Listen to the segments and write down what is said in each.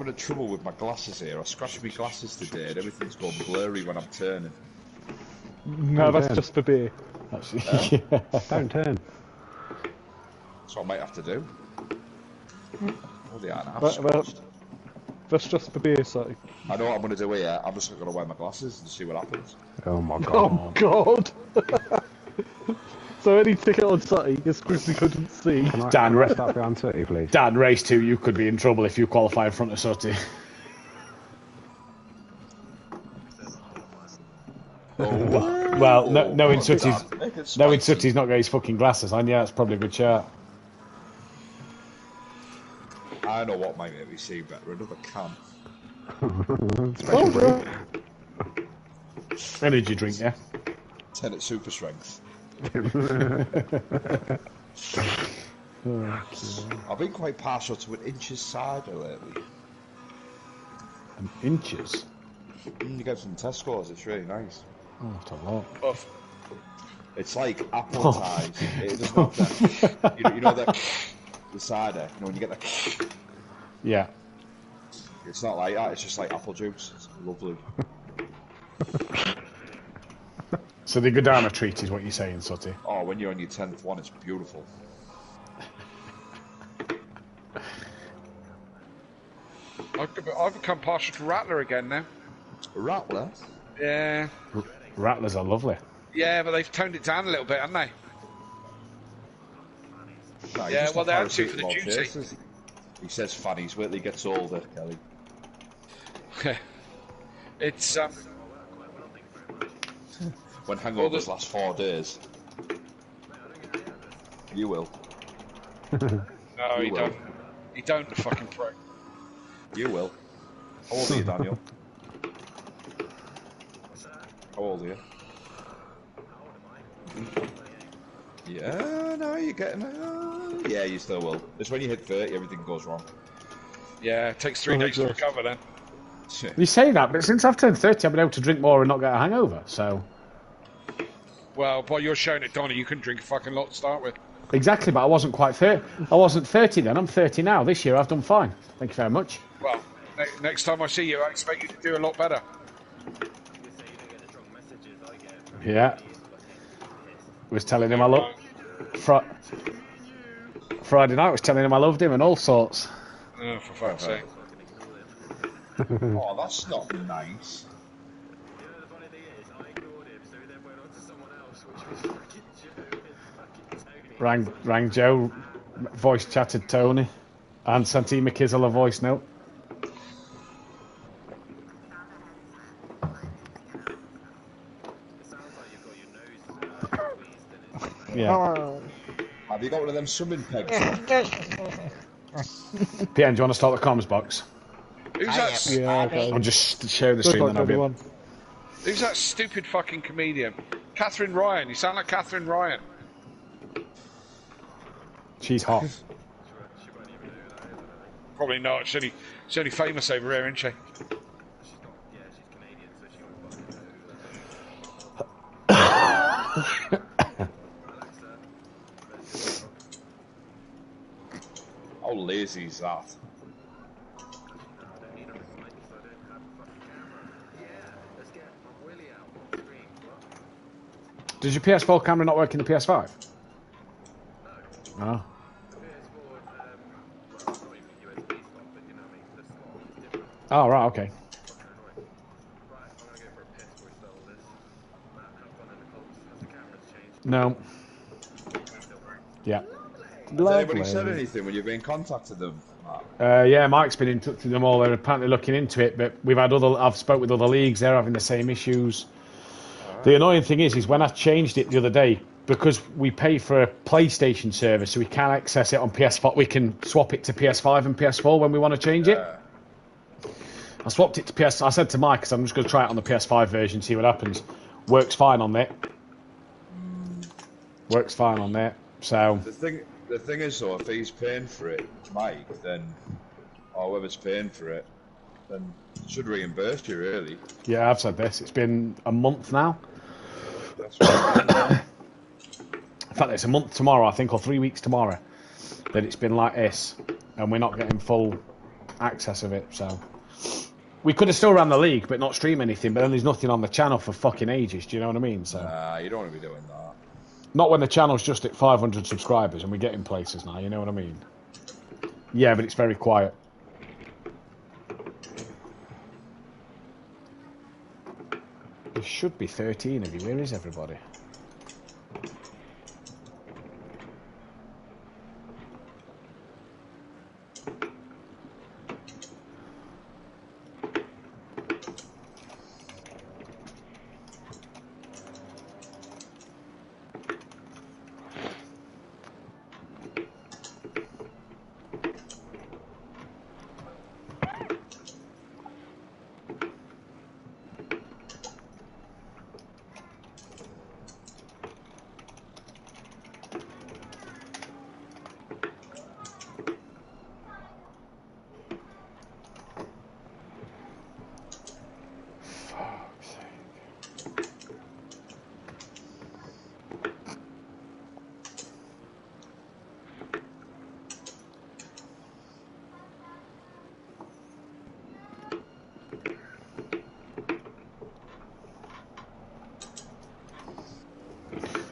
I'm having trouble with my glasses here. I scratched my glasses today and everything's gone blurry when I'm turning. No, that's just for beer. Yeah. Don't turn. That's what I might have to do. Oh, they are now. That's just for beer sake. I know what I'm going to do here. I'm just going to wear my glasses and see what happens. Oh my god. Oh god! So any ticket on Sutty, as Chrissy couldn't see. Dan, rest that behind Sutty, please. Dan, race 2, you could be in trouble if you qualify in front of Sutty. Well, knowing Sutty's not got his fucking glasses on, yeah, it's probably a good shot. I know what might make me see better. Another can. Special break. Energy drink, yeah? 10 at super strength. I've been quite partial to an inches cider lately. An inches? You get from Tesco's, it's really nice. Oh, that's a lot. It's like apple ties. It doesn't have that, you know that the cider, you know when you get that. Yeah. It's not like that, it's just like apple juice. It's lovely. So the Gudana treat is what you're saying, Sutty? Oh, when you're on your 10th one, it's beautiful. I've become partial to Rattler again now. Rattler? Yeah. Rattlers are lovely. Yeah, but they've toned it down a little bit, haven't they? No, yeah, well, they had to for the duty. Faces. He says Fanny's wait till he gets older, Kelly. It's when hangovers last 4 days. You will. No, you don't. You don't, the fucking prick. You will. How old are you, Daniel? How old are you? Yeah, no, you're getting yeah, you still will. It's when you hit 30, everything goes wrong. Yeah, it takes 3 days to recover then. You say that, but since I've turned 30, I've been able to drink more and not get a hangover, so... Well, by your showing it, Donnie, you couldn't drink a fucking lot to start with. Exactly, but I wasn't quite 30. I wasn't 30 then, I'm 30 now. This year I've done fine. Thank you very much. Well, next time I see you, I expect you to do a lot better. Yeah. Was telling him I love... Friday night was telling him I loved him and all sorts. Oh, for fuck's sake. Oh, that's not nice. Rang Joe, voice chatted Tony, and sent him a Kizzle a voice note. Yeah. Have you got one of them swimming pegs? PN, do you want to start the comms box? Who's that? Yeah, okay. I'll just share the stream, then I'll be on. Who's that stupid fucking comedian? Catherine Ryan. You sound like Catherine Ryan. She's hot. Probably not. She's only famous over here, isn't she? How lazy is that? Does your PS4 camera not work in the PS5? No. Oh, right, okay. No. Yeah. Has anybody said anything when you've been contacted them? Yeah, Mike's been in touch with them all. They're apparently looking into it, but I've spoke with other leagues. They're having the same issues. The annoying thing is when I changed it the other day, because we pay for a PlayStation service, so we can access it on PS5. We can swap it to PS5 and PS4 when we want to change it. I swapped it to PS. I said to Mike, because I'm just going to try it on the PS5 version, see what happens. Works fine on there. Works fine on there. So the thing is though, if he's paying for it, Mike, then or whoever's paying for it, then should reimburse you really. Yeah, I've said this. It's been a month now. That's right. In fact, it's a month tomorrow, I think, or 3 weeks tomorrow, that it's been like this, and we're not getting full access of it. So we could have still ran the league, but not stream anything. But then there's nothing on the channel for fucking ages. Do you know what I mean? So Nah, you don't want to be doing that. not when the channel's just at 500 subscribers and we're getting places now. You know what I mean? Yeah, but it's very quiet. There should be 13 of you. Where is everybody?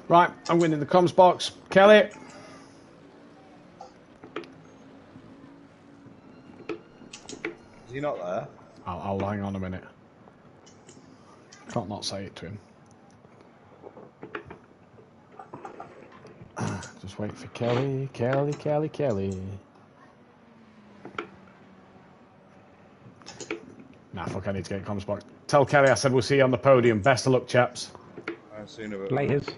Right, I'm winning the comms box. Kelly. Is he not there? I'll hang on a minute. Can't not say it to him. Just wait for Kelly. Nah, fuck, I need to get comms box. Tell Kelly I said we'll see you on the podium. Best of luck, chaps. I've seen a bit. Laters.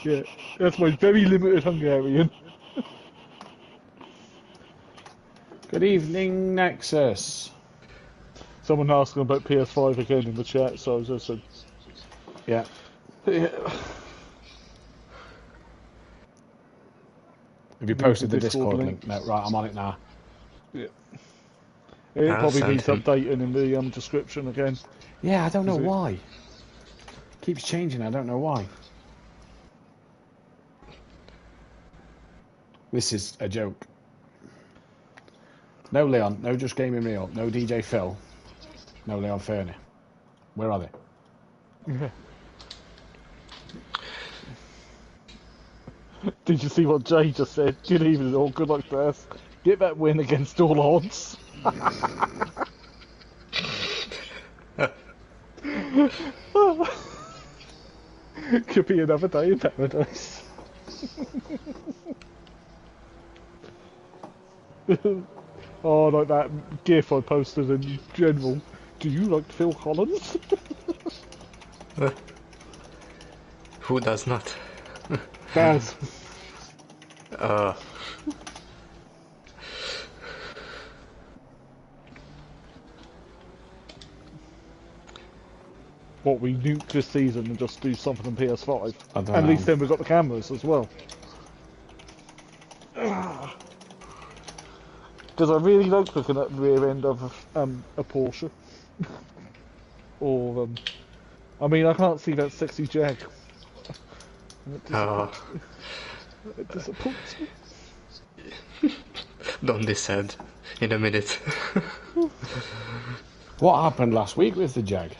Yeah, that's my very limited Hungarian. Good evening, Nexus. Someone asking about PS5 again in the chat, so I was just saying. Yeah. Yeah. Have you posted the Discord Discord link? link? No, right, I'm on it now. Yeah. It probably sent needs him. updating in the description again. Yeah, I don't know Is it- why. Keeps changing, I don't know why. This is a joke. No Leon, no Just Gaming Real, no DJ Phil, no Leon Fernie. Where are they? Yeah. Did you see what Jay just said? Good evening, all. Good luck, Beth. Get that win against all odds. Could be another day in paradise. Oh, like that GIF I posted in general. Do you like Phil Collins? Who does not? Baz. What, we nuke this season and just do something on PS5? I don't At know. least then we've got the cameras as well. Because I really like looking at the rear end of a Porsche. Or, I mean, I can't see that sexy Jag. It disappoints me. Don't be sad. In a minute. What happened last week with the Jag?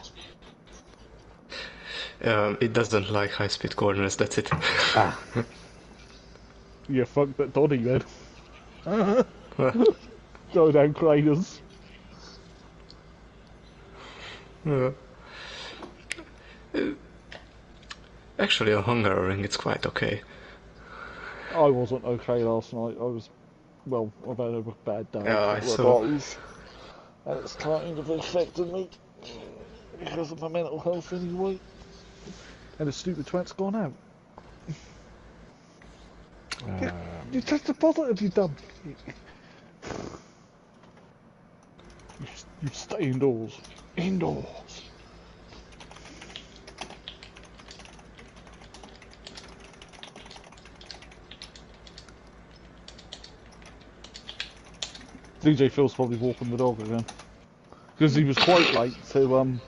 It doesn't like high-speed corners, that's it. Yeah, fuck that Donny, man. Go down craters. Actually, on Hungaroring it's quite okay. I wasn't okay last night. I was, well, I've had a bad day. Yeah, I With saw. those, and it's kind of affected me because of my mental health anyway. And the stupid twat's gone out. You tested positive, you dumb. You stay indoors. Indoors. DJ Phil's probably walking the dog again. Because he was quite late to,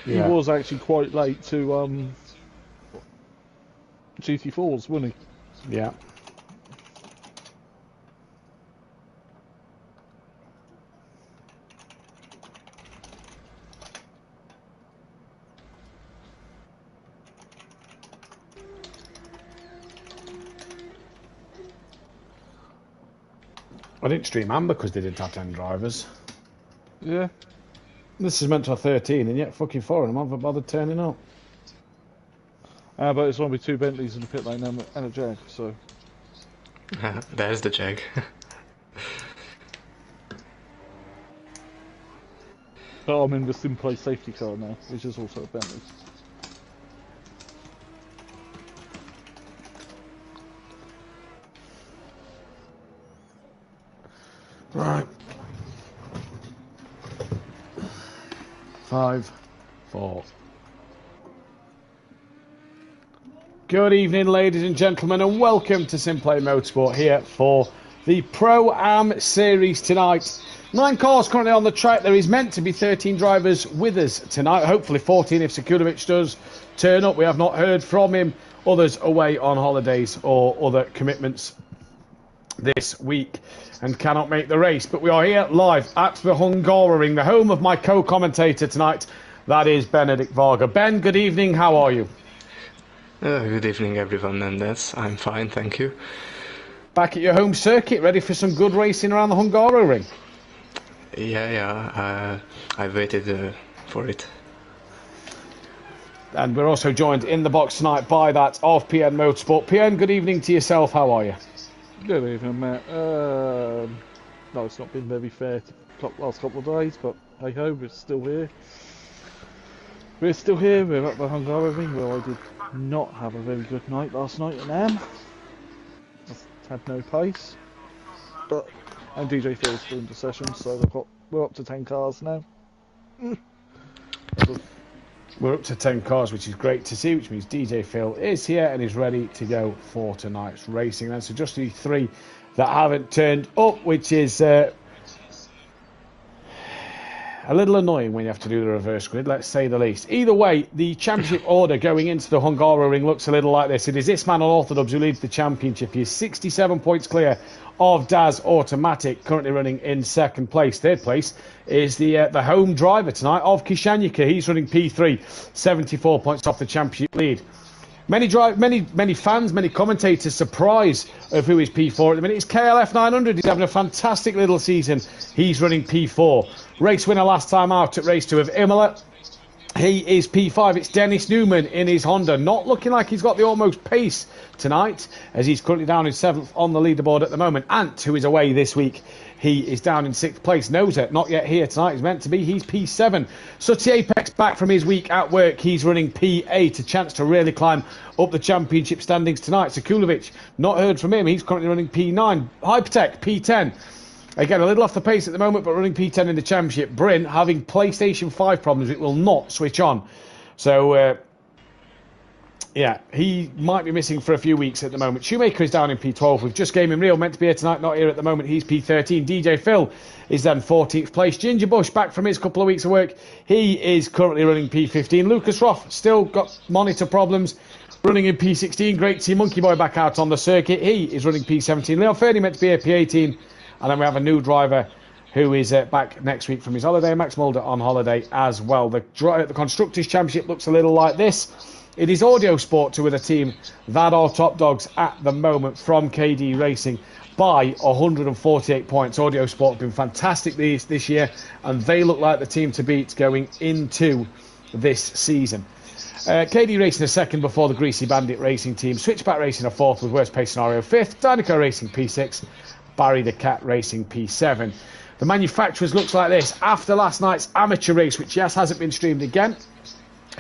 He Yeah. was actually quite late to, GT4s, wouldn't he? Yeah. I didn't stream Amber because they didn't have 10 drivers. Yeah. This is meant to have 13, and yet fucking 4 of them haven't bothered turning up. But it's only 2 Bentleys in the pit lane and a Jag, so... There's the Jag. But I'm in the Simplay safety car now, which is also a Bentley. Right. 5, 4. Good evening, ladies and gentlemen, and welcome to Simplay Motorsport here for the Pro Am series tonight. 9 cars currently on the track. There is meant to be 13 drivers with us tonight. Hopefully 14 if Sekulovic does turn up. We have not heard from him. Others away on holidays or other commitments this week and cannot make the race. But we are here live at the Hungaroring, the home of my co-commentator tonight. That is Benedict Varga. Ben, good evening. How are you? Good evening, everyone, and I'm fine, thank you. Back at your home circuit, ready for some good racing around the Hungaroring? Yeah, I waited for it. And we're also joined in the box tonight by that of PN Motorsport. PN, good evening to yourself. How are you? Good evening, Matt. No, it's not been very fair the last couple of days, but hey ho, we're still here. We're still here. We're at the Hungaroring, where I did not have a very good night last night at NAM. I had no pace, and DJ Phil's doing the session, so we're up to 10 cars now. We're up to 10 cars, which is great to see, which means DJ Phil is here and is ready to go for tonight's racing. And so just the 3 that haven't turned up, which is a little annoying when you have to do the reverse grid, let's say the least. Either way, the championship order going into the Hungaroring looks a little like this. It is this man on Orthodubs who leads the championship. He is 67 points clear of Daz Automatic, currently running in second place. Third place is the home driver tonight of Kishanyika. He's running P3, 74 points off the championship lead. Many fans, many commentators surprised of who is P4 at the minute. It's KLF 900. He's having a fantastic little season. He's running P4. Race winner last time out at race 2 of Imola. He is P5. It's Dennis Newman in his Honda. Not looking like he's got the almost pace tonight, as he's currently down in 7th on the leaderboard at the moment. Ant, who is away this week, he is down in 6th place. Noza, not yet here tonight. He's meant to be. He's P7. Sutty Apex back from his week at work. He's running P8. A chance to really climb up the championship standings tonight. Sekulovic, not heard from him. He's currently running P9. Hypertech, P10. Again, a little off the pace at the moment, but running P10 in the championship. Bryn having PlayStation 5 problems. It will not switch on. So, yeah, he might be missing for a few weeks at the moment. Shoemaker is down in P12 with Just Gaming Real, meant to be here tonight, not here at the moment. He's P13. DJ Phil is then 14th place. Ginger Bush back from his couple of weeks of work. He is currently running P15. Lucas Roth still got monitor problems, running in P16. Great to see Monkey Boy back out on the circuit. He is running P17. Leon Fernie meant to be here P18. And then we have a new driver who is back next week from his holiday. Max Mulder on holiday as well. The Constructors' Championship looks a little like this. It is Audio Sport with a team that are top dogs at the moment from KD Racing by 148 points. Audio Sport have been fantastic this year, and they look like the team to beat going into this season. KD Racing a second before the Greasy Bandit Racing team. Switchback Racing a fourth with worst pace scenario fifth. Dynaco Racing P6. Barry the Cat Racing P7. The manufacturers looks like this after last night's amateur race, which yes hasn't been streamed again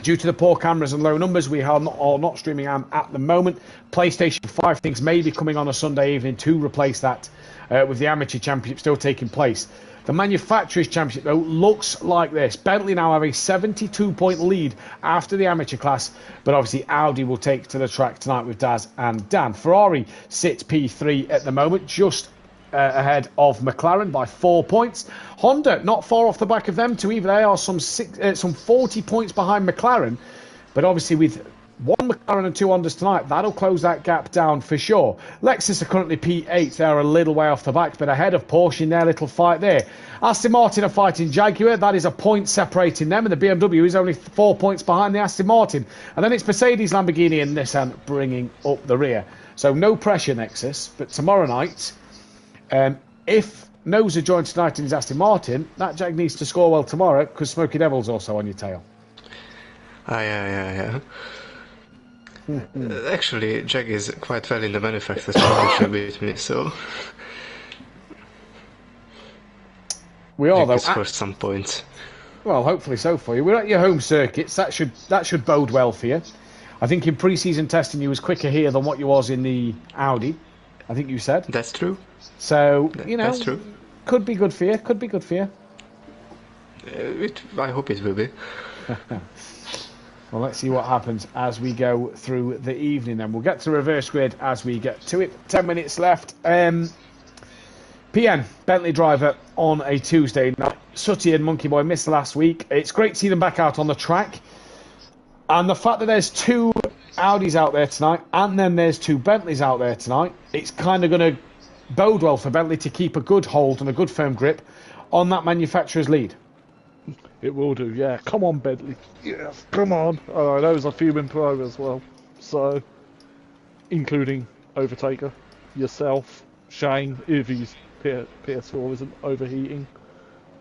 due to the poor cameras and low numbers. We are not streaming at the moment. PlayStation 5 things may be coming on a Sunday evening to replace that, with the amateur championship still taking place. The manufacturers championship though looks like this. Bentley now have a 72-point lead after the amateur class, but obviously Audi will take to the track tonight with Daz and Dan. Ferrari sits P3 at the moment, just ahead of McLaren by 4 points. Honda not far off the back of them too either. They are some 40 points behind McLaren, but obviously with 1 McLaren and 2 Hondas tonight. That'll close that gap down for sure. Lexus are currently P8. They're a little way off the back, but ahead of Porsche in their little fight there. Aston Martin are fighting Jaguar. That is a point separating them, and the BMW is only 4 points behind the Aston Martin. And then it's Mercedes, Lamborghini and Nissan bringing up the rear. So no pressure, Nexus. But tomorrow night, if Noza joins tonight in his Aston Martin, that Jag needs to score well tomorrow, because Smoky Devil's also on your tail. Yeah. Actually, Jag is quite well in the manufacturer's championship with me, so we are, though. For some points. Well, hopefully so for you. We're at your home circuits. That should bode well for you. I think in pre-season testing you was quicker here than what you was in the Audi. I think you said. That's true. So, you know, that's true. Could be good for you. Could be good for you. I hope it will be. Well, let's see what happens as we go through the evening then. We'll get to reverse grid as we get to it. 10 minutes left. PN, Bentley driver on a Tuesday night. Sooty and Monkey Boy missed last week. It's great to see them back out on the track. And the fact that there's 2 Audis out there tonight and then there's 2 Bentleys out there tonight, it's kind of going to bode well for Bentley to keep a good hold and a good firm grip on that manufacturer's lead. It will do, yeah. Come on, Bentley. Yes, come on. I know there's a few in pro as well. So, including Overtaker, yourself, Shane, if his PS4 isn't overheating.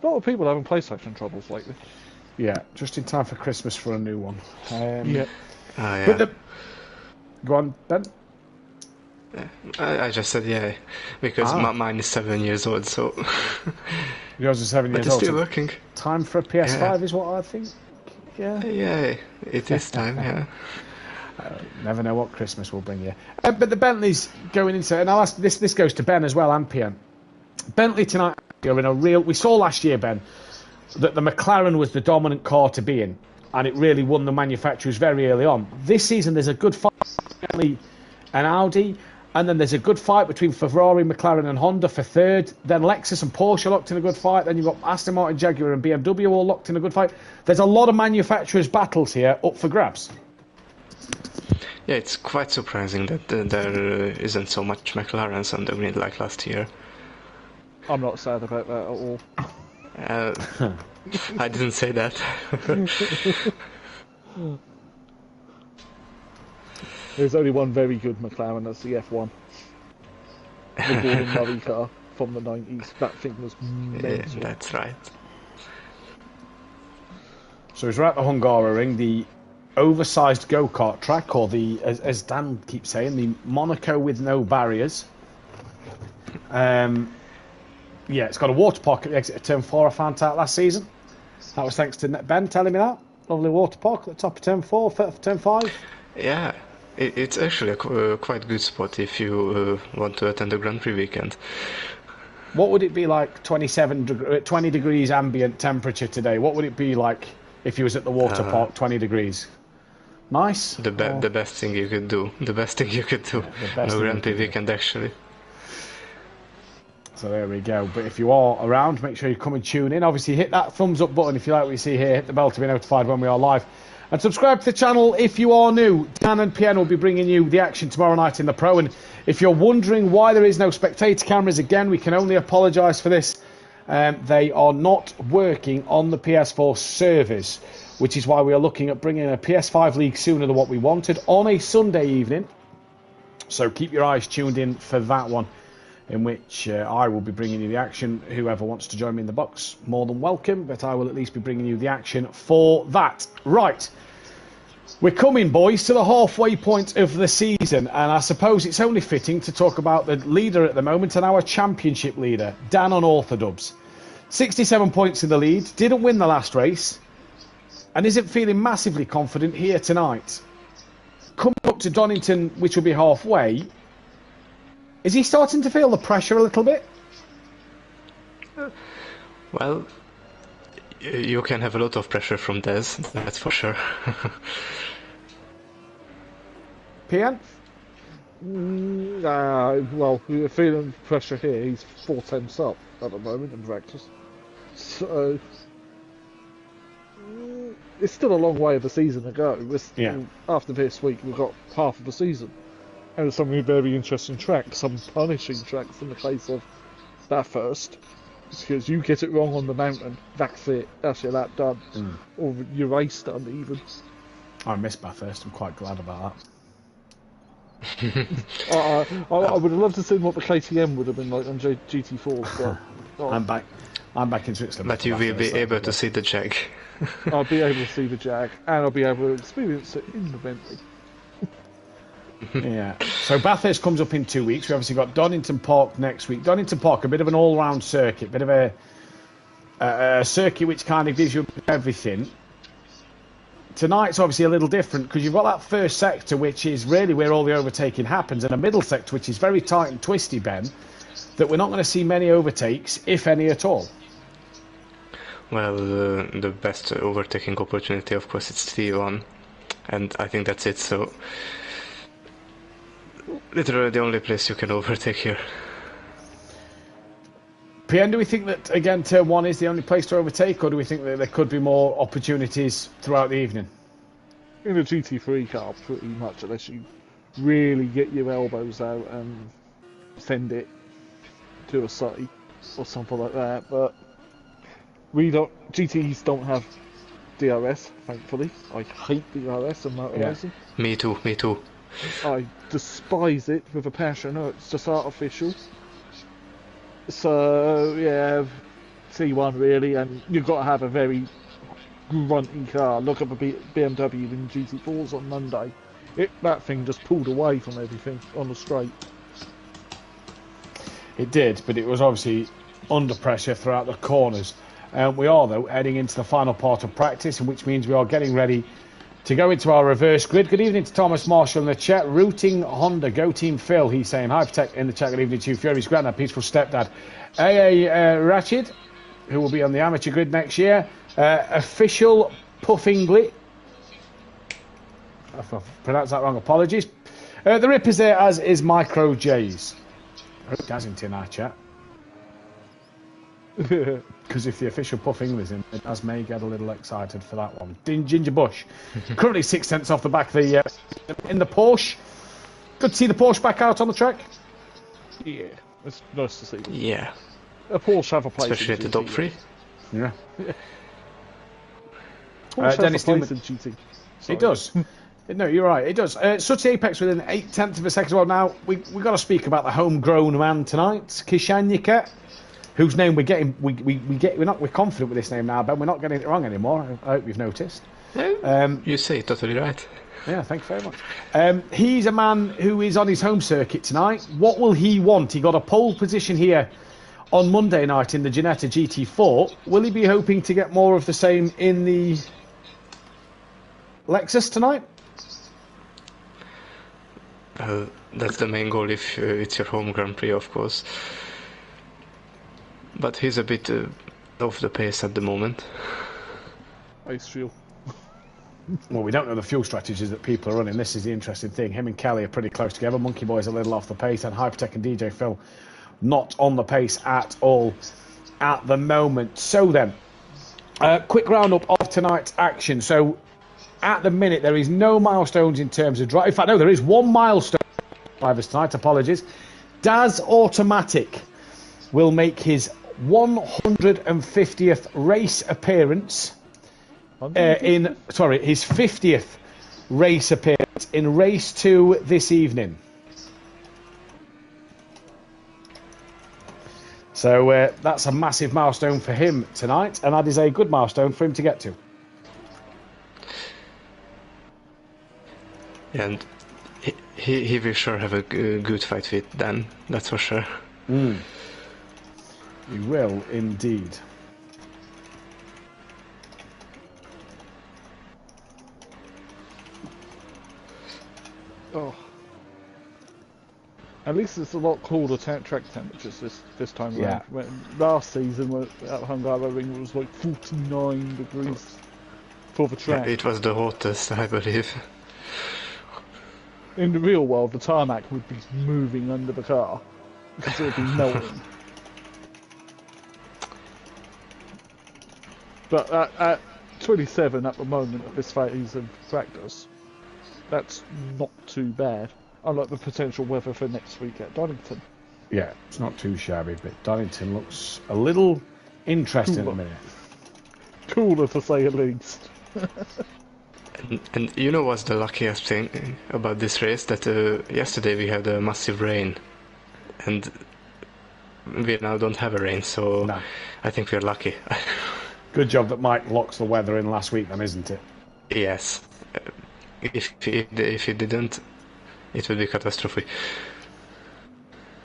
A lot of people having PlayStation troubles lately. Yeah, just in time for Christmas for a new one. Yeah. Yeah. Go on, Ben. I just said yeah, because mine is 7 years old, so. Yours is 7 years but it's old. still working. Time for a PS5 is what I think. Yeah. Yeah, it is time. Yeah. Never know what Christmas will bring you. But the Bentley's going into, and I'll ask this. This goes to Ben as well and PN. Bentley tonight are in a real. We saw last year, Ben, that the McLaren was the dominant car to be in, and it really won the manufacturers very early on. This season, there's a good fight between Bentley and Audi. And then there's a good fight between Ferrari, McLaren and Honda for third. Then Lexus and Porsche are locked in a good fight. Then you've got Aston Martin, Jaguar and BMW all locked in a good fight. There's a lot of manufacturers' battles here up for grabs. Yeah, it's quite surprising that there isn't so much McLarens on the grid like last year. I'm not sad about that at all. I didn't say that. There's only one very good McLaren, that's the F1. The Gordon Murray car from the 90s. That thing was mental. Yeah, that's right. So as we're at the Hungaroring, the oversized go-kart track, or the, as Dan keeps saying, the Monaco with no barriers. Yeah, it's got a water park at the exit of Turn 4 I found out last season. That was thanks to Ben telling me that. Lovely water park at the top of Turn 4, Turn 5. Yeah. It's actually a quite good spot if you want to attend the Grand Prix weekend. What would it be like 20 degrees ambient temperature today? What would it be like if you was at the water park, 20 degrees? Nice? The best thing you could do. The best thing you could do on a Grand Prix weekend, actually. So there we go. But if you are around, make sure you come and tune in. Obviously, hit that thumbs up button if you like what you see here. Hit the bell to be notified when we are live. And subscribe to the channel if you are new. Dan and PN will be bringing you the action tomorrow night in the Pro. And if you're wondering why there is no spectator cameras, again, we can only apologise for this. They are not working on the PS4 servers, which is why we are looking at bringing a PS5 League sooner than what we wanted on a Sunday evening. So keep your eyes tuned in for that one, in which I will be bringing you the action. Whoever wants to join me in the box, more than welcome, but I will at least be bringing you the action for that. Right, we're coming, boys, to the halfway point of the season, and I suppose it's only fitting to talk about the leader at the moment and our championship leader, Dan on Orthodubs. 67 points in the lead, didn't win the last race, and isn't feeling massively confident here tonight. Coming up to Donington, which will be halfway, is he starting to feel the pressure a little bit? Well, you can have a lot of pressure from Des, that's for sure. PN? Well, we're feeling pressure here. He's 4/10 up at the moment in practice. So, it's still a long way of the season to go. We're still, Yeah. After this week, we've got half of the season. And there's some very interesting tracks, some punishing tracks in the case of that first. Because you get it wrong on the mountain, that's it. That's your lap done. Or your race done, even. I missed Bathurst. I'm quite glad about I would have loved to see what the KTM would have been like on GT4s, but that. I'm back in Switzerland. But you will be able to see the Jag. I'll be able to see the Jag, and I'll be able to experience it in the Bentley. Yeah. So Bathurst comes up in 2 weeks. We obviously got Donington Park next week. Donington Park, a bit of an all-round circuit, bit of a circuit which kind of gives you everything. Tonight's obviously a little different because you've got that first sector, which is really where all the overtaking happens, and a middle sector, which is very tight and twisty, Ben, that we're not going to see many overtakes, if any at all. Well, the best overtaking opportunity, of course, it's T1, and I think that's it. So, literally the only place you can overtake here. PN, do we think that, again, Turn 1 is the only place to overtake, or do we think that there could be more opportunities throughout the evening? In a GT3 car, pretty much, unless you really get your elbows out and send it to a side or something like that. But GTs don't have DRS, thankfully. I hate DRS and motor racing. Me too, me too. I despise it with a passion. It's just artificial. So, yeah, T1 really, and you've got to have a very grunty car. Look at the BMW in GT4s on Monday. That thing just pulled away from everything on the straight. It did, but it was obviously under pressure throughout the corners. We are, though, heading into the final part of practice, which means we are getting ready to go into our reverse grid. Good evening to Thomas Marshall in the chat. Rooting Honda, go Team Phil. He's saying Hypertech in the chat. Good evening to you, Fury's granddad, peaceful stepdad. AA Ratchet, who will be on the amateur grid next year. Official Puffingly. If I pronounced that wrong, apologies. The Rip is there, as is Micro J's. Gazington in our chat. Because if the official Puff English in, as may get a little excited for that one. Ginger Bush, currently 6 cents off the back of the in the Porsche. Good to see the Porsche back out on the track. Yeah, it's nice to see. Yeah, A Porsche have a place, especially at the top three. Yeah, Porsche Dennis has a place Newman. in GT. It does. No, you're right. It does. Such Apex within 0.8 of a second. Well, now we got to speak about the homegrown man tonight, Kishanyika. Whose name we're getting? We're confident with this name now, Ben. We're not getting it wrong anymore. I hope you've noticed. You say it totally right. Yeah, thank you very much. He's a man who is on his home circuit tonight. What will he want? He got a pole position here on Monday night in the Ginetta GT4. Will he be hoping to get more of the same in the Lexus tonight? That's the main goal if it's your home Grand Prix, of course. But he's a bit off the pace at the moment. Ice fuel. Well, we don't know the fuel strategies that people are running. This is the interesting thing. Him and Kelly are pretty close together. Monkey Boy's a little off the pace, and Hypertech and DJ Phil not on the pace at all at the moment. So then, quick roundup of tonight's action. So, at the minute, there is no milestones in terms of drive. In fact, no, there is one milestone drivers tonight. Apologies. Daz Automatic will make his 150th race appearance his 50th race appearance in race 2 this evening. So that's a massive milestone for him tonight, and that is a good milestone for him to get to. And he will sure have a good fight with Dan, that's for sure. He will indeed. Oh. At least it's a lot cooler track temperatures this time Yeah. around. When last season at Hungaroring it was like 49 degrees for the track. It was the hottest, I believe. In the real world, the tarmac would be moving under the car because it would be melting. But at 27 at the moment of this phase of practice. That's not too bad. Unlike the potential weather for next week at Donington. Yeah, it's not too shabby, but Donington looks a little interesting at the minute. Cooler to say the least. And you know what's the luckiest thing about this race? That yesterday we had a massive rain, and we now don't have a rain, so no. I think we're lucky. Good job that Mike locks the weather in last week, then, isn't it? Yes. If he didn't, it would be catastrophic.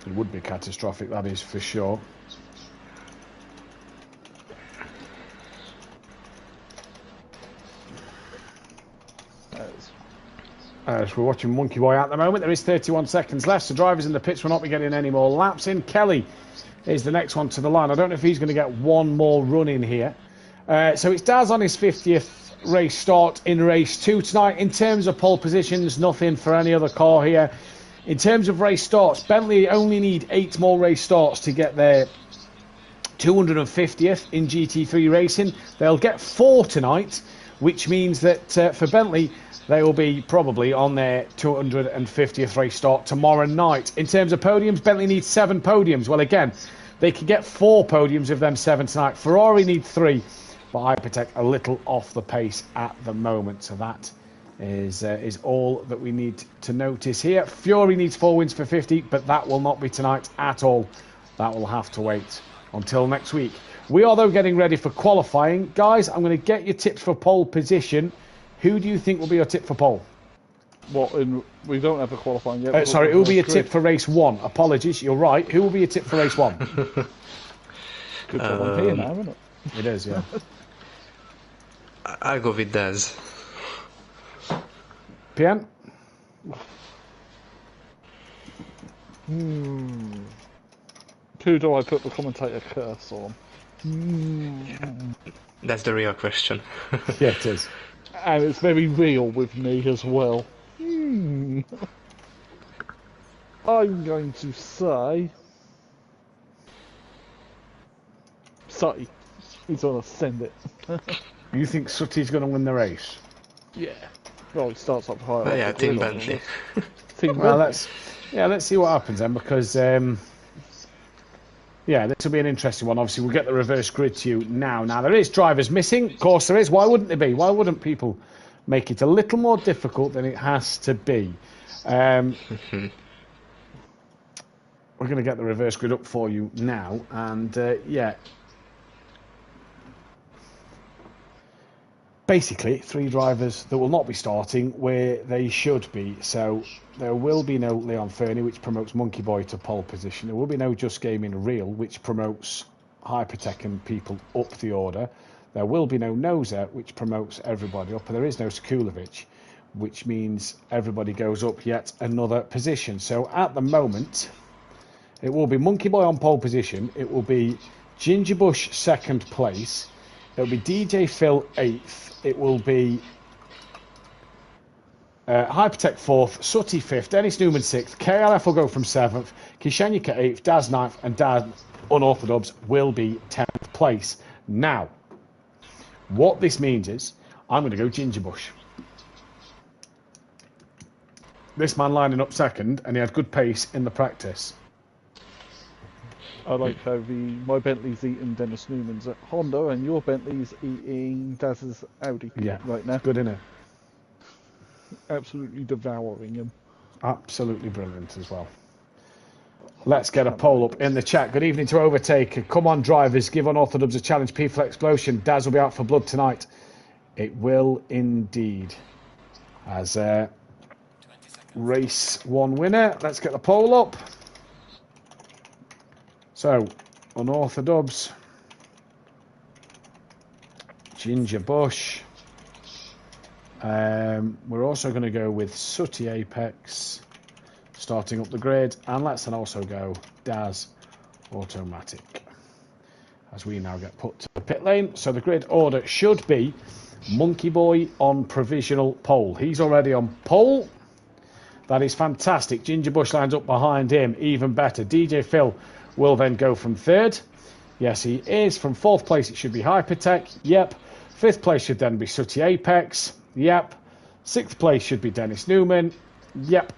It would be catastrophic, that is for sure. As we're watching Monkey Boy at the moment, there is 31 seconds left, so drivers in the pits will not be getting any more laps in. Kelly is the next one to the line. I don't know if he's going to get one more run in here. So it's Daz on his 50th race start in race 2 tonight. In terms of pole positions, nothing for any other car here. In terms of race starts, Bentley only need 8 more race starts to get their 250th in GT3 racing. They'll get 4 tonight, which means that for Bentley, they will be probably on their 250th race start tomorrow night. In terms of podiums, Bentley needs 7 podiums. Well, again, they could get 4 podiums of them 7 tonight. Ferrari need 3, but Hypertech a little off the pace at the moment. So that is all that we need to notice here. Fury needs 4 wins for 50, but that will not be tonight at all. That will have to wait until next week. We are, though, getting ready for qualifying. Guys, I'm going to get your tips for pole position. Who do you think will be your tip for pole? What? We don't have a qualifying yet. Sorry, it will be your tip for race 1. Apologies, you're right. Who will be your tip for race 1? Good job on here now, isn't it? It is, yeah. I'll go with Daz. PM? Who do I put the commentator curse on? That's the real question. Yeah, it is. And it's very real with me as well. I'm going to say... Sutty. He's going to send it. You think Sutty's going to win the race? Yeah. Well, he starts up higher. Yeah, Team Bentley. Well, let's see what happens then, because yeah, this will be an interesting one. Obviously, we'll get the reverse grid to you now. Now, there is drivers missing. Of course, there is. Why wouldn't there be? Why wouldn't people make it a little more difficult than it has to be? We're going to get the reverse grid up for you now, and yeah. Basically, 3 drivers that will not be starting where they should be. So there will be no Leon Fernie, which promotes Monkey Boy to pole position. There will be no Just Gaming Real, which promotes Hypertech and people up the order. There will be no Noza, which promotes everybody up. And there is no Sekulovic, which means everybody goes up yet another position. So at the moment, it will be Monkey Boy on pole position. It will be Gingerbush 2nd place. It will be DJ Phil 8th. It will be Hypertech 4th, Sutty 5th, Dennis Newman 6th, KLF will go from 7th, Kishanyika 8th, Daz 9th, and Daz Unorthodox will be 10th place. Now, what this means is, I'm going to go Gingerbush. This man lining up 2nd, and he had good pace in the practice. I like how my Bentley's eating Dennis Newman's at Honda and your Bentley's eating Daz's Audi right now. Good, isn't it? Absolutely devouring him. Absolutely brilliant as well. Let's get a poll up in the chat. Good evening to Overtake. Come on, drivers, give Unorthodox a challenge. P for Explosion. Daz will be out for blood tonight. It will indeed. As race 1 winner. Let's get the poll up. So, Unorthodox, Gingerbush. We're also going to go with Sutty Apex, starting up the grid, and let's then also go Daz Automatic, as we now get put to the pit lane. So the grid order should be Monkey Boy on provisional pole. He's already on pole. That is fantastic. Gingerbush lines up behind him, even better. DJ Phil will then go from 3rd. Yes, he is. From 4th place, it should be Hypertech. Yep. 5th place should then be Sooty Apex. Yep. 6th place should be Dennis Newman. Yep.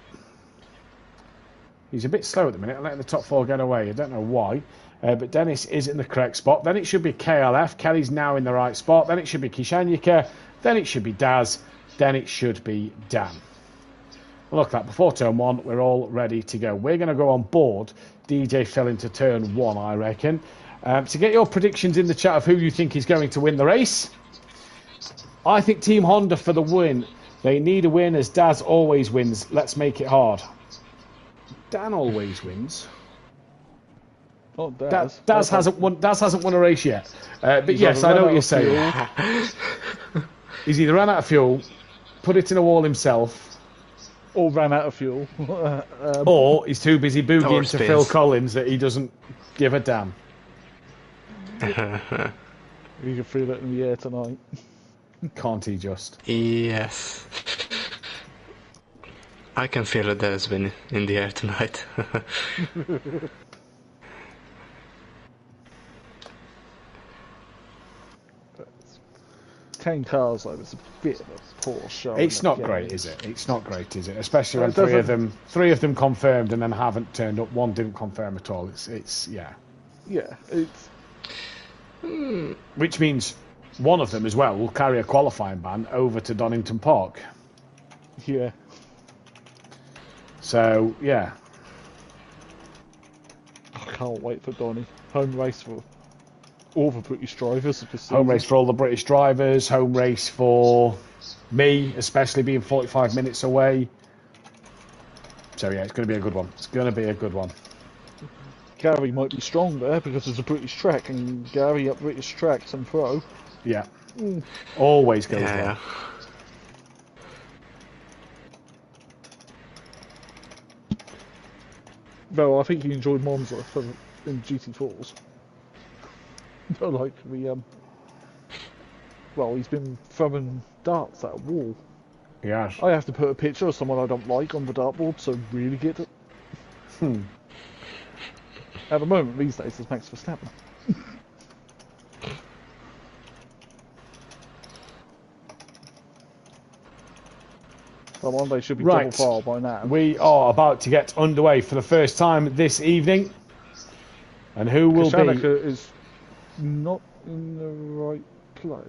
He's a bit slow at the minute, letting the top 4 get away. I don't know why. But Dennis is in the correct spot. Then it should be KLF. Kelly's now in the right spot. Then it should be Kishanyika. Then it should be Daz. Then it should be Dan. Look at that. Before turn 1, we're all ready to go. We're going to go on board DJ Phil into turn 1, I reckon. To get your predictions in the chat of who you think is going to win the race. I think Team Honda for the win. They need a win as Daz always wins. Let's make it hard. Dan always wins. Oh, Daz. Daz hasn't won a race yet. But yes, I know what you're saying. He's either ran out of fuel, put it in a wall himself, or ran out of fuel, or he's too busy boogieing to spins. Phil Collins that he doesn't give a damn. You can feel it in the air tonight. Can't he just? Yes. I can feel it has been in the air tonight. 10 cars, like, it's a bit of a poor show. It's not great, is it? It's not great, is it? Especially when three of them confirmed and then haven't turned up. One didn't confirm at all. It's yeah. Yeah, it's... Which means one of them as well will carry a qualifying ban over to Donington Park. Yeah. So, yeah. I can't wait for Donny. Home race for all the British drivers. Home race for all the British drivers. Home race for me, especially being 45 minutes away. So, yeah, it's going to be a good one. It's going to be a good one. Gary might be strong there because it's a British track, and Gary up British tracks and pro. Yeah. Always goes well. Yeah. Well, I think he enjoyed Monza in GT4s. Like well, he's been throwing darts at a wall. Yeah. I have to put a picture of someone I don't like on the dartboard so really get it. At the moment, these days, it's Max Verstappen. Well, one day should be double file by now. We are about to get underway for the first time this evening. And who will Kishanika is not in the right place.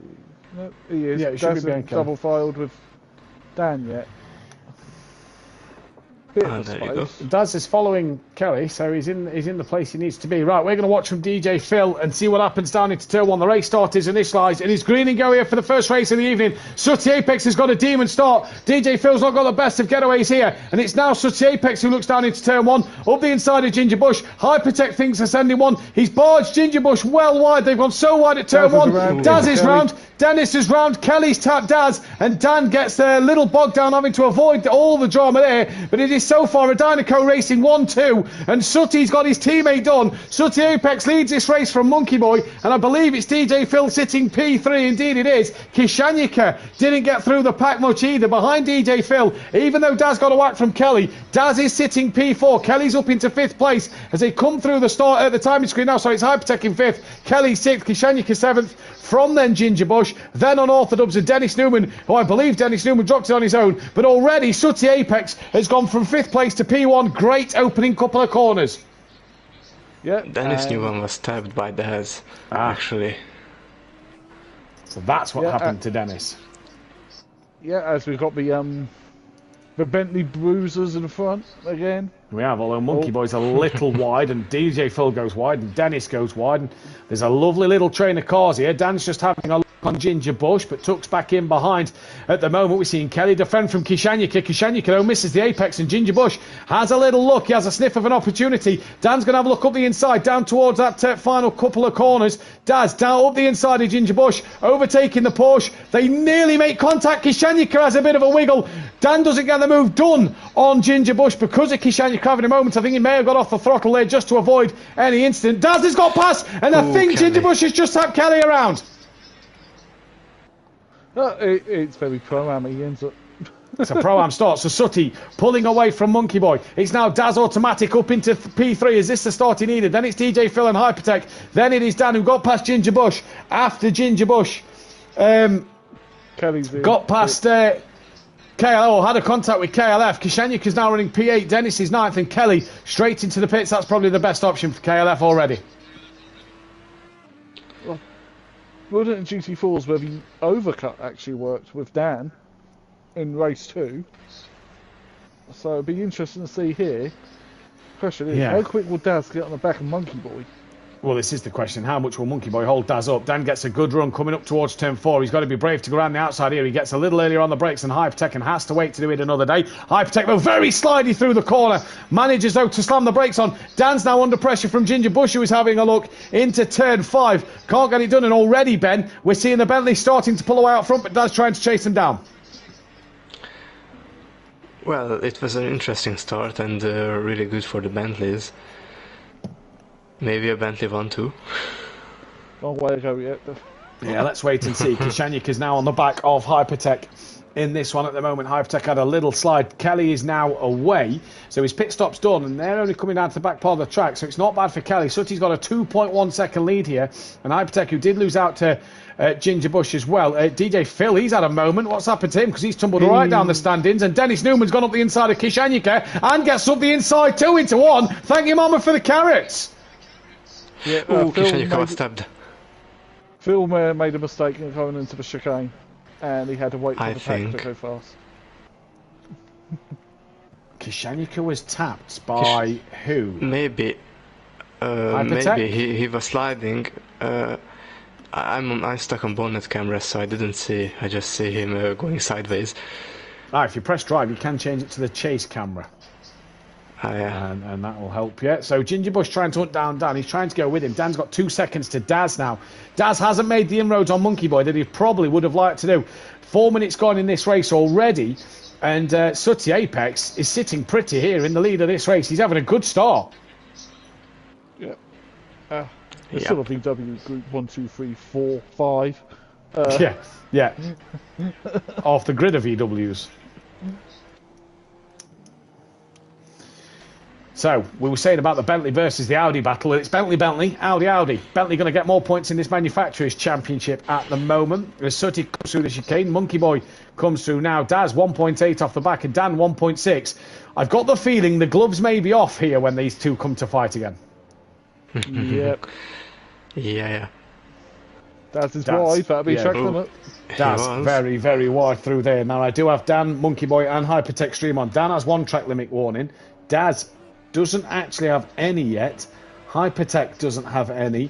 No, he is. Yeah, it should be hasn't Bianca. double filed with Dan yet. Bit of there you go. space. Daz is following Kelly, so he's in the place he needs to be. Right, we're going to watch from DJ Phil and see what happens down into turn 1. The race start is initialised, and it's green and go here for the first race of the evening. Sooty Apex has got a demon start. DJ Phil's not got the best of getaways here, and it's now Sooty Apex who looks down into turn 1. Up the inside of Ginger Bush. Hypertech thinks they're sending one. He's barged Ginger Bush well wide. They've gone so wide at turn 1. Daz is round. Dennis is round. Kelly's tapped Daz, and Dan gets there. Little bogged down, having to avoid all the drama there. But it is so far a Dynaco racing 1-2, and Sooty's got his teammate done. Sooty Apex leads this race from Monkey Boy, and I believe it's DJ Phil sitting P3. Indeed it is. Kishanyika didn't get through the pack much either. Behind DJ Phil, even though Daz got a whack from Kelly, Daz is sitting P4. Kelly's up into 5th place as they come through the start at the timing screen now. So it's Hypertech in 5th, Kelly 6th, Kishanyika 7th. From then Ginger Bush, then Unorthodox and Dennis Newman, who I believe Dennis Newman dropped it on his own. But already Sooty Apex has gone from 5th place to P1. Great opening couple of corners. Yeah. Dennis Newman was stabbed by Daz, actually. So that's what happened to Dennis. Yeah, as we've got the Bentley Bruisers in front again. We have, although Monkey Boy's a little wide, and DJ Phil goes wide, and Dennis goes wide, and there's a lovely little train of cars here. Dan's just having a look on Ginger Bush, but Tuck's back in behind. At the moment, we're seeing Kelly defend from Kishanyika. Kishanyika, though, misses the apex, and Ginger Bush has a little look. He has a sniff of an opportunity. Dan's going to have a look up the inside, down towards that final couple of corners. Daz down up the inside of Ginger Bush, overtaking the Porsche. They nearly make contact. Kishanyika has a bit of a wiggle. Dan doesn't get the move done on Ginger Bush because of Kishanyika having a moment. I think he may have got off the throttle there just to avoid any incident. Daz has got past, and I think Kelly. Ginger Bush has just tapped Kelly around. It's very pro-am, he ends up. It's a pro-am start. So Sooty pulling away from Monkey Boy. It's now Daz Automatic up into P3. Is this the start he needed? Then it's DJ Phil and Hypertech. Then it is Dan who got past Ginger Bush. After Ginger Bush Kelly's in. Got past KLF, had a contact with KLF. Kishenyuk is now running P8. Dennis is 9th, and Kelly straight into the pits. That's probably the best option for KLF already. Well, wasn't in GT4s where the overcut actually worked with Dan in race 2. So it'd be interesting to see here. Question is, how quick will Daz get on the back of Monkey Boy? Well, this is the question. How much will Monkey Boy hold Daz up? Dan gets a good run coming up towards turn 4. He's got to be brave to go around the outside here. He gets a little earlier on the brakes than Hypertech and has to wait to do it another day. Hypertech, though, very slidey through the corner. Manages, though, to slam the brakes on. Dan's now under pressure from Ginger Bush, who is having a look into turn 5. Can't get it done, and already, Ben, we're seeing the Bentley starting to pull away out front, but Daz trying to chase him down. Well, it was an interesting start and really good for the Bentleys. Maybe a Bentley 1-2. Long way to go yet. Yeah, let's wait and see. Kishenyuk is now on the back of Hypertech in this one at the moment. Hypertech had a little slide. Kelly is now away, so his pit stop's done, and they're only coming down to the back part of the track, so it's not bad for Kelly. Sutty's got a 2.1 second lead here, and Hypertech, who did lose out to Ginger Bush as well. DJ Phil, he's had a moment. What's happened to him? Because he's tumbled right down the standings, and Dennis Newman's gone up the inside of Kishenyuk and gets up the inside 2 into 1. Thank you, Mama, for the carrots. Yeah, Kishenyuk got stabbed. Phil made a mistake in going into the chicane, and he had to wait for the pack to go fast. Kishenyuk was tapped by who? Maybe he was sliding. I'm stuck on bonnet camera, so I didn't see. I just see him going sideways. If you press drive, you can change it to the chase camera. Yeah. And that will help you. So Ginger Bush trying to hunt down Dan. He's trying to go with him. Dan's got 2 seconds to Daz now. Daz hasn't made the inroads on Monkey Boy that he probably would have liked to do. 4 minutes gone in this race already. And Sutty Apex is sitting pretty here in the lead of this race. He's having a good start. Yeah. It's sort of VW Group 1, 2, 3, 4, 5. Yeah. Off the grid of VWs. So, we were saying about the Bentley versus the Audi battle. It's Bentley, Audi. Bentley going to get more points in this Manufacturers' Championship at the moment. As Sutty comes through the chicane, Monkey Boy comes through now. Daz 1.8 off the back and Dan 1.6. I've got the feeling the gloves may be off here when these two come to fight again. Yep. Yeah. Daz is wide, that'll be track limit. Daz very, very wide through there. Now, I do have Dan, Monkey Boy and Hypertech Stream on. Dan has 1 track limit warning. Daz doesn't actually have any yet. Hypertech doesn't have any.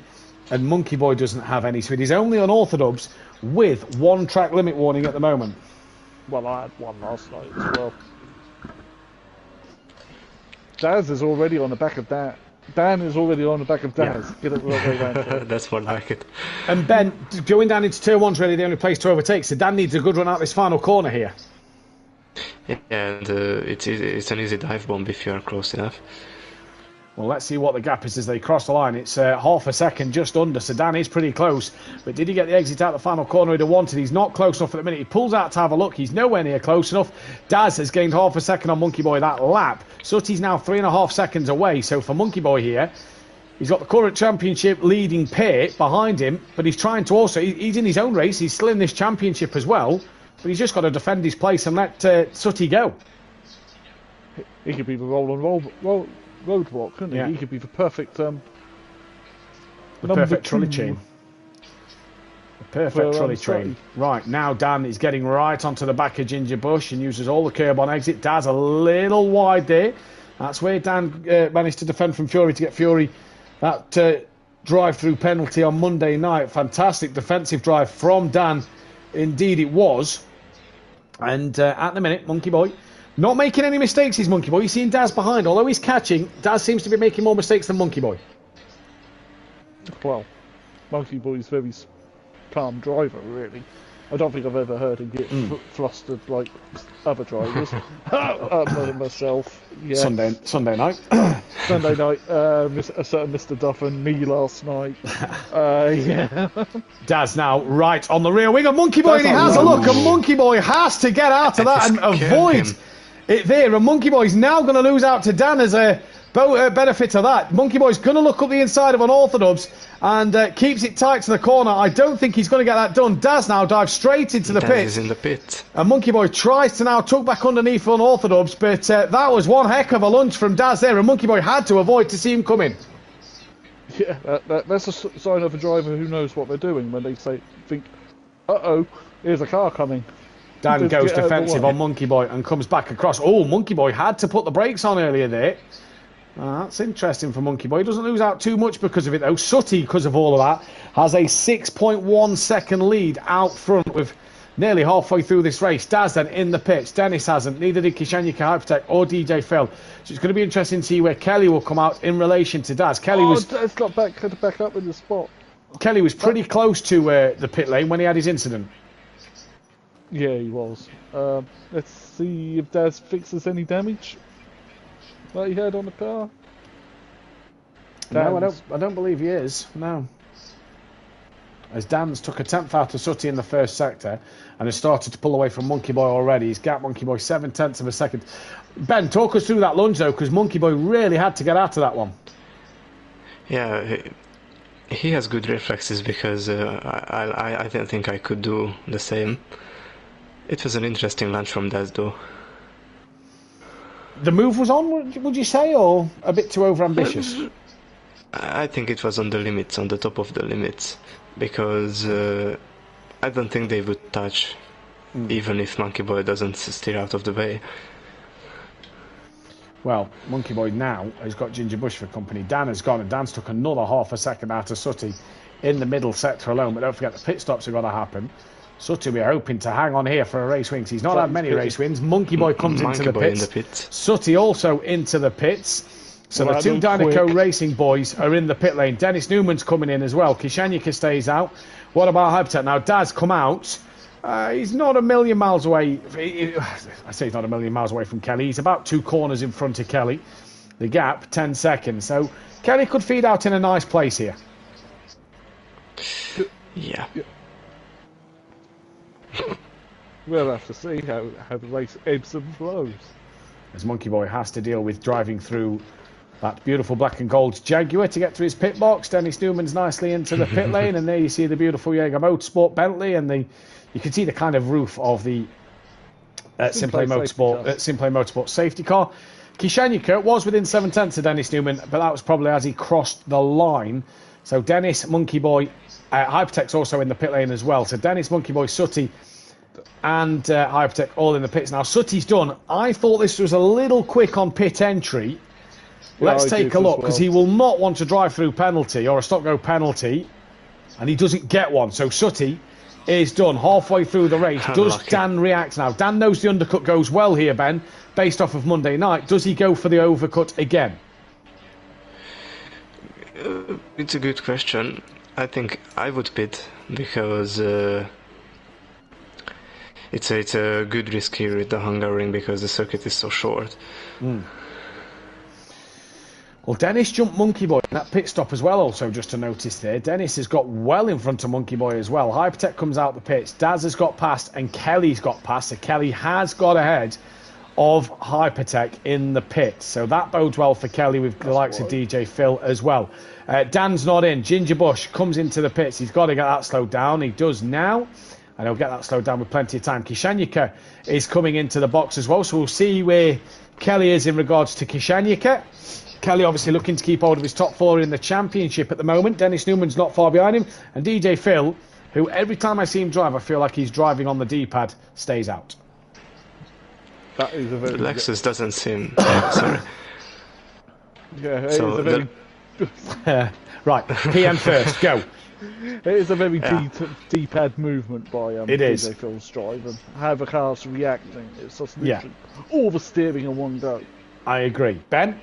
And Monkey Boy doesn't have any. So it is only unorthodox with 1 track limit warning at the moment. Well, I had 1 last night as well. Daz is already on the back of that. Dan is already on the back of Daz. Yeah. Get it right way down. That's more like it. And Ben, going down into turn 1's really the only place to overtake. So Dan needs a good run out this final corner here. Yeah, and it's an easy dive bomb if you are close enough. Well, let's see what the gap is as they cross the line. It's half a second, just under. So Dan is pretty close. But did he get the exit out the final corner he'd have wanted? He's not close enough at the minute. He pulls out to have a look. He's nowhere near close enough. Daz has gained half a second on Monkey Boy that lap. Sutty's now 3.5 seconds away. So for Monkey Boy here, he's got the current championship leading pair behind him. But he's trying to also... He's in his own race. He's still in this championship as well. But he's just got to defend his place and let Sutty go. He could be the roadblock, couldn't he? Yeah. He could be the perfect perfect trolley chain. The perfect trolley train. Right, now Dan is getting right onto the back of Ginger Bush and uses all the curb on exit. Daz a little wide there. That's where Dan managed to defend from Fury to get Fury that drive-through penalty on Monday night. Fantastic defensive drive from Dan. Indeed it was. And at the minute, Monkey Boy not making any mistakes, is Monkey Boy. You're seeing Daz behind. Although he's catching, Daz seems to be making more mistakes than Monkey Boy. Well, Monkey Boy's very calm driver, really. I don't think I've ever heard him get flustered like other drivers. Myself, yeah. Sunday night. Sunday night, a certain Mr. Duff and me last night. Yeah. Daz now right on the rear wing of Monkey Boy, and he has a look, and Monkey Boy has to get out of that and avoid it there. And Monkey Boy's now going to lose out to Dan as benefit of that, Monkey Boy's going to look up the inside of unorthodox and keeps it tight to the corner. I don't think he's going to get that done. Daz now dives straight into the pit. Is in the pit. And Monkey Boy tries to now tuck back underneath for unorthodox, but that was one heck of a lunge from Daz there, and Monkey Boy had to avoid to see him coming. Yeah, that's a sign of a driver who knows what they're doing when they think, uh-oh, here's a car coming. Dan Just goes get out of the defensive way. on Monkey Boy and comes back across. Oh, Monkey Boy had to put the brakes on earlier there. That's interesting for Monkey Boy. He doesn't lose out too much because of it, though. Sutty, because of all of that, has a 6.1 second lead out front with nearly halfway through this race. Daz then in the pits. Dennis hasn't. Neither did Kishanyika Hypertech or DJ Phil. So it's going to be interesting to see where Kelly will come out in relation to Daz. Daz got had to back up in the spot. Kelly was pretty close to the pit lane when he had his incident. Yeah, he was. Let's see if Daz fixes any damage that he had on the car. No, I don't believe he is. No. As Dan's took a tenth out of Sutty in the first sector and has started to pull away from Monkey Boy already. He's gapped Monkey Boy 7/10 of a second. Ben, talk us through that lunge though, because Monkey Boy really had to get out of that one. Yeah, he has good reflexes because I don't think I could do the same. It was an interesting lunge from Daz though. The move was on, would you say, or a bit too overambitious? I think it was on the limits, on the top of the limits, because I don't think they would touch, even if Monkey Boy doesn't steer out of the way. Well, Monkey Boy now has got Ginger Bush for company. Dan has gone, and Dan's took another half a second out of Sutty in the middle sector alone. But don't forget, the pit stops are going to happen. Sutty, we're hoping to hang on here for a race win. He's not had many race wins. Monkey Boy comes into the pits. Sutty also into the pits. So the two Dynaco Racing boys are in the pit lane. Dennis Newman's coming in as well. Kishanyika stays out. What about Hypertech? Now, Daz come out. He's not a million miles away. I say he's not a million miles away from Kelly. He's about 2 corners in front of Kelly. The gap, 10 seconds. So Kelly could feed out in a nice place here. Yeah. We'll have to see how the race ebbs and flows. As Monkey Boy has to deal with driving through that beautiful black and gold Jaguar to get to his pit box. Dennis Newman's nicely into the pit lane, and there you see the beautiful Jaeger Motorsport Bentley, and you can see the kind of roof of the Simplay Motorsport safety car. Kishanyika was within 7/10 of Dennis Newman, but that was probably as he crossed the line. So Dennis, Monkey Boy, Hypertech's also in the pit lane as well. So Dennis, Monkey Boy, Sutty, and Hypertech all in the pits. Now Sutty's done. I thought this was a little quick on pit entry. Let's take a look, because he will not want to drive through penalty or a stop-go penalty, and he doesn't get one. So Sutty is done halfway through the race. Does Dan react now? Dan knows the undercut goes well here, Ben, based off of Monday night. Does he go for the overcut again? It's a good question. I think I would pit because it's a good risk here with the Hungaroring because the circuit is so short. Well, Dennis jumped Monkey Boy in that pit stop as well, also, just to notice there. Dennis has got well in front of Monkey Boy as well. Hypertech comes out the pits. Daz has got past, and Kelly's got past. So Kelly has got ahead of Hypertech in the pit. So that bodes well for Kelly with the likes of DJ Phil as well. Dan's not in. Ginger Bush comes into the pits. He's got to get that slowed down. He does now. And he'll get that slowed down with plenty of time. Kishanyika is coming into the box as well. So we'll see where Kelly is in regards to Kishanyika. Kelly obviously looking to keep hold of his top 4 in the championship at the moment. Dennis Newman's not far behind him. And DJ Phil, who every time I see him drive, I feel like he's driving on the D-pad, stays out. That is a very... Lexus doesn't seem... sorry. Yeah, it is a very... Right, PM first, go. It is a very D-pad movement by DJ Phil's drive, and how the car's reacting. It's just literally all the steering in one go. I agree. Ben?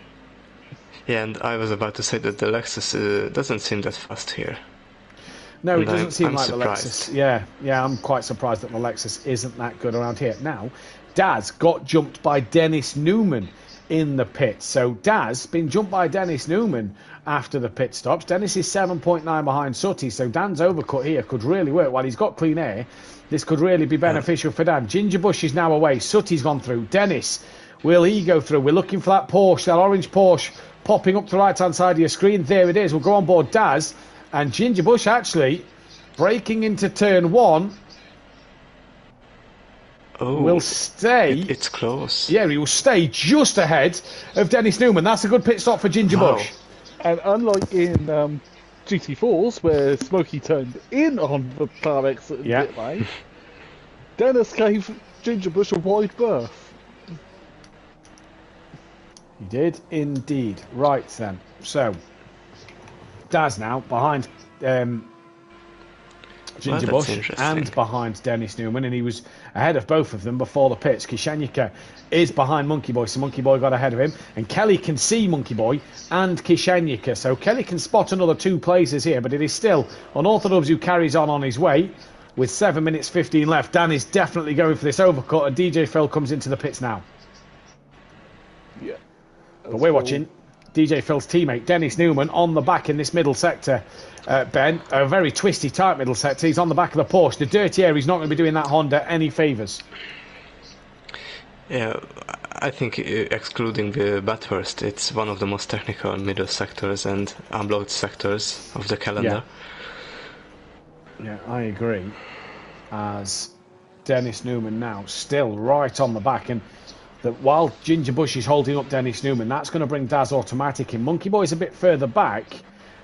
Yeah, and I was about to say that the Lexus doesn't seem that fast here. No, and it doesn't seem like surprised. the Lexus. Yeah, I'm quite surprised that the Lexus isn't that good around here. Now, Daz got jumped by Dennis Newman in the pit. So Daz been jumped by Dennis Newman after the pit stops. Dennis is 7.9 behind Sutty, so Dan's overcut here could really work. While he's got clean air, this could really be beneficial for Dan. Ginger Bush is now away. Sutty's gone through. Dennis Will he go through? We're looking for that Porsche, that orange Porsche, popping up to the right-hand side of your screen. There it is. We'll go on board Daz. And Ginger Bush actually breaking into turn 1. Oh, will stay. It's close. Yeah, he will stay just ahead of Dennis Newman. That's a good pit stop for Ginger Bush. And unlike in GT4s, where Smokey turned in on the car exit and pit lane, Dennis gave Ginger Bush a wide berth. He did indeed. Right then. So, Daz now behind Ginger Bush and behind Dennis Newman, and he was ahead of both of them before the pits. Kishenyika is behind Monkey Boy, so Monkey Boy got ahead of him, and Kelly can see Monkey Boy and Kishenyika, so Kelly can spot another 2 places here, but it is still Unorthodox who carries on his way with 7 minutes 15 left. Dan is definitely going for this overcut, and DJ Phil comes into the pits now. Yeah. But we're watching DJ Phil's teammate Dennis Newman on the back in this middle sector. Ben, a very twisty, tight middle sector. He's on the back of the Porsche. The dirty air, he's not going to be doing that Honda any favours. Yeah, I think excluding the Bathurst, it's one of the most technical middle sectors and unblocked sectors of the calendar. Yeah, I agree. As Dennis Newman now still right on the back, and that while Ginger Bush is holding up Dennis Newman, that's going to bring Daz Automatic in. Monkey Boy's a bit further back,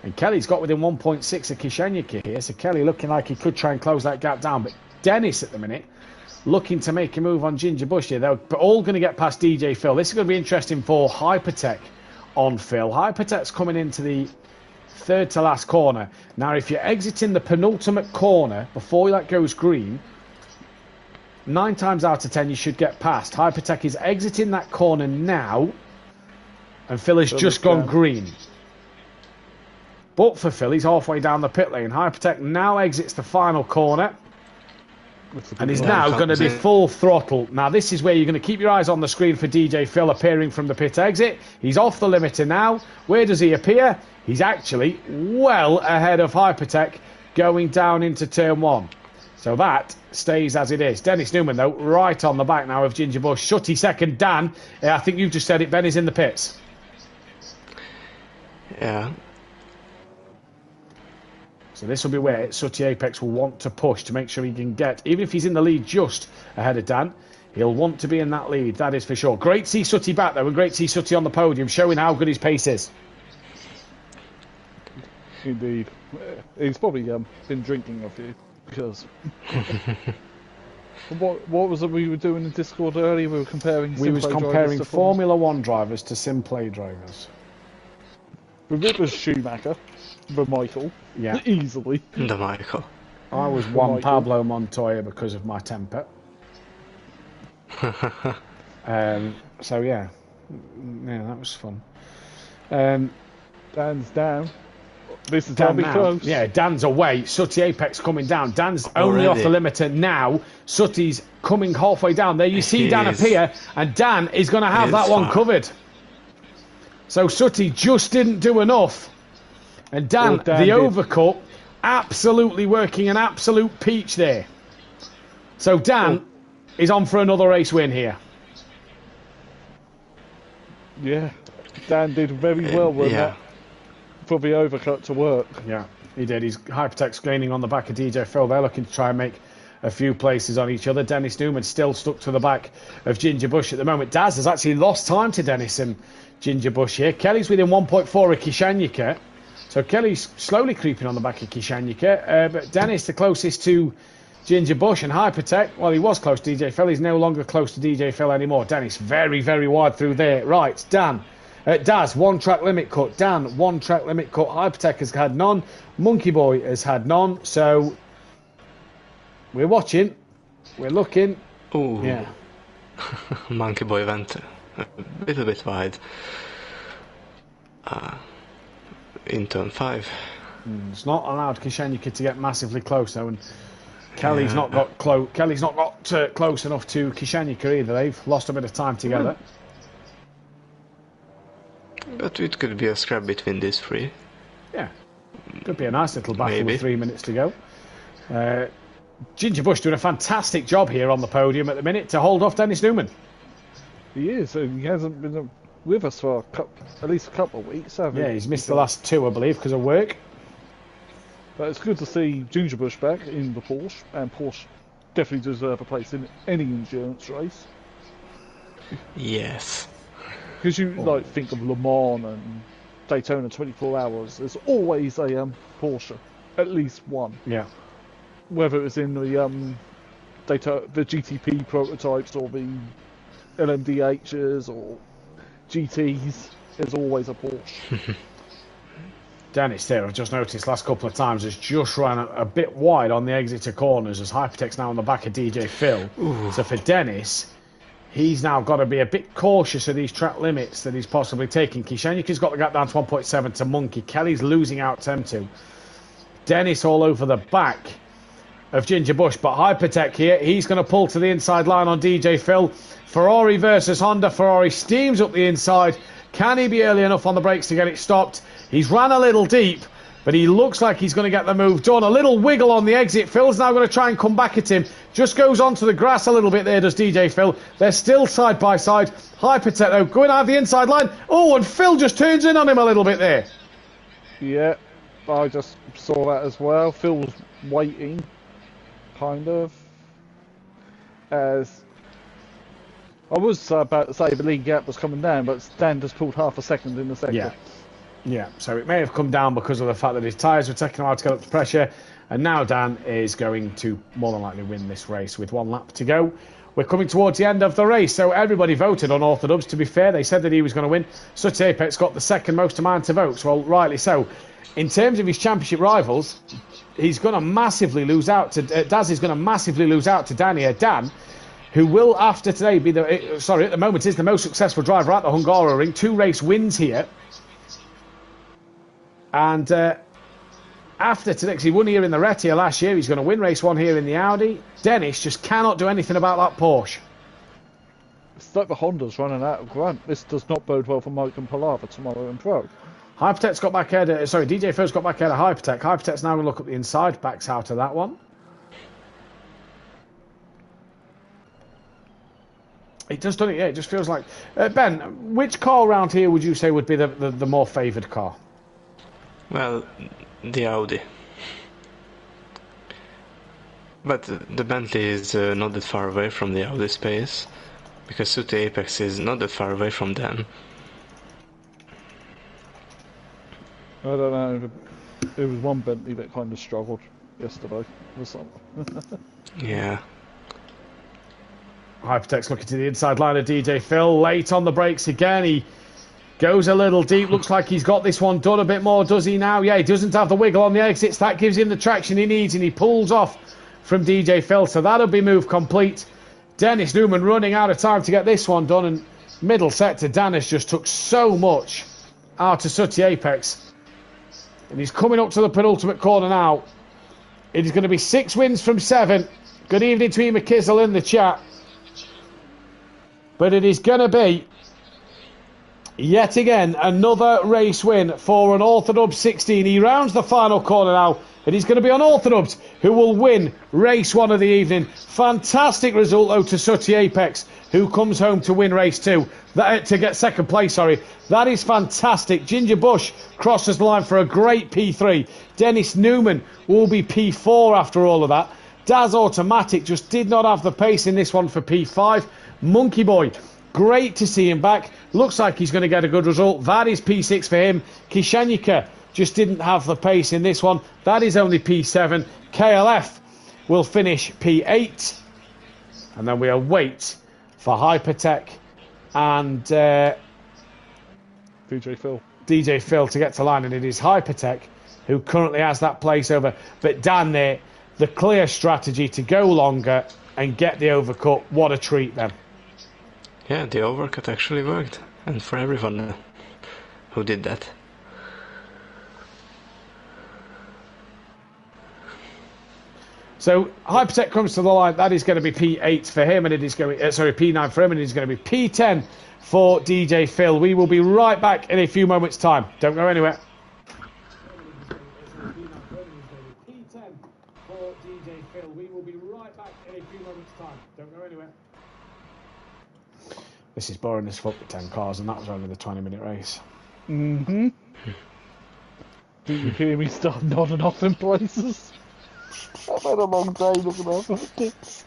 and Kelly's got within 1.6 of Kishenyika here, so Kelly looking like he could try and close that gap down, but Dennis at the minute looking to make a move on Ginger Bush here. They're all going to get past DJ Phil. This is going to be interesting for Hypertech on Phil. Hypertech's coming into the third to last corner. Now, if you're exiting the penultimate corner before that goes green, 9 times out of 10 you should get past. Hypertech is exiting that corner now, and Phil has just gone green. But for Phil, he's halfway down the pit lane. Hypertech now exits the final corner, and is now going to be full throttle. Now, this is where you're going to keep your eyes on the screen for DJ Phil appearing from the pit exit. He's off the limiter now. Where does he appear? He's actually well ahead of Hypertech going down into turn 1. So that stays as it is. Dennis Newman, though, right on the back now of Ginger Bush. Shutty second. Dan, I think you've just said it. Ben is in the pits. Yeah. So this will be where Sooty Apex will want to push to make sure he can get, even if he's in the lead just ahead of Dan, he'll want to be in that lead, that is for sure. Great to see Sooty back, though, and great to see Sooty on the podium, showing how good his pace is. Indeed. He's probably been drinking a few, because... What was it we were doing in Discord earlier? We were comparing Formula 1 drivers to Simplay drivers. It was Schumacher, the Michael, easily. The Michael. I was one Pablo Montoya because of my temper. So yeah, that was fun. Dan's down. This is Dan going to be close. Yeah, Dan's away. Sooty Apex coming down. Dan's only off the limiter now. Sooty's coming halfway down. There you see Dan appear, and Dan is going to have that one covered. So Sooty just didn't do enough. And Dan the overcut, absolutely working an absolute peach there. So Dan is on for another race win here. Yeah, Dan did very well with that. For the overcut to work. Yeah, he did. He's Hypertech's gaining on the back of DJ Phil. They're looking to try and make a few places on each other. Dennis Newman still stuck to the back of Ginger Bush at the moment. Daz has actually lost time to Dennis and Ginger Bush here. Kelly's within 1.4 of Kishenyika. So Kelly's slowly creeping on the back of Kishenyika. But Dennis the closest to Ginger Bush, and Hypertech, well, he was close to DJ Phil. He's no longer close to DJ Phil anymore. Dennis very, very wide through there. Right, Daz, 1 track limit cut. Dan, 1 track limit cut. Hypertech has had none. Monkey Boy has had none. So we're watching. We're looking. Oh, yeah. Monkey Boy went a little bit wide in turn 5. It's not allowed Kishenyika to get massively close though, and Kelly's not got close. Kelly's not got close enough to Kishenyika either. They've lost a bit of time together. But it could be a scrap between these 3. Yeah, could be a nice little battle with 3 minutes to go. Ginger Bush doing a fantastic job here on the podium at the minute to hold off Dennis Newman. He is, and he hasn't been with us for at least a couple of weeks, have he? Yeah, he's missed the last 2, I believe, because of work. But it's good to see Ginger Bush back in the Porsche, and Porsche definitely deserve a place in any endurance race. Yes. Because you like think of Le Mans and Daytona 24 Hours, there's always a Porsche, at least one. Yeah. Whether it's in the the GTP prototypes or the LMDHs or GTs, there's always a Porsche. Dennis there, I've just noticed last couple of times, has just ran a bit wide on the exit to corners as Hypertech's now on the back of DJ Phil. Ooh. So for Dennis, he's now got to be a bit cautious of these track limits that he's possibly taking. Kishanya's got the gap down to 1.7 to Monkey. Kelly's losing out to M2. Dennis all over the back of Ginger Bush, but Hypertech here, he's going to pull to the inside line on DJ Phil. Ferrari versus Honda. Ferrari steams up the inside. Can he be early enough on the brakes to get it stopped? He's ran a little deep, but he looks like he's going to get the move done. A little wiggle on the exit. Phil's now going to try and come back at him. Just goes onto the grass a little bit there, does DJ Phil. They're still side by side. Hypertech, though, going out the inside line. Oh, and Phil just turns in on him a little bit there. Yeah, I just saw that as well. Phil was waiting, kind of, as I was about to say the lead gap was coming down, but Dan just pulled half a second in the second. Yeah, so it may have come down because of the fact that his tyres were taking a while to get up to pressure, and now Dan is going to more than likely win this race with 1 lap to go. We're coming towards the end of the race, so everybody voted on Orthodox. To be fair, they said that he was going to win. Such Apex got the second most amount of votes, well, rightly so. In terms of his championship rivals, he's going to massively lose out to Daz is going to massively lose out to Dan here. Dan, who will after today be at the moment is the most successful driver at the Hungaroring. 2 race wins here. And after today, because he won here in the Retia last year, he's going to win race 1 here in the Audi. Dennis just cannot do anything about that Porsche. It's like the Honda's running out of grunt. This does not bode well for Mike and Palava tomorrow in Pro. Hypertech's got back ahead. DJ Phil's got back ahead of Hypertech. Hypertech's now going to look up the inside, backs out of that one. It does, doesn't it? Yeah, it just feels like... Ben, which car around here would you say would be the more favoured car? Well, the Audi. But the Bentley is not that far away from the Audi space, because Suti Apex is not that far away from them. I don't know. It was one Bentley that kind of struggled yesterday. Yeah. Hypertech's looking to the inside line of DJ Phil. Late on the brakes again. He goes a little deep. Looks like he's got this one done a bit more, does he now? Yeah, he doesn't have the wiggle on the exits. That gives him the traction he needs, and he pulls off from DJ Phil. So that'll be move complete. Dennis Newman running out of time to get this one done. And middle set to Dennis just took so much out of Suti Apex. And he's coming up to the penultimate corner now. It is going to be 6 wins from 7. Good evening to Ian McKizzle in the chat. But it is going to be, yet again, another race win for an Orthodubs 16. He rounds the final corner now, and he's going to be on Orthodubs, who will win race 1 of the evening. Fantastic result, though, to Suti Apex, who comes home to win race 2. To get second place, sorry. That is fantastic. Ginger Bush crosses the line for a great P3. Dennis Newman will be P4 after all of that. Daz Automatic just did not have the pace in this one for P5. Monkey Boy, great to see him back. Looks like he's going to get a good result. That is P6 for him. Kishanyika just didn't have the pace in this one. That is only P7. KLF will finish P8. And then we await for Hypertech and DJ Phil to get to line. And it is Hypertech who currently has that place over. But Dan there, the clear strategy to go longer and get the overcut. What a treat then. Yeah, the overcut actually worked. And for everyone who did that. So Hypertech comes to the line. That is going to be P8 for him, and it is going to be, P9 for him, and it is going to be P10 for DJ Phil. We will be right back in a few moments' time. Don't go anywhere. P10 for DJ Phil. We will be right back in a few moments' time. Don't go anywhere. This is boring as fuck with 10 cars, and that was only the 20-minute race. Mm-hmm. Do you hear me start nodding off in places? I've had a long day looking after the kids.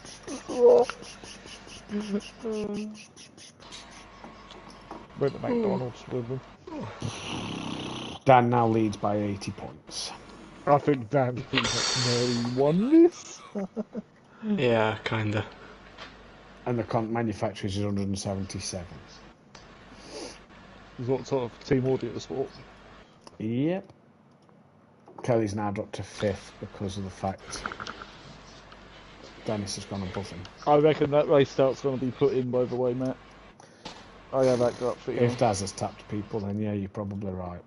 Went to McDonald's with them. Dan now leads by 80 points. I think Dan's pretty much nearly won this. Yeah, kinda. And the manufacturer is 177. What sort of team audio sport? Yep. Kelly's now dropped to 5th because of the fact Dennis has gone above him. I reckon that race start's going to be put in, by the way, Matt. I have that gut feeling. If Daz has tapped people, then yeah, you're probably right.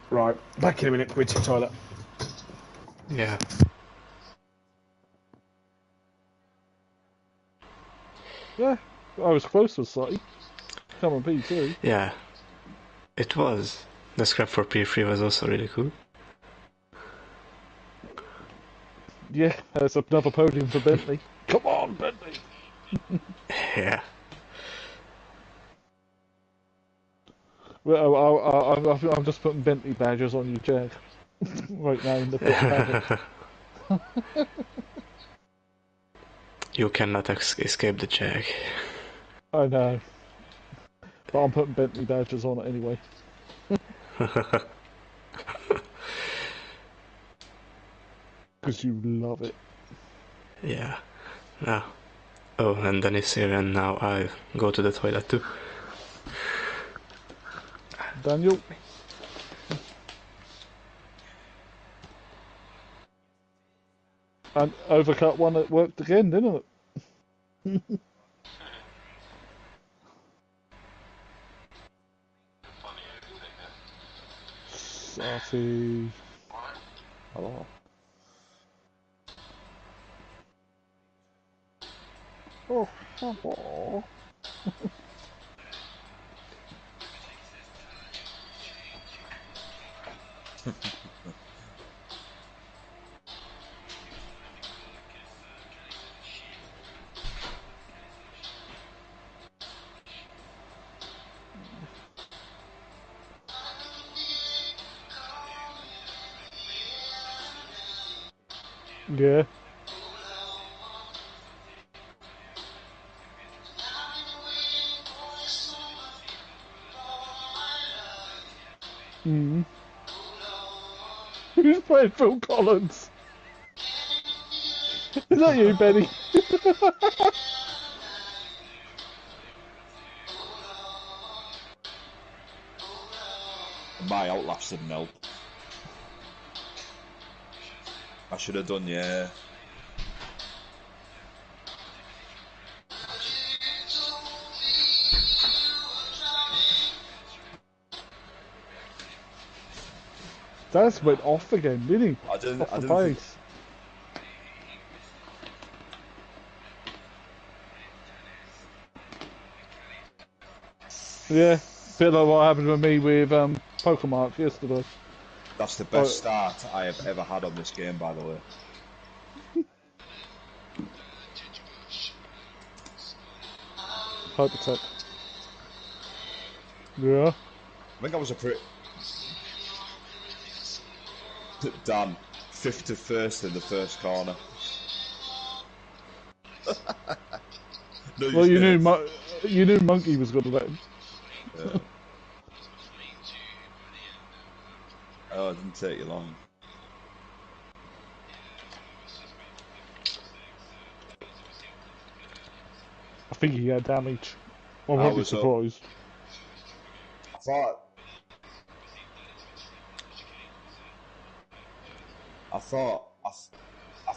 Right, back in a minute, go to the toilet. Yeah. Yeah, I was close to slightly. Come on, P2. Yeah. It was. The scrap for P3 was also really cool. Yeah, there's another podium for Bentley. Come on, Bentley! Yeah. Well, I'm just putting Bentley badges on you, Jack. Right now in the pit paddock. You cannot escape the check. I know. But I'm putting Bentley badges on it anyway. Because you love it. Yeah. No. Oh, and then it's here, and now I go to the toilet too. Daniel? And overcut one that worked again, didn't it? Saucy. Oh. Oh. Yeah. Mm. Who's playing Phil Collins? Is that you, Benny? My outlaps didn't help. I should have done, yeah. That's went off again, didn't he? I didn't Off the think. pace. Yeah, bit like what happened with me with Pokemon yesterday. That's the best start I have ever had on this game, by the way. Hypertech. Yeah. I think I was a pretty... Dan, 5th to 1st in the first corner. No, Well, you knew Monkey was going to let him. Yeah. Oh, it didn't take you long. I think he had damage. I wouldn't be surprised. I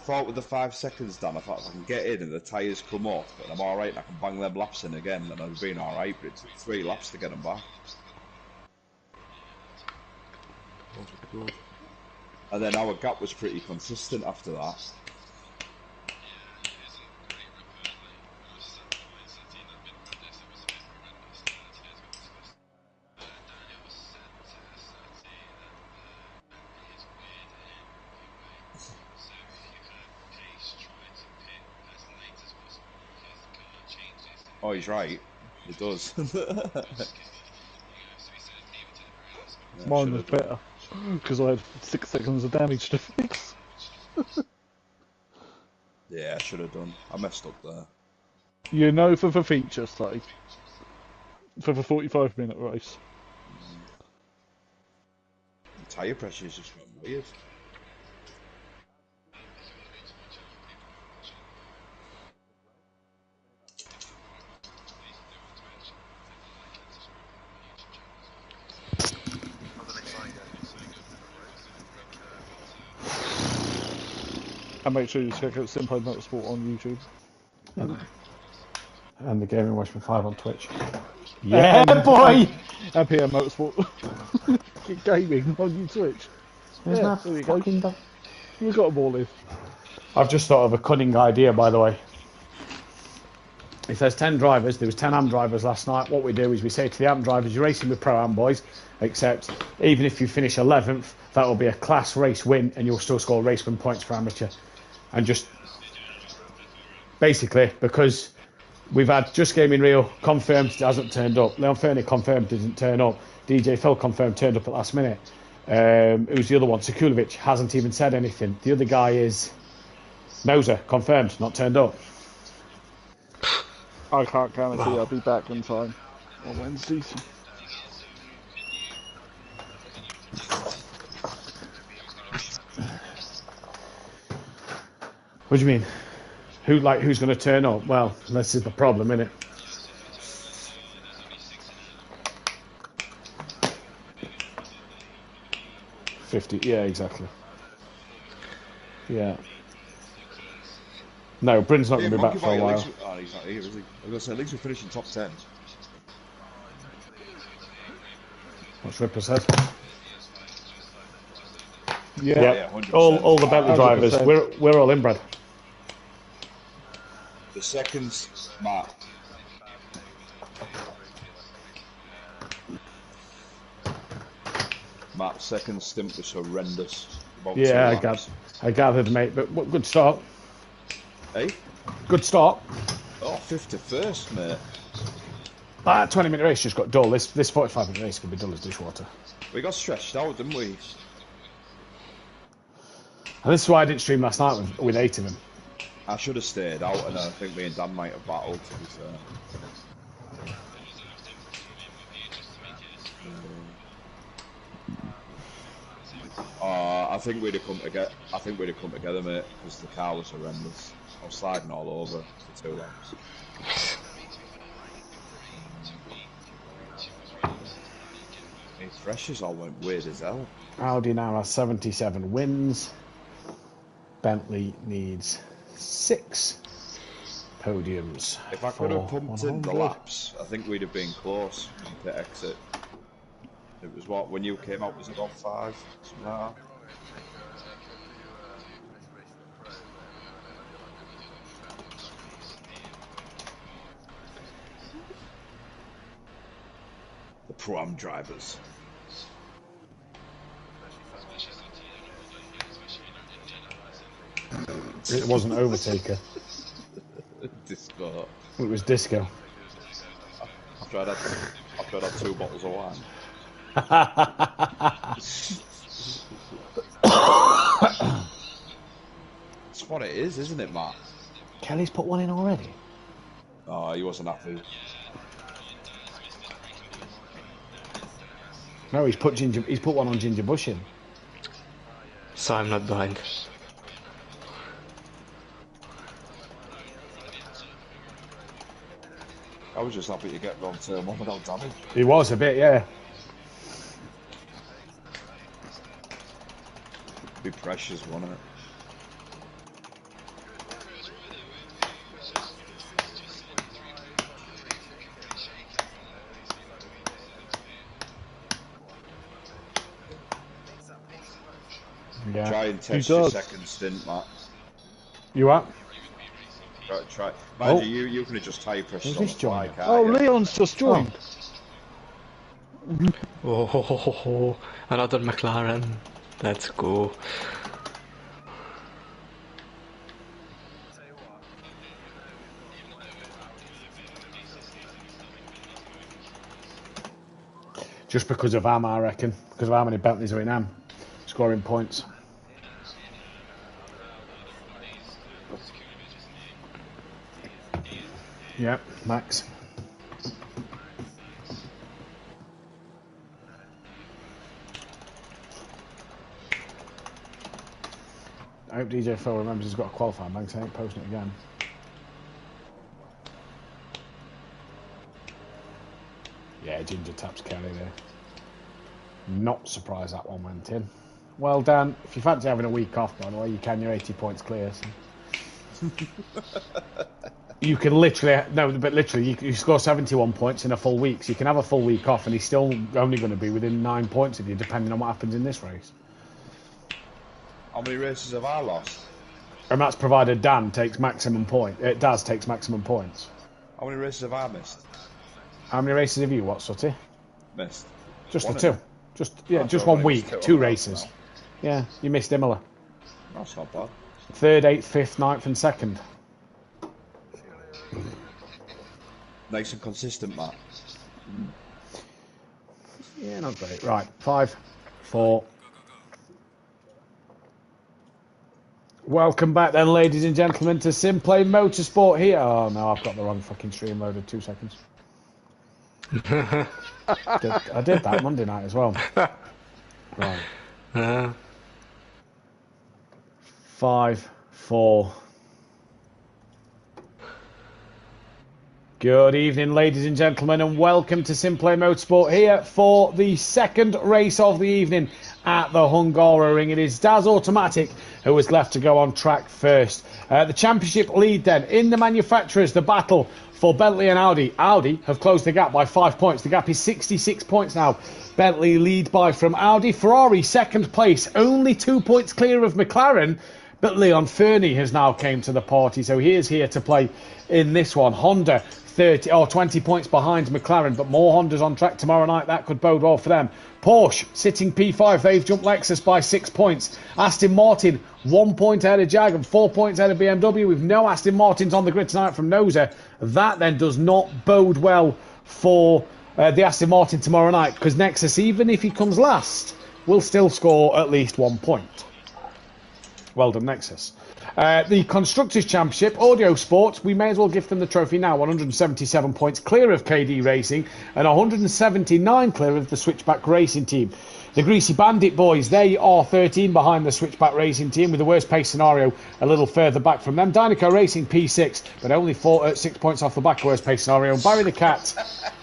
thought with the 5 seconds, Dan, I thought if I can get in and the tyres come up and I'm alright and I can bang them laps in again, then I've been alright, but it took 3 laps to get them back. And then our gap was pretty consistent after that. Oh, he's right. It does. Yeah, Mine was should've done. better because I had 6 seconds of damage to fix. Yeah, I should have done. I messed up there. You know, for the feature sake, for the 45-minute race. The tyre pressure is just weird. And make sure you check out Simple Motorsport on YouTube. And the Gaming Watchman 5 on Twitch. Yeah, boy! And PM Motorsport Gaming on your Twitch. Yeah, there we go. We've got them all in. I've just thought of a cunning idea, by the way. If there's 10 drivers, there was 10 AM drivers last night, what we do is we say to the AM drivers, you're racing with Pro Am boys, except even if you finish 11th, that will be a class race win and you'll still score race win points for amateur. And just basically, because we've had Just Gaming Real confirmed hasn't turned up, Leon Fernie confirmed didn't turn up, DJ Phil confirmed turned up at last minute. Who's the other one? Sekulovic hasn't even said anything. The other guy is Moser, confirmed, not turned up. I can't guarantee I'll be back in time on Wednesdays. What do you mean? Who's going to turn up? Well, this is the problem, isn't it? Yeah, exactly. Yeah. No, Bryn's not going to be back for a while. Oh, he's not here, is he? I was going to say, at least we're finishing top 10. What's Ripper said? Yeah, 100%. All the Bentley drivers. 100%. We're all inbred. The seconds, Matt. Matt's second stint was horrendous. Yeah, I gathered, mate. But good start. Hey? Good start. Oh, 51st, mate. That 20-minute race just got dull. This 45-minute race can be dull as dishwater. We got stretched out, didn't we? And this is why I didn't stream last night with 8 of them. I should have stayed out, and I think me and Dan might have battled, to be fair. I think we'd have come together. I think we'd have come together, mate, because the car was horrendous. I was sliding all over for 2 laps. These freshers all went weird as hell. Audi now has 77 wins. Bentley needs 6 podiums. If I could have pumped in the laps, I think we'd have been close to exit. It was what, when you came out, was it on 5? Something like that? The Pro Am drivers. It wasn't Overtaker. Disco. It was Disco. After I'd had 2 bottles of wine. That's what it is, isn't it, Matt? Kelly's put one in already. Oh, he wasn't happy. No, he's put one on Ginger Bush in. So I'm not behind. I was just happy to get on turn 1 without damage. He was a bit, yeah. Be precious, wasn't it? Yeah. Try and test your second stint, Matt. You what? Try. Mind you can adjust tire pressure on the fly, can't Oh, you? Leon's just joined. Oh, another McLaren. Let's go. Just because of Am, I reckon. Because of how many Bentleys are in Am. Scoring points. Yep, Max. I hope DJ Phil remembers he's got a qualifying bank, so I ain't posting it again. Yeah, Ginger taps Kelly there. Not surprised that one went in. Well, Dan, if you fancy having a week off, by the way, you can. You're 80 points clear. So. You can literally, no, but literally, you score 71 points in a full week, so you can have a full week off, and he's still only going to be within 9 points of you, depending on what happens in this race. How many races have I lost? And that's provided Dan takes maximum points. Daz takes maximum points. How many races have I missed? How many races have you, Sooty? Missed. Just one the two. Just 1 week, two races. Yeah, you missed Imola. That's not bad. 3rd, 8th, 5th, 9th and 2nd. Nice and consistent, Matt. Yeah, not great. Right, 5, 4. Welcome back then, ladies and gentlemen, to Simplay Motorsport here. Oh no, I've got the wrong fucking stream loaded. 2 seconds. I did that Monday night as well. Right. 5, 4. Good evening, ladies and gentlemen, and welcome to Simplay Motorsport here for the second race of the evening at the Hungaroring. It is Daz Automatic who was left to go on track first. The championship lead then in the manufacturers, the battle for Bentley and Audi. Audi have closed the gap by 5 points. The gap is 66 points now. Bentley lead by from Audi. Ferrari second place, only 2 points clear of McLaren. But Leon Fernie has now came to the party, so he is here to play in this one. Honda 20 points behind McLaren, but more Hondas on track tomorrow night. That could bode well for them. Porsche sitting P5. They've jumped Lexus by 6 points. Aston Martin 1 point ahead of Jag and 4 points ahead of BMW. With no Aston Martins on the grid tonight from Noza, that then does not bode well for the Aston Martin tomorrow night, because Nexus, even if he comes last, will still score at least 1 point. Well done, Nexus. The Constructors' Championship, Audio Sport, we may as well give them the trophy now. 177 points clear of KD Racing and 179 clear of the Switchback Racing Team. The Greasy Bandit boys, they are 13 behind the Switchback Racing Team, with the worst pace scenario a little further back from them. Dynaco Racing P6, but only 6 points off the back worst pace scenario. Barry the Cat,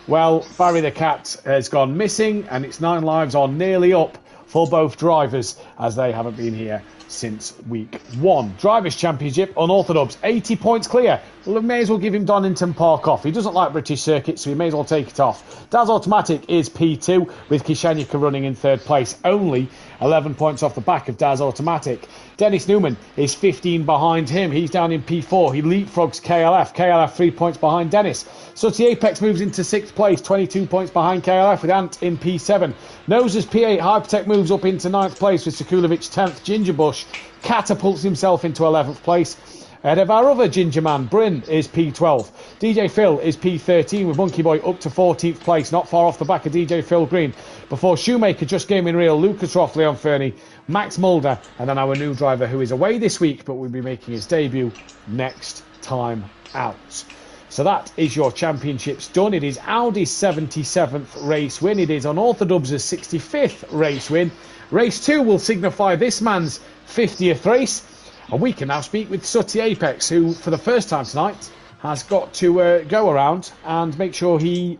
well, Barry the Cat has gone missing, and its 9 lives are nearly up for both drivers, as they haven't been here since week 1. Drivers' Championship, Unorthodox, 80 points clear. Well, we may as well give him Donington Park off. He doesn't like British circuits, so we may as well take it off. Daz Automatic is P2, with Kishanyika running in 3rd place, only 11 points off the back of Daz Automatic. Dennis Newman is 15 behind him. He's down in P4. He leapfrogs KLF. KLF 3 points behind Dennis. Sooty Apex moves into 6th place, 22 points behind KLF, with Ant in P7. Noses P8. Hypertech moves up into 9th place, with Sekulovic 10th. Gingerbush catapults himself into 11th place. Ahead of our other ginger man, Bryn, is P12. DJ Phil is P13, with Monkey Boy up to 14th place, not far off the back of DJ Phil Green. Before Shoemaker, Just Game in Real, Lucas Roth, Leon Fernie, Max Mulder, and then our new driver who is away this week, but will be making his debut next time out. So that is your championships done. It is Audi's 77th race win. It is Unorthodox' 65th race win. Race 2 will signify this man's 50th race. And we can now speak with Sooty Apex, who, for the first time tonight, has got to go around and make sure he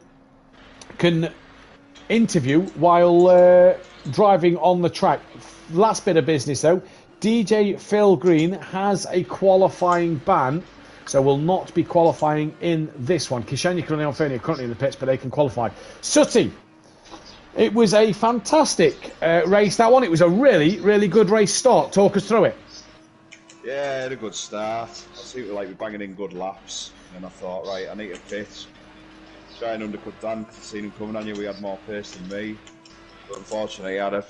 can interview while driving on the track. Last bit of business, though. DJ Phil Green has a qualifying ban, so will not be qualifying in this one. Kishanyika and Leon Fernie are currently in the pits, but they can qualify. Sooty, it was a fantastic race, that one. It was a really, really good race start. Talk us through it. Yeah, I had a good start. I seemed to like be banging in good laps, and I thought, right, I need to pit. Try and undercut Dan, because I seen him coming. I knew he had more pace than me, but unfortunately, he had a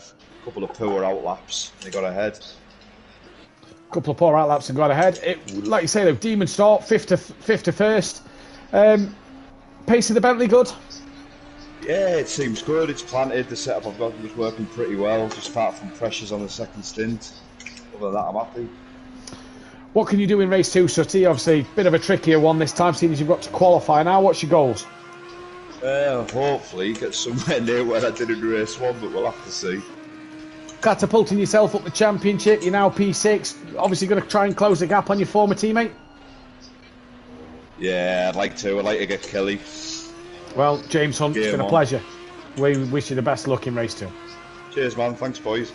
couple of poor out laps, and he got ahead. Couple of poor out laps and got ahead. It, like you say, though, demon start, fifth to first. Pace of the Bentley good. Yeah, it seems good. It's planted. The setup I've got was working pretty well, just apart from pressures on the second stint. Other than that, I'm happy. What can you do in race 2, Sutty? Obviously, bit of a trickier one this time, seeing as you've got to qualify now. What's your goals? Hopefully get somewhere near where I did in race 1, but we'll have to see. Catapulting yourself up the championship, you're now P6. Obviously going to try and close the gap on your former teammate? Yeah, I'd like to. I'd like to get Kelly. Well, James Hunt, it's been a pleasure. We wish you the best luck in race 2. Cheers, man. Thanks, boys.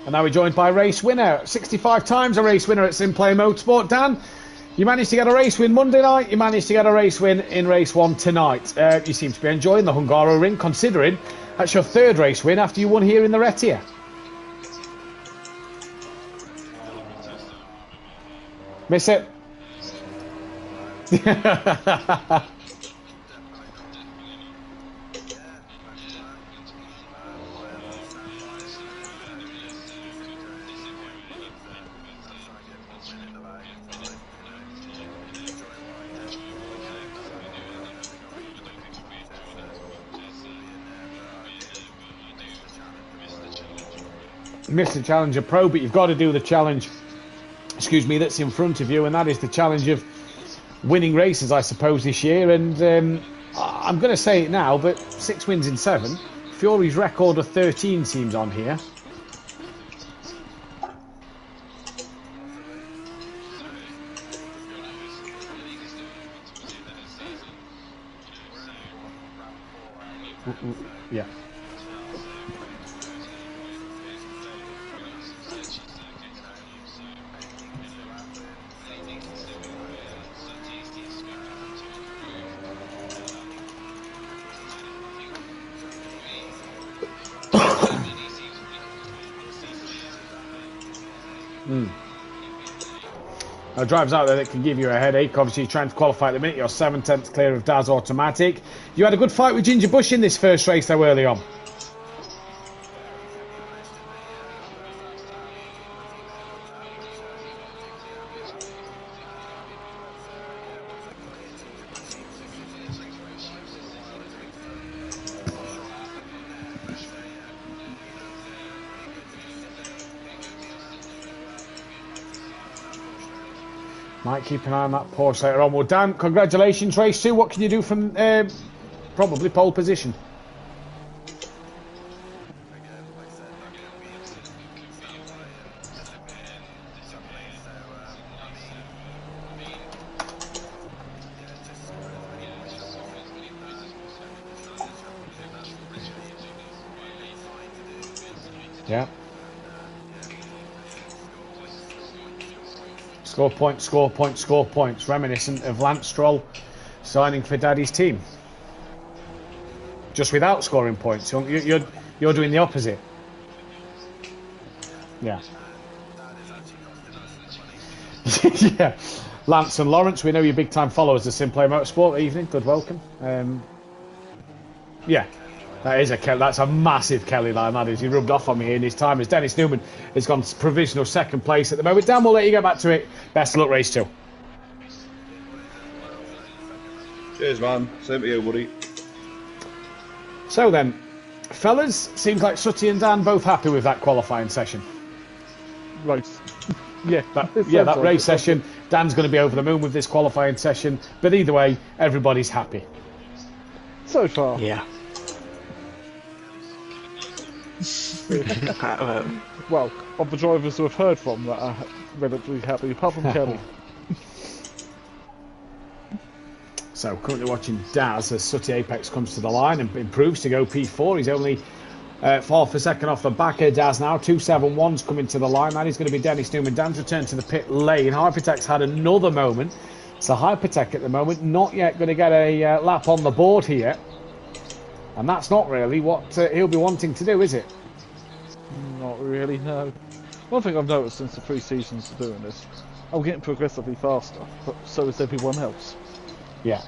And now we're joined by race winner, 65 times a race winner at Simplay Motorsport. Dan, you managed to get a race win Monday night. You managed to get a race win in race 1 tonight. You seem to be enjoying the Hungaro Ring, considering that's your 3rd race win after you won here in the Retia. Miss it. Mr. Challenger Pro, but you've got to do the challenge, that's in front of you, and that is the challenge of winning races, I suppose, this year. And I'm going to say it now, but 6 wins in 7. Fury's record of 13 seems on here. Yeah. Drives out there that can give you a headache. Obviously, you're trying to qualify at the minute. You're 7/10 clear of Daz Automatic. You had a good fight with Ginger Bush in this first race, though, early on. Might keep an eye on that Porsche later on. Well, Dan, congratulations, race 2. What can you do from probably pole position? Yeah. Score points, score points, score points. Reminiscent of Lance Stroll signing for Daddy's team. Just without scoring points. You're doing the opposite. Yeah. Yeah. Lance and Lawrence, we know you're big time followers of Simplay Motorsport. Evening, good welcome. Yeah. That's a massive Kelly line, that is. He rubbed off on me in his time as Dennis Newman has gone to provisional 2nd place at the moment. Dan, we'll let you get back to it. Best of luck, race 2. Cheers, man. Same to you, buddy. So then, fellas, seems like Sutty and Dan both happy with that qualifying session. Race. Yeah, that race session. Dan's going to be over the moon with this qualifying session. But either way, everybody's happy. So far. Yeah. Well, of the drivers who have heard from that are relatively happy, apart from Kelly. So currently watching Daz as Sutty Apex comes to the line and improves to go P4. He's only 4th a second off the back of Daz now. 271's coming to the line. That is going to be Dennis Newman. Dan's returned to the pit lane. Hypertech's had another moment. So Hypertech at the moment not yet going to get a lap on the board here. And that's not really what he'll be wanting to do, is it? Not really, no. One thing I've noticed since the 3 seasons of doing this, I'm getting progressively faster, but so is everyone else. Yeah.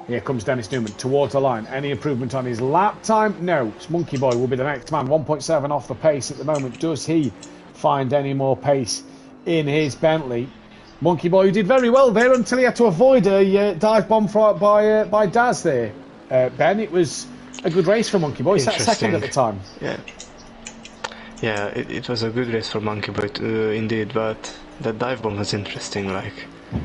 Here comes Dennis Newman towards the line. Any improvement on his lap time? No. Monkey Boy will be the next man. 1.7 off the pace at the moment. Does he find any more pace in his Bentley? Monkey Boy, who did very well there until he had to avoid a dive bomb by Daz there. Ben, it was a good race for Monkey Boy. He sat second at the time. Yeah, it was a good race for Monkey Boy indeed, but that dive bomb was interesting. Like,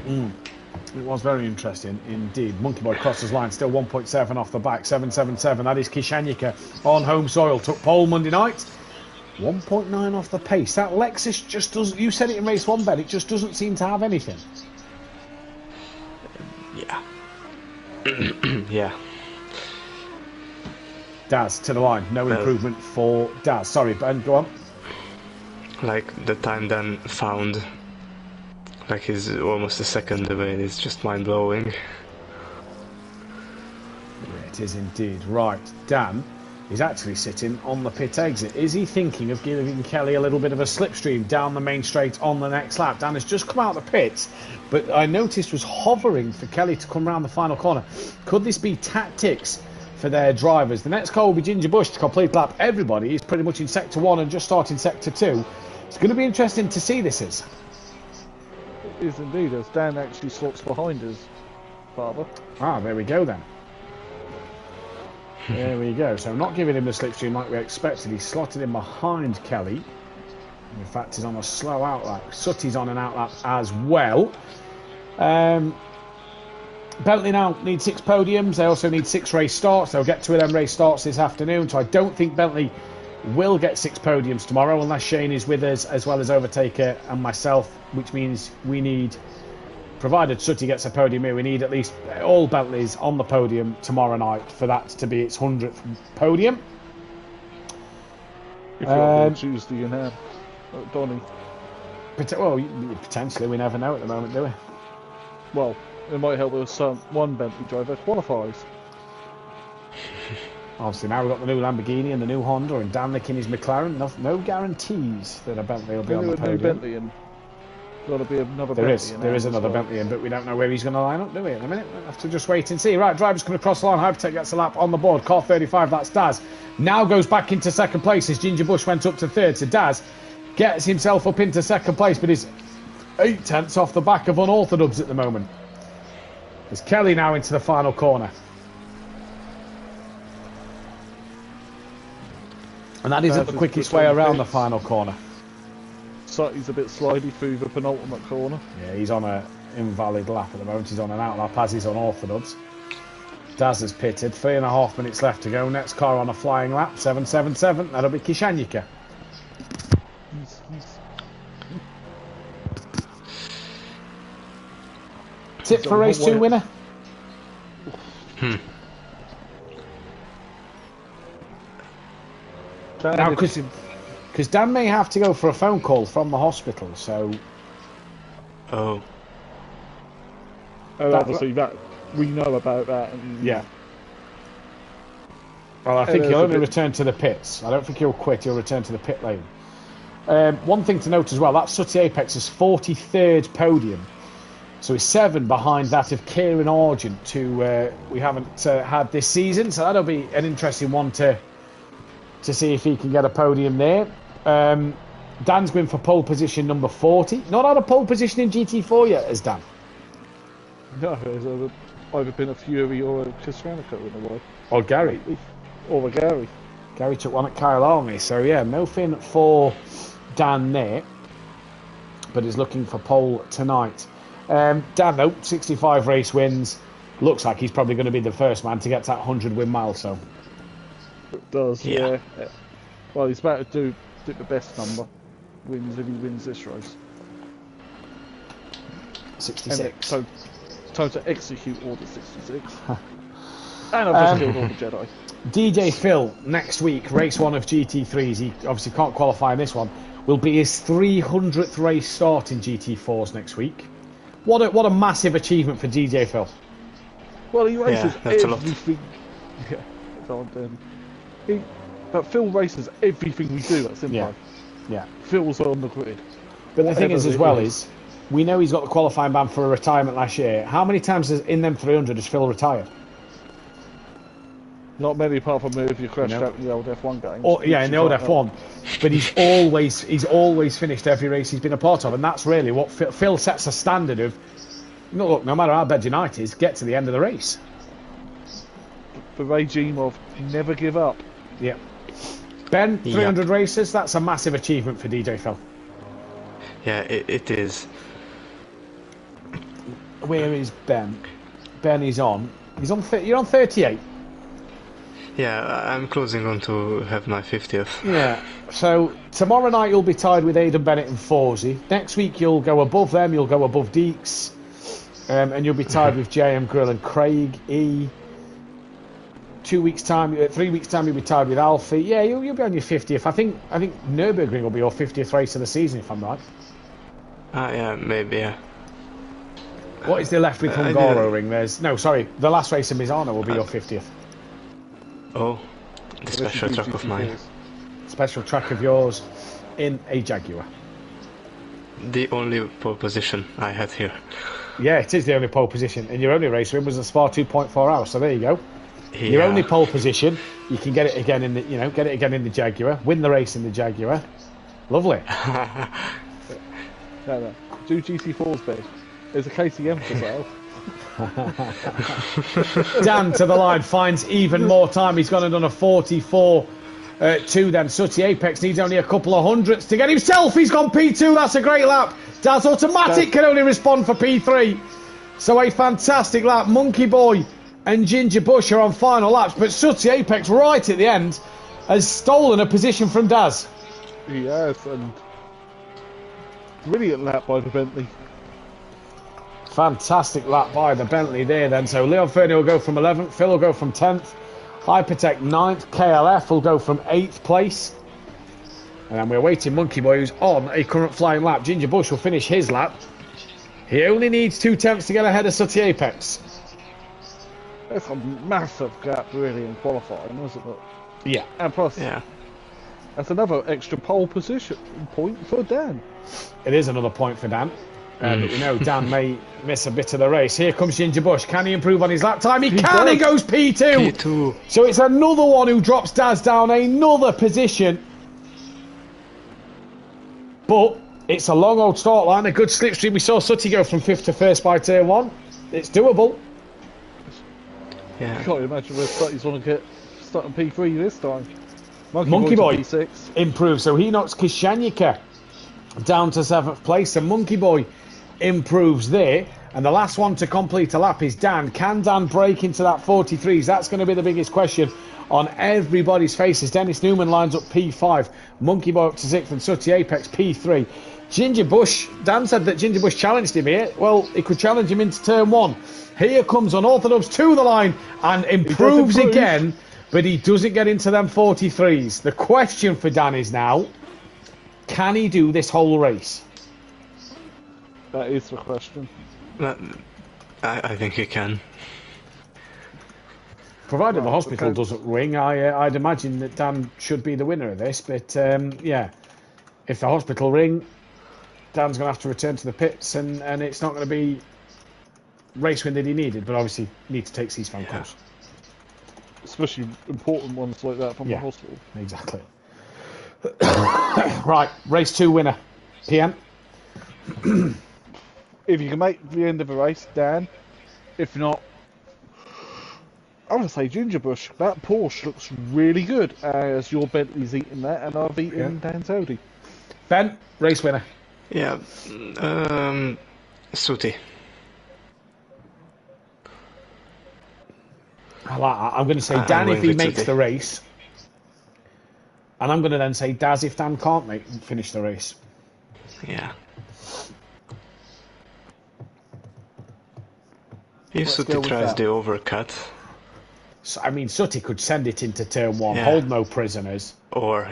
it was very interesting indeed. Monkey Boy crosses line, still 1.7 off the back, 7.77. That is Kishanyika on home soil. Took pole Monday night. 1.9 off the pace. That Lexus just doesn't. You said it in race 1, Ben. It just doesn't seem to have anything. Yeah. Yeah. Daz to the line. No improvement for Daz. Sorry, Ben. Go on. Like the time Dan found, like he's almost a second away. It's just mind blowing. It is indeed. Right, Dan is actually sitting on the pit exit. Is he thinking of giving Kelly a little bit of a slipstream down the main straight on the next lap? Dan has just come out of the pits, but I noticed was hovering for Kelly to come round the final corner. Could this be tactics for their drivers? The next car will be Ginger Bush to complete lap. Everybody is pretty much in sector 1 and just starting sector 2. It's going to be interesting to see this is. It is indeed, as Dan actually slots behind his father. Ah, there we go then. There we go. So not giving him the slipstream like we expected. He slotted in behind Kelly. In fact, he's on a slow outlap. Sutty's on an outlap as well. Bentley now need 6 podiums. They also need 6 race starts. They'll get to them race starts this afternoon. So I don't think Bentley will get 6 podiums tomorrow unless Shane is with us, as well as Overtaker and myself, which means we need, provided Sutty gets a podium here, we need at least all Bentleys on the podium tomorrow night for that to be its 100th podium. If you're on Tuesday and have Donny. Well, potentially, we never know at the moment, do we? Well, it might help with one Bentley driver qualifies. Obviously, now we've got the new Lamborghini and the new Honda, and Dan licking his McLaren. No guarantees that a Bentley will be on the podium. Bentley and got to be another there Bentley. There is another Bentley in, but we don't know where he's going to line up, do we? In a minute, we'll have to just wait and see. Right, driver's going to cross the line. Hypertech gets a lap on the board. Car 35, that's Daz. Now goes back into second place as Ginger Bush went up to third. So Daz gets himself up into second place, but is 8 tenths off the back of Unorthodox at the moment. There's Kelly now into the final corner. And that isn't the quickest way around the final corner. So he's a bit slidey through the penultimate corner. Yeah, he's on an invalid lap at the moment. He's on an outlap as he's on Orthodox. Daz has pitted. 3.5 minutes left to go. Next car on a flying lap. 7.77. That'll be Kishanyika. Tip for race 2 winner? Now, because Dan may have to go for a phone call from the hospital, so... Oh. Obviously, that we know about that. And yeah. Well, I think he'll only return to the pits. I don't think he'll quit. He'll return to the pit lane. One thing to note as well, that's Sutty Apex's 43rd podium. So he's 7 behind that of Kieran Argent, who we haven't had this season. So that'll be an interesting one to see if he can get a podium there. Dan's going for pole position number 40. Not on a pole position in GT4 yet, as Dan. No, there's either been a Fury or a Castranica in a way. Or Gary. Or a Gary. Gary took one at Kyle Army. So yeah, nothing for Dan there. But he's looking for pole tonight. Dan, though, 65 race wins. Looks like he's probably going to be the first man to get to that 100 win milestone. It does, yeah. Well, he's about to do the best number. Wins if he wins this race. 66. And time to execute Order 66. And I've just killed all the Jedi. DJ Phil, next week, race 1 of GT3s. He obviously can't qualify in this one. Will be his 300th race start in GT4s next week. What a massive achievement for DJ Phil. Well, he races that's everything. But Phil races everything we do at Simplify. Yeah. Phil's on the grid. But the thing is, as well, is we know he's got the qualifying ban for a retirement last year. How many times in them 300 has Phil retired? Not many, apart from if you crashed out in the old F1 games. In the old F1. But he's always finished every race he's been a part of, and that's really what Phil sets a standard of. Look, no matter how bad your night is, get to the end of the race. the regime of never give up. Yeah. Ben, 300 races, that's a massive achievement for DJ Phil. Yeah, it is. Where is Ben? Ben is on. You're on 38. Yeah, I'm closing on to have my 50th. Yeah. So tomorrow night you'll be tied with Aidan Bennett and Forsey. Next week you'll go above them. You'll go above Deeks, and you'll be tied with JM Grill and Craig E. 3 weeks time you'll be tied with Alfie. Yeah, you'll be on your 50th. I think Nürburgring will be your 50th race of the season, if I'm right. Yeah, maybe. Yeah. What is there left with Hungaroring? The last race in Misano will be your 50th. Oh, the special track of mine. Special track of yours in a Jaguar. The only pole position I had here. Yeah, it is the only pole position, and your only race win was a Spa 2.4 hours. So there you go. Yeah. Your only pole position. You can get it again in the Jaguar. Win the race in the Jaguar. Lovely. No. Do GT4s, babe. There's a KTM for sale. Dan to the line finds even more time. He's gone and done a 44. 2 then. Sooty Apex needs only a couple of hundredths to get himself. He's gone P2. That's a great lap. Daz Automatic can only respond for P3. So a fantastic lap. Monkey Boy and Ginger Bush are on final laps, but Sooty Apex right at the end has stolen a position from Daz. Yes, and brilliant lap by the Bentley. Fantastic lap by the Bentley there then. So Leon Fernie will go from 11th, Phil will go from 10th, Hypertech 9th, KLF will go from 8th place. And then we're waiting Monkey Boy, who's on a current flying lap. Ginger Bush will finish his lap. He only needs 2 tenths to get ahead of Sooty Apex. That's a massive gap really in qualifying, wasn't it? Yeah. And plus, Yeah. that's another extra pole position point for Dan. It is another point for Dan. But we know Dan may miss a bit of the race. Here comes Ginger Bush. Can he improve on his lap time? He can. does. He goes P2. P2. So it's another one who drops Daz down another position. But it's a long old start line, a good slipstream. We saw Sooty go from 5th to 1st by turn 1. It's doable. Yeah. I can't imagine where Sutty's want to get starting P3 this time. Monkey Boy P6. improves. So he knocks Kishanyika down to 7th place. And Monkey Boy improves there. And the last one to complete a lap is Dan. Can Dan break into that 43s? That's going to be the biggest question on everybody's faces. Dennis Newman lines up P5. Monkey Boy up to 6th and Sooty Apex P3. Ginger Bush, Dan said that Ginger Bush challenged him here. Well, he could challenge him into turn 1. Here comes Unorthodox to the line and improves again, but he doesn't get into them 43s. The question for Dan is now, can he do this whole race? That is the question. I think he can. Provided the hospital doesn't ring, I'd imagine that Dan should be the winner of this. But yeah, if the hospital ring, Dan's going to have to return to the pits, and it's not going to be race win that he needed. But obviously, need to take these phone calls, especially important ones like that from the hospital. Exactly. Right, race 2 winner, PM. If you can make the end of the race, Dan. If not, I would say Ginger Bush. That Porsche looks really good as your Bentley's eating that and I've eaten Dan's Audi. Ben, race winner. Yeah. Sooty. I'm going to say Dan if he makes the race. And I'm going to then say Daz if Dan can't finish the race. Yeah. If Sooty tries the overcut. So, I mean, Sooty could send it into turn 1, hold no prisoners. Or,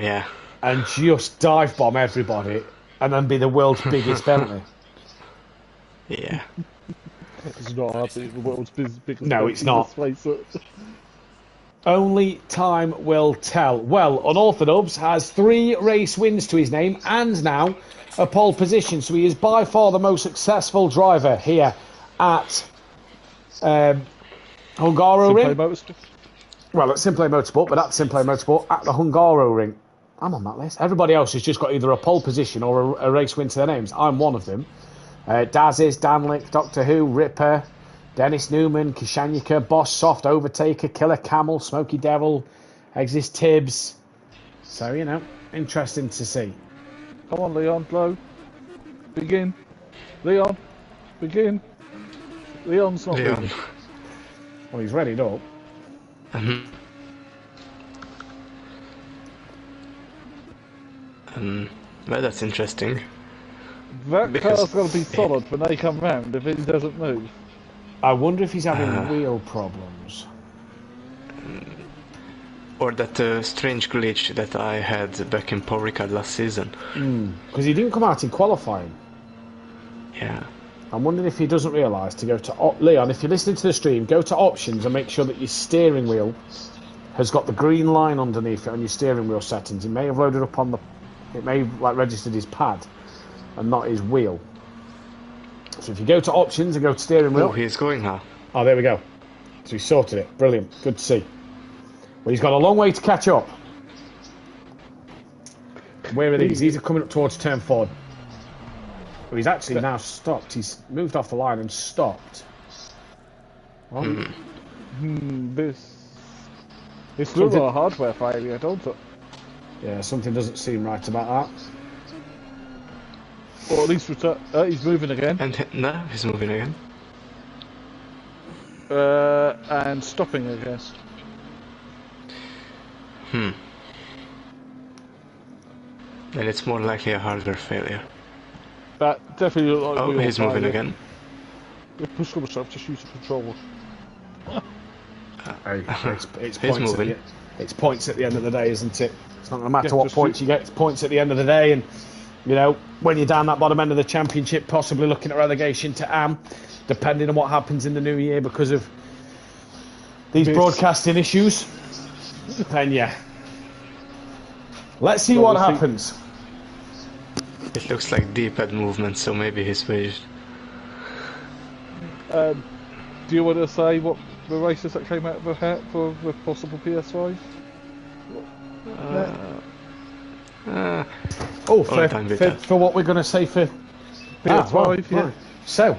and just dive bomb everybody and then be the world's biggest Bentley. Yeah. It's not hard to be the world's biggest. No, it's not. Only time will tell. Well, Unorthodox has 3 race wins to his name and now a pole position, so he is by far the most successful driver here at Hungaroring. Well, at Simplay Motorsport, but at Simplay Motorsport at the Hungaroring. I'm on that list. Everybody else has just got either a pole position or a race win to their names. I'm one of them. Daz is, Danlick, Doctor Who, Ripper, Dennis Newman, Kishanyika, Boss Soft, Overtaker, Killer Camel, Smoky Devil, Exist Tibbs. So, you know, interesting to see. Come on, Leon, blow. Begin. Leon, begin. Leon's not Leon. moving. Well, he's readied up. Well, that's interesting. That Because- car's got to be solid when they come round if it doesn't move. I wonder if he's having wheel problems. Or that strange glitch that I had back in Paul Ricard last season. Because he didn't come out in qualifying. Yeah. I'm wondering if he doesn't realise to go to... Leon, if you're listening to the stream, go to options and make sure that your steering wheel has got the green line underneath it on your steering wheel settings. He may have loaded up on the... It may have like registered his pad and not his wheel. So if you go to options and go to steering wheel... Oh, he's going now. Oh, there we go. So he sorted it. Brilliant. Good to see. Well, he's got a long way to catch up. Where are these? These are coming up towards turn 4. Well, he's actually now stopped. He's moved off the line and stopped. Well, It's still a hardware failure, don't it? yeah, something doesn't seem right about Or at least he's moving again. And no, he's moving again. And stopping, I guess. Then it's more likely a hardware failure. That definitely looked like Oh, wheel he's moving failure. again. Yeah, push the myself, just use the controller. that. It's He's points moving. It's points at the end of the day, isn't it? It's not going to matter Yeah, what just points you get. It's points at the end of the day, and you know when you're down that bottom end of the championship, possibly looking at relegation to AM, depending on what happens in the new year because of these broadcasting issues. Then yeah, let's see Well, what we'll see. happens. It looks like D-pad movement, so maybe he's waged. Do you want to say what the races that came out of the hat for the possible PS5? Oh, time with that. for what we're going to say for PS5, yeah. right. So,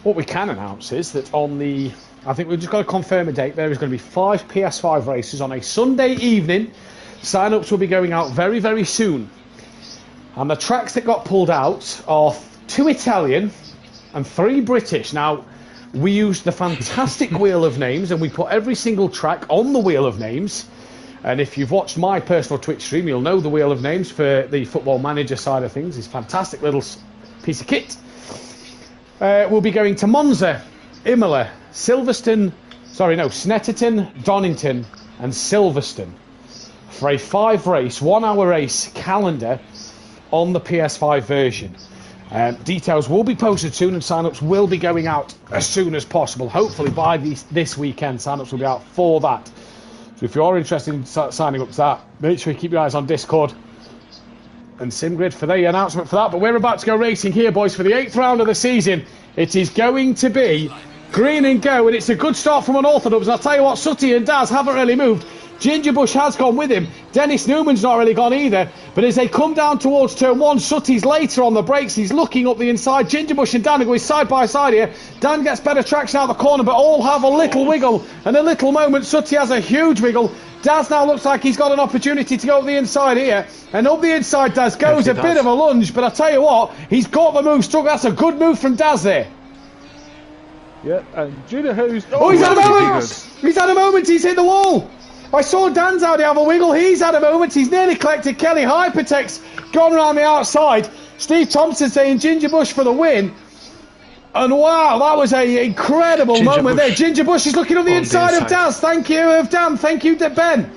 what we can announce is that on the... I think we've just got to confirm a date. There is going to be 5 PS5 races on a Sunday evening. Sign-ups will be going out very, very soon. And the tracks that got pulled out are 2 Italian and 3 British. Now, we used the fantastic Wheel of Names and we put every single track on the Wheel of Names. And if you've watched my personal Twitch stream, you'll know the Wheel of Names for the Football Manager side of things. This fantastic little piece of kit. We'll be going to Monza, Imola, Snetterton, Donington and Silverstone for a 5-race, 1-hour race calendar on the PS5 version. Details will be posted soon and sign-ups will be going out as soon as possible. Hopefully by this weekend, sign-ups will be out for that. So if you're interested in signing up to that, make sure you keep your eyes on Discord and SimGrid for the announcement for that. But we're about to go racing here, boys, for the 8th round of the season. It is going to be green and go, and it's a good start from Unorthodox. And I'll tell you what, Sutty and Daz haven't really moved. Gingerbush has gone with him. Dennis Newman's not really gone either. But as they come down towards turn 1, Sutty's later on the brakes. He's looking up the inside. Gingerbush and Dan are going side by side here. Dan gets better traction out the corner, but all have a little wiggle and a little moment. Sutty has a huge wiggle. Daz now looks like he's got an opportunity to go up the inside here. And up the inside, Daz goes a bit of a lunge. But I tell you what, he's got the move struck. That's a good move from Daz there. Yeah, and Gina who's... Oh, he's had a moment! He's had a moment, he's hit the wall! I saw Dan's out have a wiggle, he's had a moment, he's nearly collected Kelly. Hypertex gone around the outside. Steve Thompson saying Gingerbush for the win. And wow, that was an incredible moment there. Gingerbush is looking on the inside of Daz. Thank you, Dan. Thank you, Ben.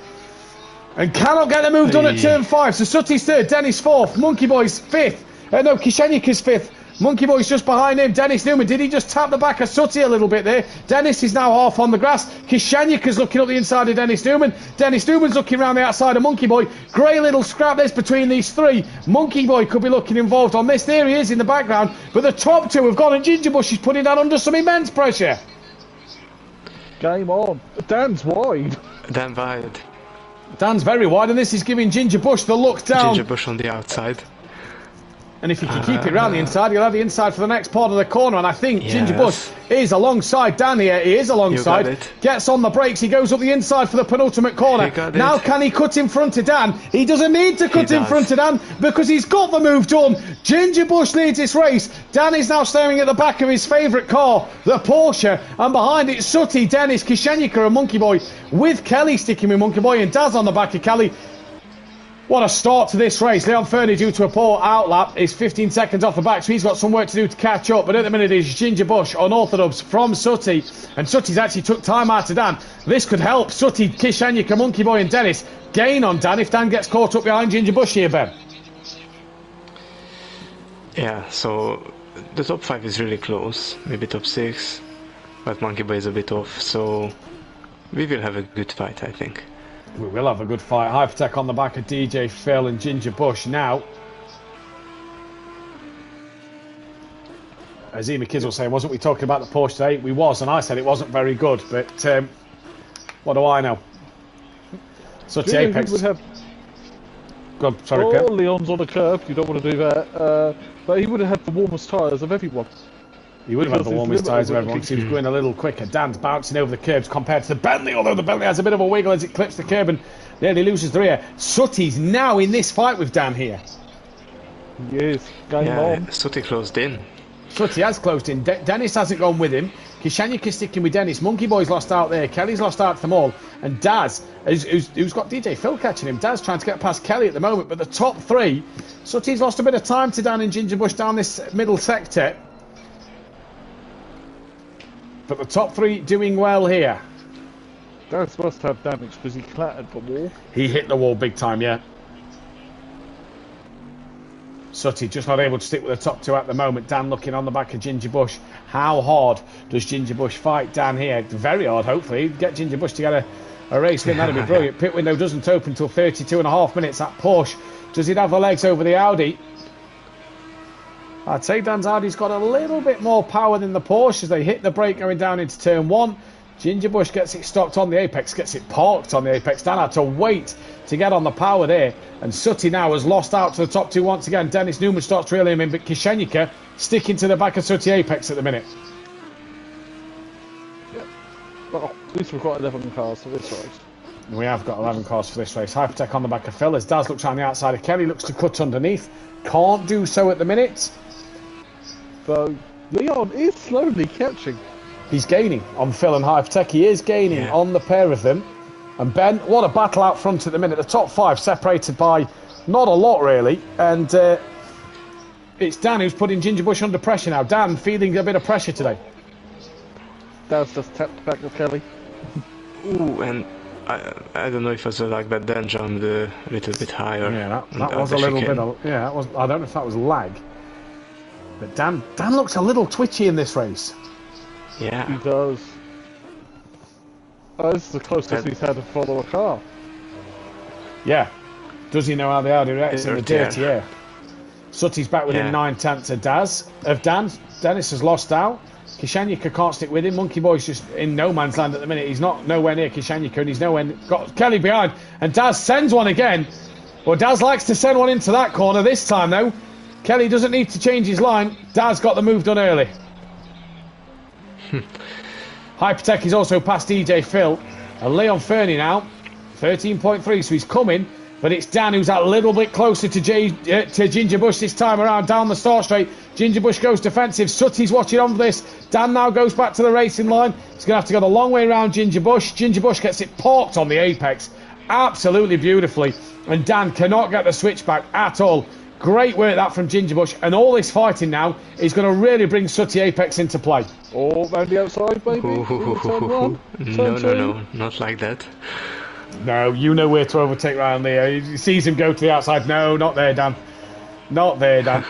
And cannot get the move done at turn 5. So Sutty's 3rd, Dennis 4th, Monkey Boy's 5th. No, Kishenika's 5th. Monkey Boy's just behind him. Dennis Newman, did he just tap the back of Sutty a little bit there? Dennis is now half on the grass. Kishenika's looking up the inside of Dennis Newman. Dennis Newman's looking around the outside of Monkey Boy. Great little scrap this between these 3. Monkey Boy could be looking involved on this. There he is in the background. But the top 2 have gone and Gingerbush is putting that under some immense pressure. Game on. Dan's wide. Dan wide. Dan's very wide and this is giving Gingerbush the look down. Gingerbush on the outside. And if he can keep it round the inside, he'll have the inside for the next part of the corner. And I think Ginger Bush is alongside Dan here. He is alongside. Gets on the brakes. He goes up the inside for the penultimate corner. Now can he cut in front of Dan? He doesn't need to cut in front of Dan because he's got the move done. Ginger Bush leads this race. Dan is now staring at the back of his favourite car, the Porsche. And behind it, Sutty, Dennis, Kishenyika and Monkey Boy, with Kelly sticking with Monkey Boy and Daz on the back of Kelly. What a start to this race. Leon Fernie, due to a poor outlap, is 15 seconds off the back, so he's got some work to do to catch up. But at the minute, it's Ginger Bush unorthodox from Sutty. And Sutty's actually took time out to Dan. This could help Sutty, Kishenyika, Monkey Boy and Dennis gain on Dan if Dan gets caught up behind Ginger Bush here, Ben. Yeah, so the top 5 is really close. Maybe top 6. But Monkey Boy is a bit off, so we will have a good fight, I think. We will have a good fight. Hypertech on the back of DJ Phil and Ginger Bush now. As Ema Kids was saying, wasn't we talking about the Porsche today? We was, and I said it wasn't very good, but what do I know? Such Apex. Would have... Go on, sorry, Pip. Leon's on the curb, you don't want to do that. But he would have had the warmest tyres of everyone. He would have had the warmest tyres of everyone because he was going a little quicker. Dan's bouncing over the curbs compared to the Bentley, although the Bentley has a bit of a wiggle as it clips the curb and nearly loses the rear. Sutty's now in this fight with Dan here. Yes, game on. Sutty closed in. Sutty has closed in. Dennis hasn't gone with him. Kishenyika's sticking with Dennis. Monkey Boy's lost out there. Kelly's lost out to them all. And Daz, who's got DJ Phil catching him. Daz trying to get past Kelly at the moment. But the top 3, Sutty's lost a bit of time to Dan and Ginger Bush down this middle sector. But the top 3 doing well here. Daz must have damage because he clattered the wall. He hit the wall big time, yeah. Sutty just not able to stick with the top 2 at the moment. Dan looking on the back of Ginger Bush. How hard does Ginger Bush fight Dan here? Very hard, hopefully. Get Ginger Bush to get a race win. That'd be brilliant. Pit window doesn't open until 32.5 minutes. That Porsche, does it have the legs over the Audi? I'd say Dan's Audi's got a little bit more power than the Porsche as they hit the brake going down into turn 1. Ginger Bush gets it stopped on the apex, gets it parked on the apex. Dan had to wait to get on the power there. And Sutty now has lost out to the top 2 once again. Dennis Newman starts reeling him in, but Kishenyika sticking to the back of Sutty apex at the minute. Yep. Well, at least we've got 11 cars for this race. We have got 11 cars for this race. Hypertech on the back of Phil as Daz looks around the outside of Kelly, looks to cut underneath. Can't do so at the minute. So Leon is slowly catching. He's gaining on Phil and Hypertech. He is gaining on the pair of them. And Ben, what a battle out front at the minute. The top 5 separated by not a lot really. And it's Dan who's putting Ginger Bush under pressure now. Dan feeling a bit of pressure today. Dan's just tapped the back of Kelly. Ooh, and I don't know if it was like that. Dan jumped a little bit higher. Yeah, that was a little bit. That was. I don't know if that was lag. But Dan looks a little twitchy in this race. Yeah. He does. This is the closest he's had to follow a car. Yeah. Does he know how the Audi reacts in the dirty air? Sutty's back within 9/10 of Dan. Dennis has lost out. Kishenyika can't stick with him. Monkey Boy's just in no man's land at the minute. He's not nowhere near Kishenyika and he's nowhere got Kelly behind. And Daz sends one again. Well, Daz likes to send one into that corner this time though. Kelly doesn't need to change his line. Daz got the move done early. Hypertech is also past DJ Phil. And Leon Fernie now, 13.3, so he's coming. But it's Dan who's a little bit closer to Ginger Bush this time around down the start straight. Ginger Bush goes defensive. Sutty's watching on for this. Dan now goes back to the racing line. He's going to have to go the long way around Ginger Bush. Ginger Bush gets it parked on the apex. Absolutely beautifully. And Dan cannot get the switchback at all. Great work that from Ginger Bush. And all this fighting now is going to really bring Sutty apex into play. Oh, round the outside, baby. No, not like that. No, you know where to overtake round there. He sees him go to the outside. No, not there, Dan. Not there, Dan.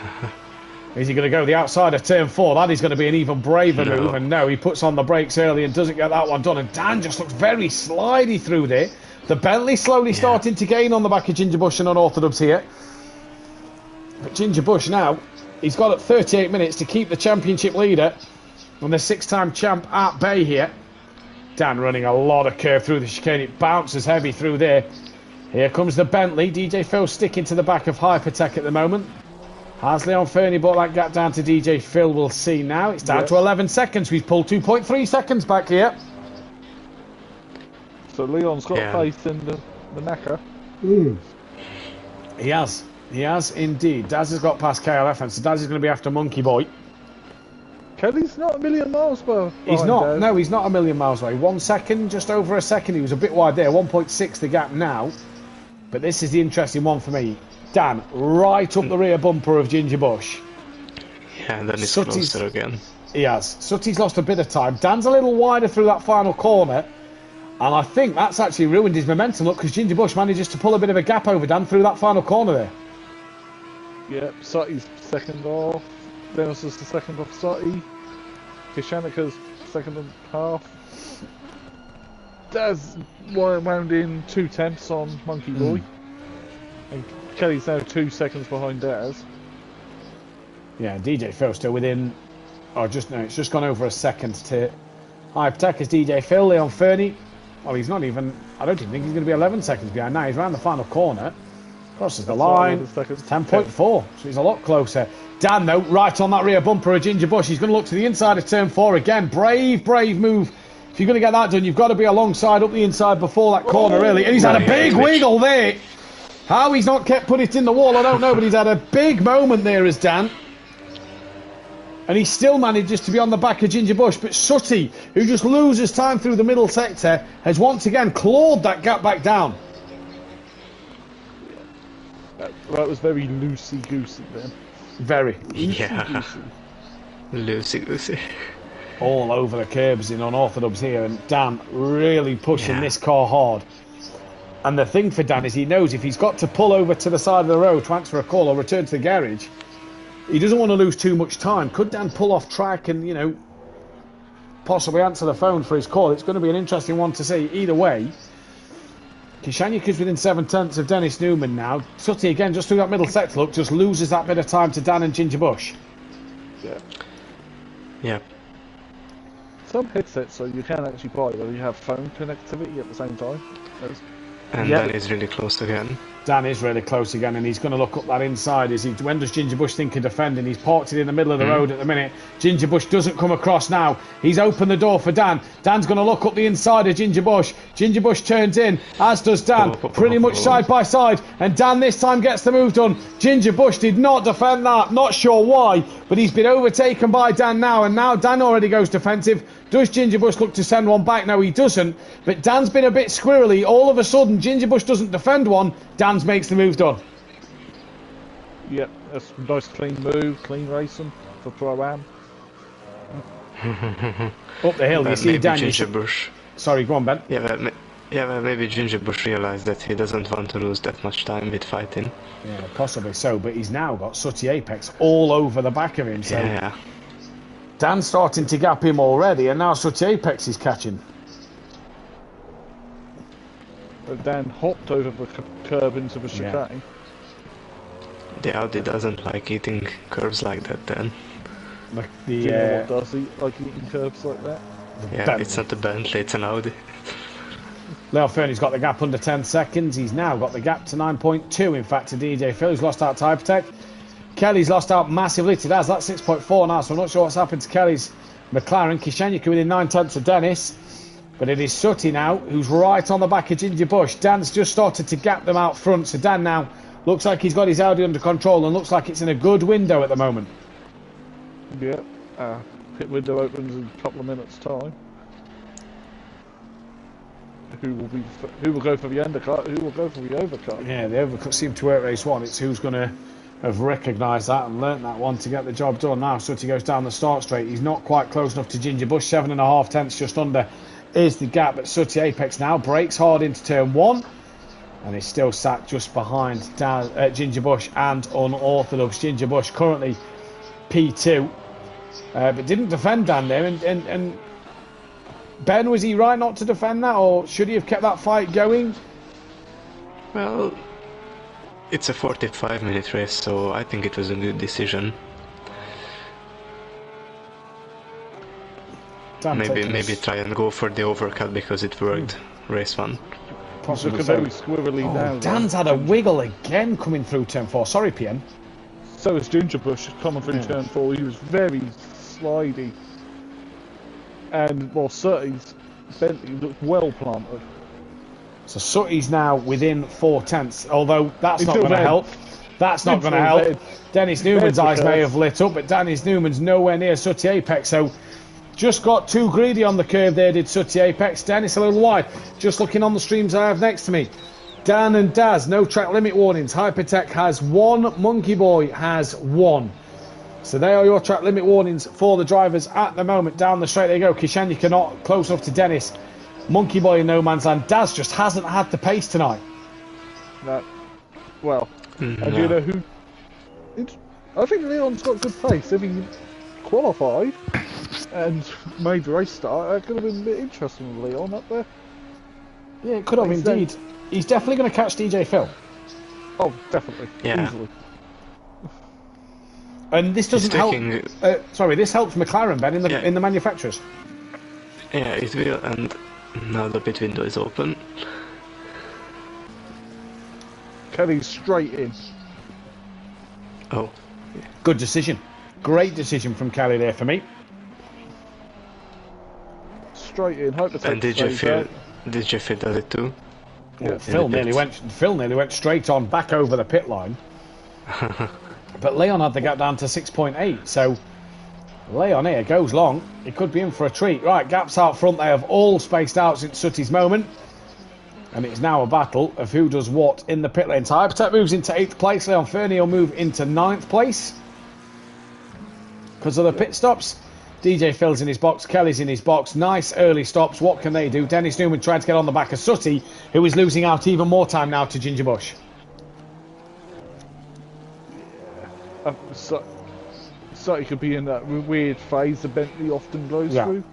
Is he going to go the outside of turn 4? That is going to be an even braver move. And no, he puts on the brakes early and doesn't get that one done. And Dan just looks very slidey through there. The Bentley slowly starting to gain on the back of Ginger Bush and unorthodox here. But Ginger Bush now, he's got 38 minutes to keep the championship leader and the 6-time champ at bay here. Dan running a lot of curve through the chicane. It bounces heavy through there. Here comes the Bentley. DJ Phil sticking to the back of Hypertech at the moment. Has Leon Fernie brought that gap down to DJ Phil? We'll see now. It's down to 11 seconds. We've pulled 2.3 seconds back here. So Leon's got faith in the knacker. He has. He has indeed. Daz has got past KLF, and so Daz is going to be after Monkey Boy. Kelly's not a million miles behind. He's not. Daz. No, he's not a million miles away. 1 second, just over a second. He was a bit wide there. 1.6 the gap now. But this is the interesting one for me. Dan, right up the rear bumper of Ginger Bush. Yeah, and then it's Sutty's closer again. He has. Sutty's lost a bit of time. Dan's a little wider through that final corner. And I think that's actually ruined his momentum. Look, because Ginger Bush manages to pull a bit of a gap over Dan through that final corner there. Yep, Sutty's second off. Dennis is the second off Sutty. Kishanika's second and half. Daz wound in 2/10 on Monkey Boy. And Kelly's now 2 seconds behind Daz. Yeah, DJ Phil still within. Oh, it's just gone over a second to Hypertech is DJ Phil, Leon Fernie. Well, he's not even. I don't even think he's going to be 11 seconds behind now. He's around the final corner. Crosses the line. 10.4. So he's a lot closer. Dan, though, right on that rear bumper of Ginger Bush. He's going to look to the inside of turn 4 again. Brave move. If you're going to get that done, you've got to be alongside up the inside before that corner, really. And he's had a big wiggle there. How he's not kept put it in the wall, I don't know, but he's had a big moment there as Dan. And he still manages to be on the back of Ginger Bush. But Sutty, who just loses time through the middle sector, has once again clawed that gap back down. That was very loosey-goosey then. Very. Yeah. Loosey-goosey. All over the curbs in unorthodox here. And Dan really pushing this car hard. And the thing for Dan is he knows if he's got to pull over to the side of the road to answer a call or return to the garage, he doesn't want to lose too much time. Could Dan pull off track and, you know, possibly answer the phone for his call? It's going to be an interesting one to see. Either way, Kishanyuk is within 7/10 of Dennis Newman now. Sutty again, just through that middle sector, look, just loses that bit of time to Dan and Ginger Bush. Yeah. Some headsets, so you can actually buy where you have phone connectivity at the same time. And Dan is really close again. Dan is really close again, and he's going to look up that inside. When does Ginger Bush think of defending? He's parked it in the middle of the road at the minute. Ginger Bush doesn't come across now. He's opened the door for Dan. Dan's going to look up the inside of Ginger Bush. Ginger Bush turns in, as does Dan, pretty much side by side. And Dan this time gets the move done. Ginger Bush did not defend that. Not sure why, but he's been overtaken by Dan now, and now Dan already goes defensive. Does Ginger Bush look to send one back? No, he doesn't. But Dan's been a bit squirrely. All of a sudden, Ginger Bush doesn't defend one. Dan's makes the move done. Yep, that's a nice clean move, clean racing for Pro Am. Up the hill, you see Dan. Ginger Bush. Sorry, go on, Ben. Yeah, but maybe Ginger Bush realised that he doesn't want to lose that much time with fighting. Yeah, possibly so. But he's now got Sutty Apex all over the back of him. So yeah. Dan's starting to gap him already, and now Sutty Apex is catching. Dan hopped over the curb into the chicane. The Audi doesn't like eating curves like that then. Like Do you know what does he like eating curbs like that? Yeah, it's not a Bentley, it's an Audi. Leo Fernie's got the gap under 10 seconds. He's now got the gap to 9.2, in fact, to DJ Phil, who's lost out to Hypertech. Kelly's lost out massively to Daz. That's 6.4 now, so I'm not sure what's happened to Kelly's McLaren. Kishanyuk within 9/10 of Dennis. But it is Sutty now, who's right on the back of Ginger Bush. Dan's just started to gap them out front, so Dan now looks like he's got his Audi under control and looks like it's in a good window at the moment. Yep, pit window opens in a couple of minutes' time. Who will go for the undercut? Who will go for the overcut? Yeah, the overcut seemed to work race one. It's who's going to have recognised that and learnt that one to get the job done. Now Sutty goes down the start straight. He's not quite close enough to Ginger Bush. 7.5 tenths just under is the gap. But Sutty Apex now breaks hard into turn 1. And he's still sat just behind Ginger Bush and unorthodox. Ginger Bush currently P2. But didn't defend Dan there. And Ben, was he right not to defend that? Or should he have kept that fight going? Well, it's a 45-minute race, so I think it was a good decision. Maybe try and go for the overcut because it worked race 1. Possibly. Look very squirrely now. Dan's had a wiggle again coming through turn 4. Sorry, PM. So was Ginger Bush coming through turn 4. He was very slidey. And while Surtees, Bentley looked well planted. So Sutty's now within 4/10, although that's He's not still going to red. help. That's not He's going to still help. red. Dennis Newman's Red eyes may because- have lit up, but Dennis Newman's nowhere near Sutty Apex, so just got too greedy on the curve there, did Sutty Apex. Dennis a little wide. Just looking on the streams I have next to me. Dan and Daz, no track limit warnings. Hypertech has 1, Monkey Boy has 1. So they are your track limit warnings for the drivers at the moment. Down the straight they go. Kishanyika not close enough to Dennis. Monkey Boy in no man's land. Daz just hasn't had the pace tonight. No. Well, and you know who? I think Leon's got good pace. If he qualified and made the race start, it could have been a bit interesting with Leon up there. Yeah, it could have He's indeed. He's definitely going to catch DJ Phil. Oh, definitely. Yeah. Easily. And this doesn't help. taking- Sorry, this helps McLaren, Ben, in the Yeah. in the manufacturers. Yeah, it will, and now the pit window is open. Kelly's straight in. Oh, Good decision. Great decision from Kelly there for me. Straight in. Hope the and tech DJ stays Phil, out. DJ Phil does it too. Yeah. Phil nearly went straight on back over the pit line. But Leon had the gap down to 6.8, so Leon here goes long. He could be in for a treat. Right, gaps out front. They have all spaced out since Sutty's moment. And it's now a battle of who does what in the pit lane. So Hypertech moves into 8th place. Leon Fernie will move into 9th place. Because of the pit stops. DJ Phil's in his box. Kelly's in his box. Nice early stops. What can they do? Dennis Newman tried to get on the back of Sutty, who is losing out even more time now to Ginger Bush. So he could be in that weird phase that Bentley often goes Yeah. through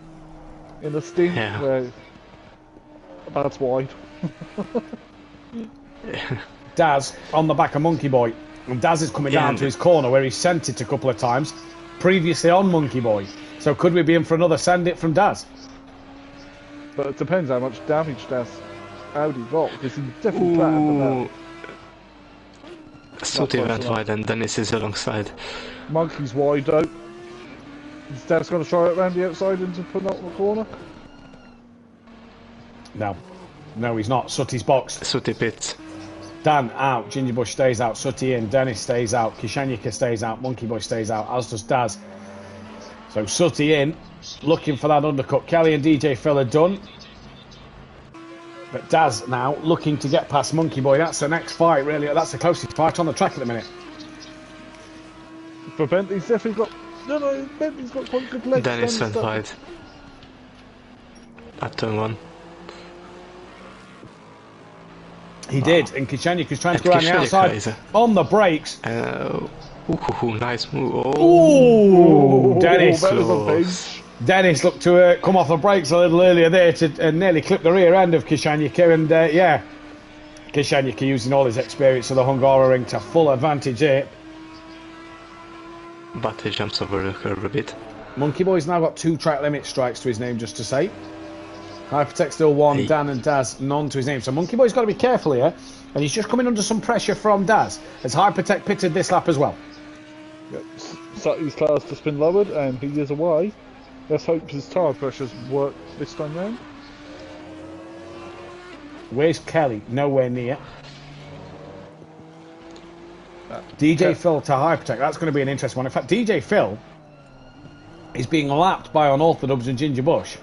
in a stint Yeah. where that's wide. Daz on the back of Monkey Boy. And Daz is coming down to his corner where he sent it a couple of times. Previously on Monkey Boy. So could we be in for another send it from Daz? But it depends how much damage Audi got, because he definitely flattened them out. Sutty close went enough. wide and Dennis is alongside. Monkey's wide though. Is Dad's going to try it around the outside and to put out the corner? No. No, he's not. Sutty's boxed. Sutty pits. Dan out. Ginger Bush stays out. Sutty in. Dennis stays out. Kishanyika stays out. Monkey Boy stays out, as does Daz. So Sutty in, looking for that undercut. Kelly and DJ Phil are done. But Daz now looking to get past Monkey Boy. That's the next fight, really. That's the closest fight on the track at the minute. But Bentley's definitely got... No, Bentley's got quite good legs. Dennis went Dan's wide. At turn 1. He did, and Kishanyika's trying to And go around the Kishanyika outside is on the brakes. Nice move. Oh, Ooh, Dennis. that was a Close. pinch. Dennis looked to come off the brakes a little earlier there to nearly clip the rear end of Kishanyika, and yeah, Kishanyika using all his experience of the Hungaroring to full advantage here. But he jumps over the curve a bit. Monkey Boy's now got 2 track limit strikes to his name, just to say. Hypertech still 1, Hey. Dan and Daz none to his name. So Monkey Boy's got to be careful here, and he's just coming under some pressure from Daz, as Hypertech pitted this lap as well. Yep. Sutty's car's just been lowered and he is away. Let's hope his tyre pressures work this time round. Where's Kelly? Nowhere near. DJ Phil to Hypertech. That's going to be an interesting one. In fact, DJ Phil is being lapped by Unorthodox and Ginger Bush.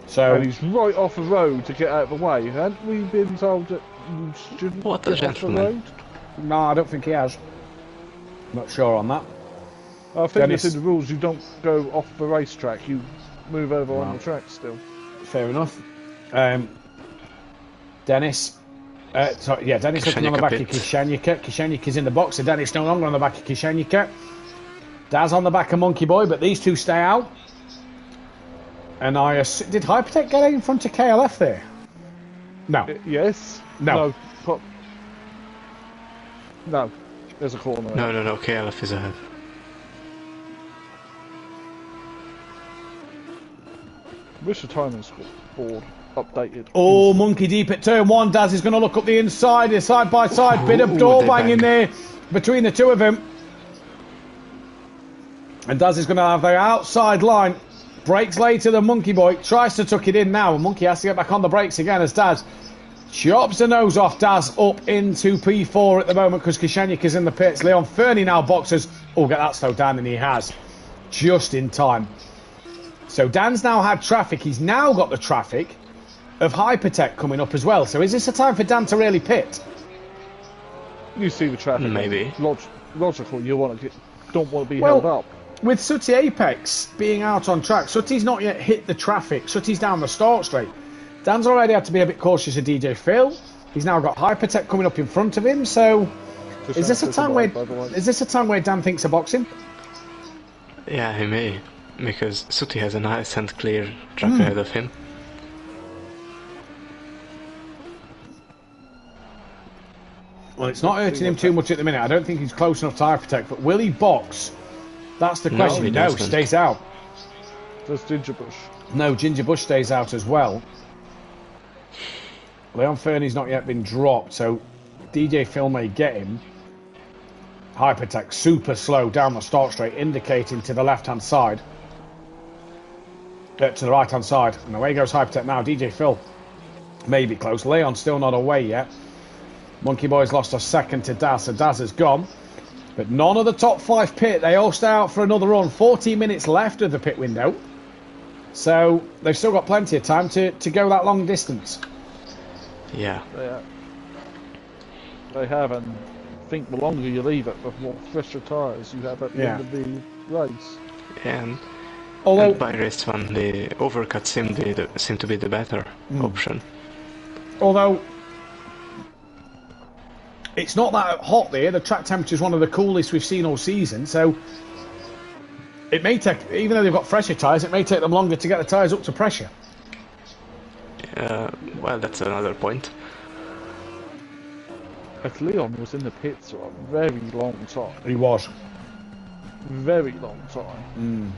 So And he's right off the road to get out of the way. Hadn't we been told that you shouldn't What a get off the gentleman. road? no, I don't think he has. Not sure on that. I think Dennis. it's in the rules, you don't go off the racetrack, you move over on the track still. Fair enough. Dennis. Dennis looking on the Kishanyika back of pits. Kishanyika. Kishanyika's in the box, so Dennis no longer on the back of Kishanyika. Daz on the back of Monkey Boy, but these two stay out. And did Hypertech get in front of KLF there? No. Yes? No. No. There's a corner. No, KLF is ahead. Wish the timing board updated. Oh, Monkey deep at turn 1. Daz is going to look up the inside, side by side. Bit of door they banging bang. there between the two of them. And Daz is going to have the outside line. Brakes later than Monkey Boy. Tries to tuck it in now. And Monkey has to get back on the brakes again as Daz chops the nose off Daz up into P4 at the moment because Kishenyuk is in the pits. Leon Fernie now boxes. Oh, get that slowed down, and he has. Just in time. So Dan's now had traffic. He's now got the traffic of Hypertech coming up as well. So is this a time for Dan to really pit? You see the traffic. Maybe. Logical. You don't want to be Well, held up. with Sooty Apex being out on track, Sooty's not yet hit the traffic. Sooty's down the start straight. Dan's already had to be a bit cautious of DJ Phil. He's now got Hypertech coming up in front of him. So is this a time where Dan thinks of boxing? Yeah, he may, because Sooty has a nice and clear track ahead of him. Well, it's not hurting him too much at the minute. I don't think he's close enough to Hypertech, but will he box? That's the question. he No, doesn't. stays out. Does Ginger Bush? No, Ginger Bush stays out as well. Leon Fernie's not yet been dropped, so DJ Phil may get him. Hypertech super slow down the start straight, indicating to the left-hand side. To the right-hand side. And away goes Hypertech now. DJ Phil may be close. Leon's still not away yet. Monkey Boy's lost a second to Daz, so Daz is gone. But none of the top 5 pit. They all stay out for another run. 14 minutes left of the pit window. So they've still got plenty of time to go that long distance. Yeah. They have, and I think the longer you leave it, the more fresher tyres you have at the end of the race. And Although by race 1, the overcut seemed to be the better option. Although it's not that hot there, the track temperature is one of the coolest we've seen all season, so it may take, even though they've got fresher tyres, it may take them longer to get the tyres up to pressure. Well, that's another point. But Leon was in the pits for a very long time. He was. Very long time.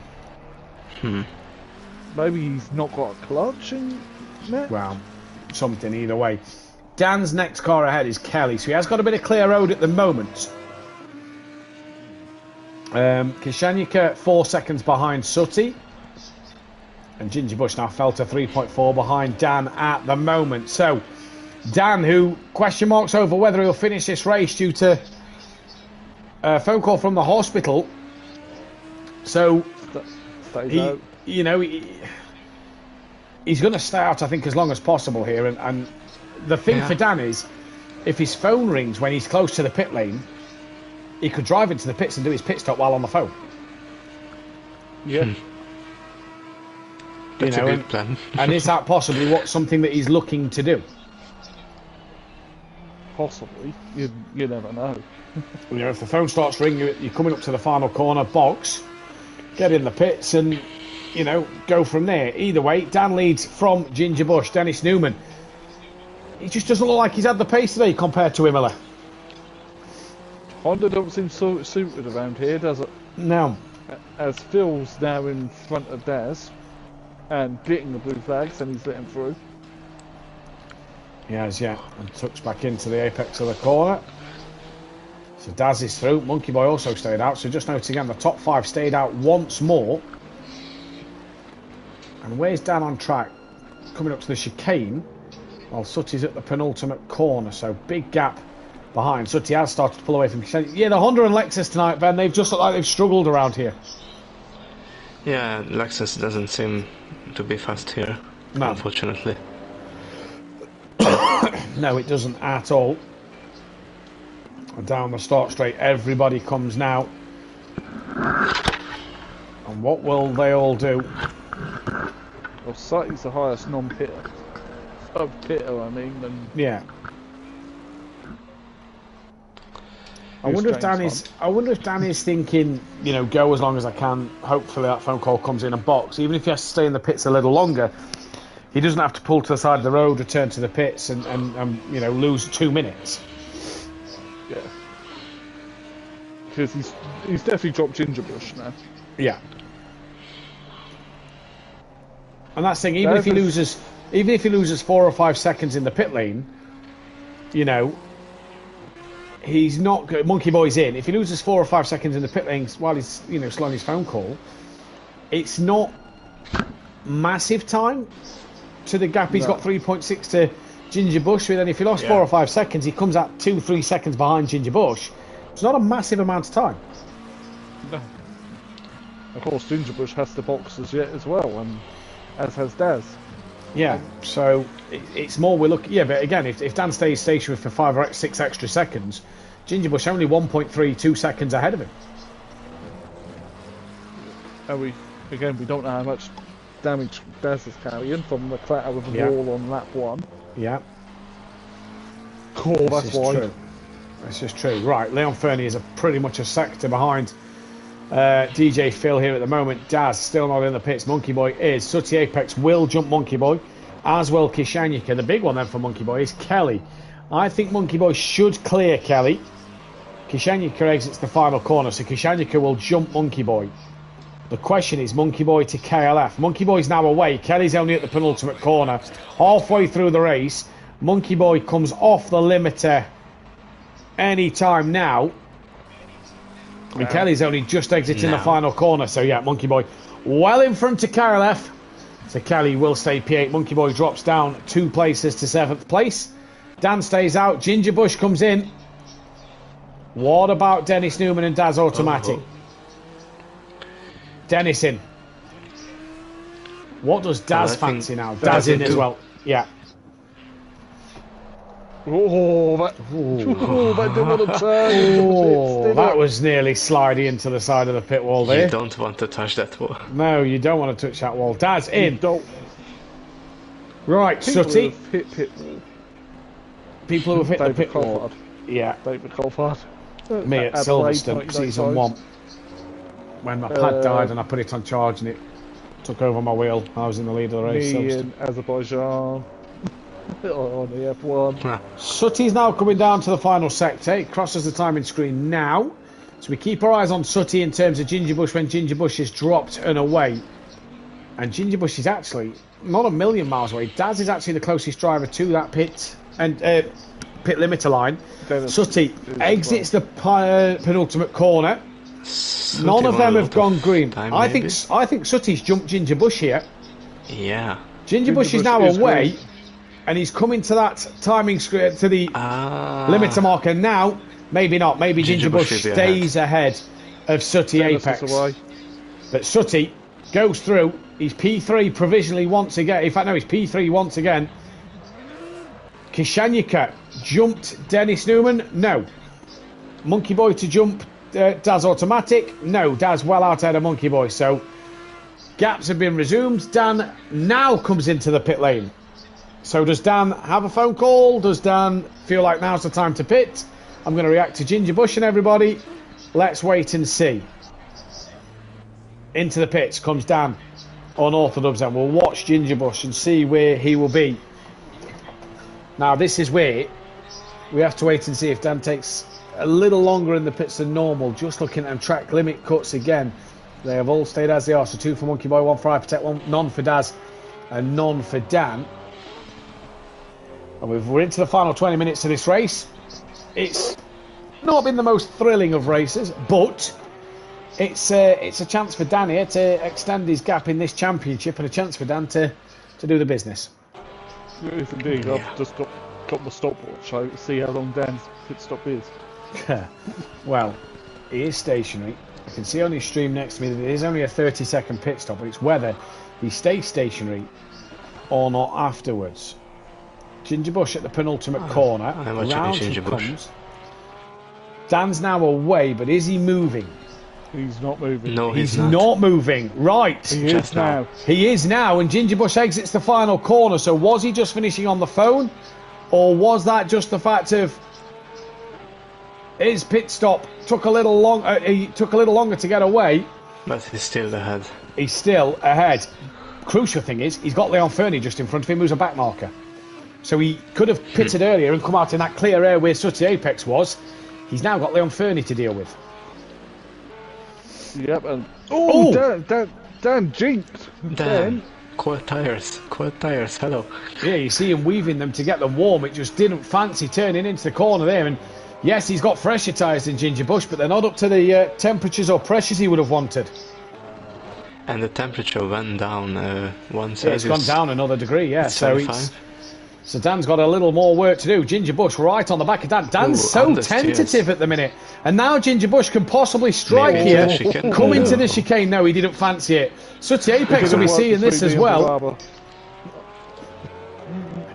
Maybe he's not got a clutch in there? Well, something either way. Dan's next car ahead is Kelly, so he has got a bit of clear road at the moment. Kishenyuk 4 seconds behind Sooty. And Ginger Bush now fell to 3.4 behind Dan at the moment. So, Dan, who question marks over whether he'll finish this race due to a phone call from the hospital. So, he's going to stay out, I think, as long as possible here. And the thing for Dan is, if his phone rings when he's close to the pit lane, he could drive into the pits and do his pit stop while on the phone. Yeah. That's a good plan. And is that possibly something that he's looking to do? Possibly. You never know. If the phone starts ringing, you're coming up to the final corner, box, get in the pits and, go from there. Either way, Dan leads from Ginger Bush. Dennis Newman, he just doesn't look like he's had the pace today compared to Imola. Honda don't seem so suited around here, does it? No. As Phil's now in front of Daz and getting the blue flags, and he's letting through. He has, yeah. And tucks back into the apex of the corner. So Daz is through. Monkey Boy also stayed out. So just note again, the top 5 stayed out once more. And where's Dan on track? Coming up to the chicane. While Sooty's at the penultimate corner. So big gap behind. Sooty has started to pull away from Kishenyuk. Yeah, the Honda and Lexus tonight, Ben, they've just looked like they've struggled around here. Yeah, Lexus doesn't seem to be fast here, unfortunately. No, it doesn't at all. And down the start straight, everybody comes now. And what will they all do? Well, Sutty's the highest non-pitter. Pitter, I mean. And yeah. I wonder if Dan is thinking, go as long as I can. Hopefully that phone call comes in a box. Even if he has to stay in the pits a little longer, he doesn't have to pull to the side of the road, return to the pits, and lose 2 minutes. Yeah. Because he's definitely dropped Ginger Bush now. Yeah. And that's the thing. Even if he loses 4 or 5 seconds in the pit lane, he's not good. Monkey Boy's in. If he loses 4 or 5 seconds in the pit lanes while he's slowing his phone call, it's not massive time to the gap. He's got 3.6 to Ginger Bush. But then if he lost 4 or 5 seconds, he comes out 2-3 seconds behind Ginger Bush. It's not a massive amount of time. No. Of course, Ginger Bush has the boxes yet as well, and as has Daz. Yeah, so it's more we're looking. Yeah, but again, if Dan stays stationary for 5 or 6 extra seconds, Ginger Bush only 1.32 seconds ahead of him. And we don't know how much damage Daz is carrying from the clatter with the wall on lap 1. Yeah. Cool, that's why. True. This is true. Right, Leon Fernie is pretty much a sector behind DJ Phil here at the moment. Daz still not in the pits. Monkey Boy is. Sooty Apex will jump Monkey Boy, as will Kishanyika. The big one then for Monkey Boy is Kelly. I think Monkey Boy should clear Kelly. Kishanyika exits the final corner, so Kishanyika will jump Monkey Boy. The question is Monkey Boy to KLF. Monkey Boy's now away. Kelly's only at the penultimate corner. Halfway through the race, Monkey Boy comes off the limiter any time now. And Kelly's only just exiting the final corner. So yeah, Monkey Boy well in front of KLF. So Kelly will stay P8. Monkey Boy drops down 2 places to 7th place. Dan stays out. Ginger Bush comes in. What about Dennis Newman and Daz Automatic? Dennis in. What does Daz fancy now? Daz in as well. Yeah. That didn't want to turn. That was nearly sliding into the side of the pit wall there. You don't want to touch that wall. No, you don't want to touch that wall. Daz in. Don't. Right, Sooty. Pit wall. People who have hit David the pit wall. Coulthard. Yeah. David Coulthard. Me at Silverstone, season 1. When my pad died and I put it on charge and it took over my wheel. I was in the lead of the race. Me in Azerbaijan. On the F1. Sooty's now coming down to the final sector. It crosses the timing screen now. So we keep our eyes on Sooty in terms of Ginger Bush when Ginger Bush is dropped and away. And Ginger Bush is actually not a million miles away. Daz is actually the closest driver to that pit and pit limiter line. Sooty exits the penultimate corner. None of them have gone green. I think Sooty's jumped Ginger Bush here. Yeah. Ginger Bush is now away. Green. And he's coming to that timing screen, to the limiter marker now. Maybe not. Maybe Ginger Bush stays ahead of Sooty Apex. But Sooty goes through. He's P3 provisionally once again. In fact, no, he's P3 once again. Kishanyika jumped Dennis Newman. No. Monkey Boy to jump Daz Automatic. No. Daz well out ahead of Monkey Boy. So gaps have been resumed. Dan now comes into the pit lane. So does Dan have a phone call? Does Dan feel like now's the time to pit? I'm going to react to Ginger Bush and everybody. Let's wait and see. Into the pits comes Dan unorthodox, and we'll watch Ginger Bush and see where he will be. Now this is where we have to wait and see if Dan takes a little longer in the pits than normal. Just looking at them track limit cuts again. They have all stayed as they are. So 2 for Monkey Boy, 1 for iProtect, 1 none for Daz, and none for Dan. And we're into the final 20 minutes of this race. It's not been the most thrilling of races, but it's a chance for Dan here to extend his gap in this championship, and a chance for Dan to do the business. Yes, indeed. Yeah. I've just got my stopwatch out to see how long Dan's pit stop is. Well, he is stationary. I can see on his stream next to me that it is only a 30-second pit stop, but it's whether he stays stationary or not afterwards. Ginger Bush at the penultimate corner. Round he comes. Dan's now away, but is he moving? He's not moving. No, he's not moving. Right. He is now. He is now, and Ginger Bush exits the final corner. So was he just finishing on the phone, or was that just the fact of his pit stop took a little long? He took a little longer to get away. But he's still ahead. He's still ahead. Crucial thing is he's got Leon Fernie just in front of him, who's a back marker. So he could have pitted earlier and come out in that clear air where Sooty Apex was. He's now got Leon Fernie to deal with. Yep, and Dan jinxed. Dan, quad tires, hello. Yeah, you see him weaving them to get them warm. It just didn't fancy turning into the corner there, and Yes, he's got fresher tyres than Ginger Bush, but they're not up to the temperatures or pressures he would have wanted. And the temperature went down 1 Celsius. Yeah, it's gone down another degree, yeah. It's So 25. So Dan's got a little more work to do. Ginger Bush right on the back of Dan. Dan's so tentative at the minute. And now Ginger Bush can possibly strike here. Come into the chicane. No, he didn't fancy it. Sooty Apex will be seeing this as well.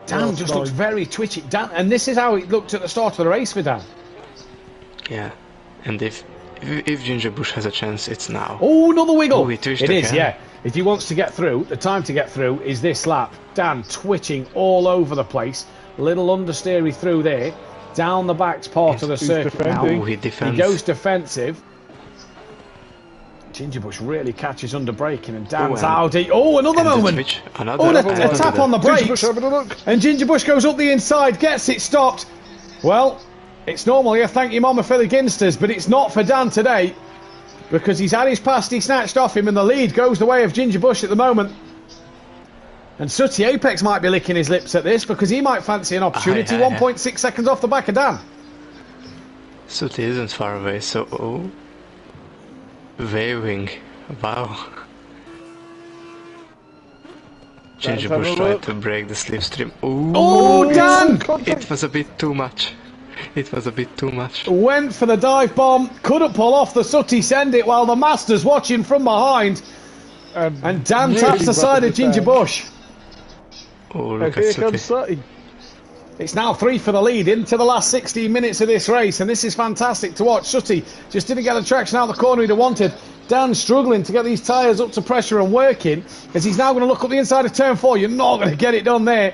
Dan just looks very twitchy. Dan, and this is how it looked at the start of the race for Dan. Yeah, and if Ginger Bush has a chance, it's now. Oh, another wiggle. Oh, it is, yeah. If he wants to get through, the time to get through is this lap. Dan twitching all over the place. Little understeery through there. Down the back's part of the circuit now. Oh, he defends. He goes defensive. Ginger Bush really catches under braking and Dan's Audi. Oh, another moment. A tap on the brakes. And Ginger Bush goes up the inside, gets it stopped. Well, it's normally a thank you mama for the Ginsters, but it's not for Dan today. Because he's had his pasty snatched off him and the lead goes the way of Ginger Bush at the moment. And Sooty Apex might be licking his lips at this because he might fancy an opportunity. 1.6 seconds off the back of Dan. Sooty isn't far away, so... Waving. Wow. Ginger Bush tried to break the slipstream. Oh, Dan! It was a bit too much. It was a bit too much. Went for the dive bomb, couldn't pull off the Sooty send it while the Master's watching from behind. And Dan taps the side of Ginger Bush. Oh, look at Sooty. It's now 3 for the lead into the last 16 minutes of this race, and this is fantastic to watch. Sooty just didn't get the traction out of the corner he'd have wanted. Dan struggling to get these tyres up to pressure and working, as he's now going to look up the inside of turn 4. You're not going to get it done there.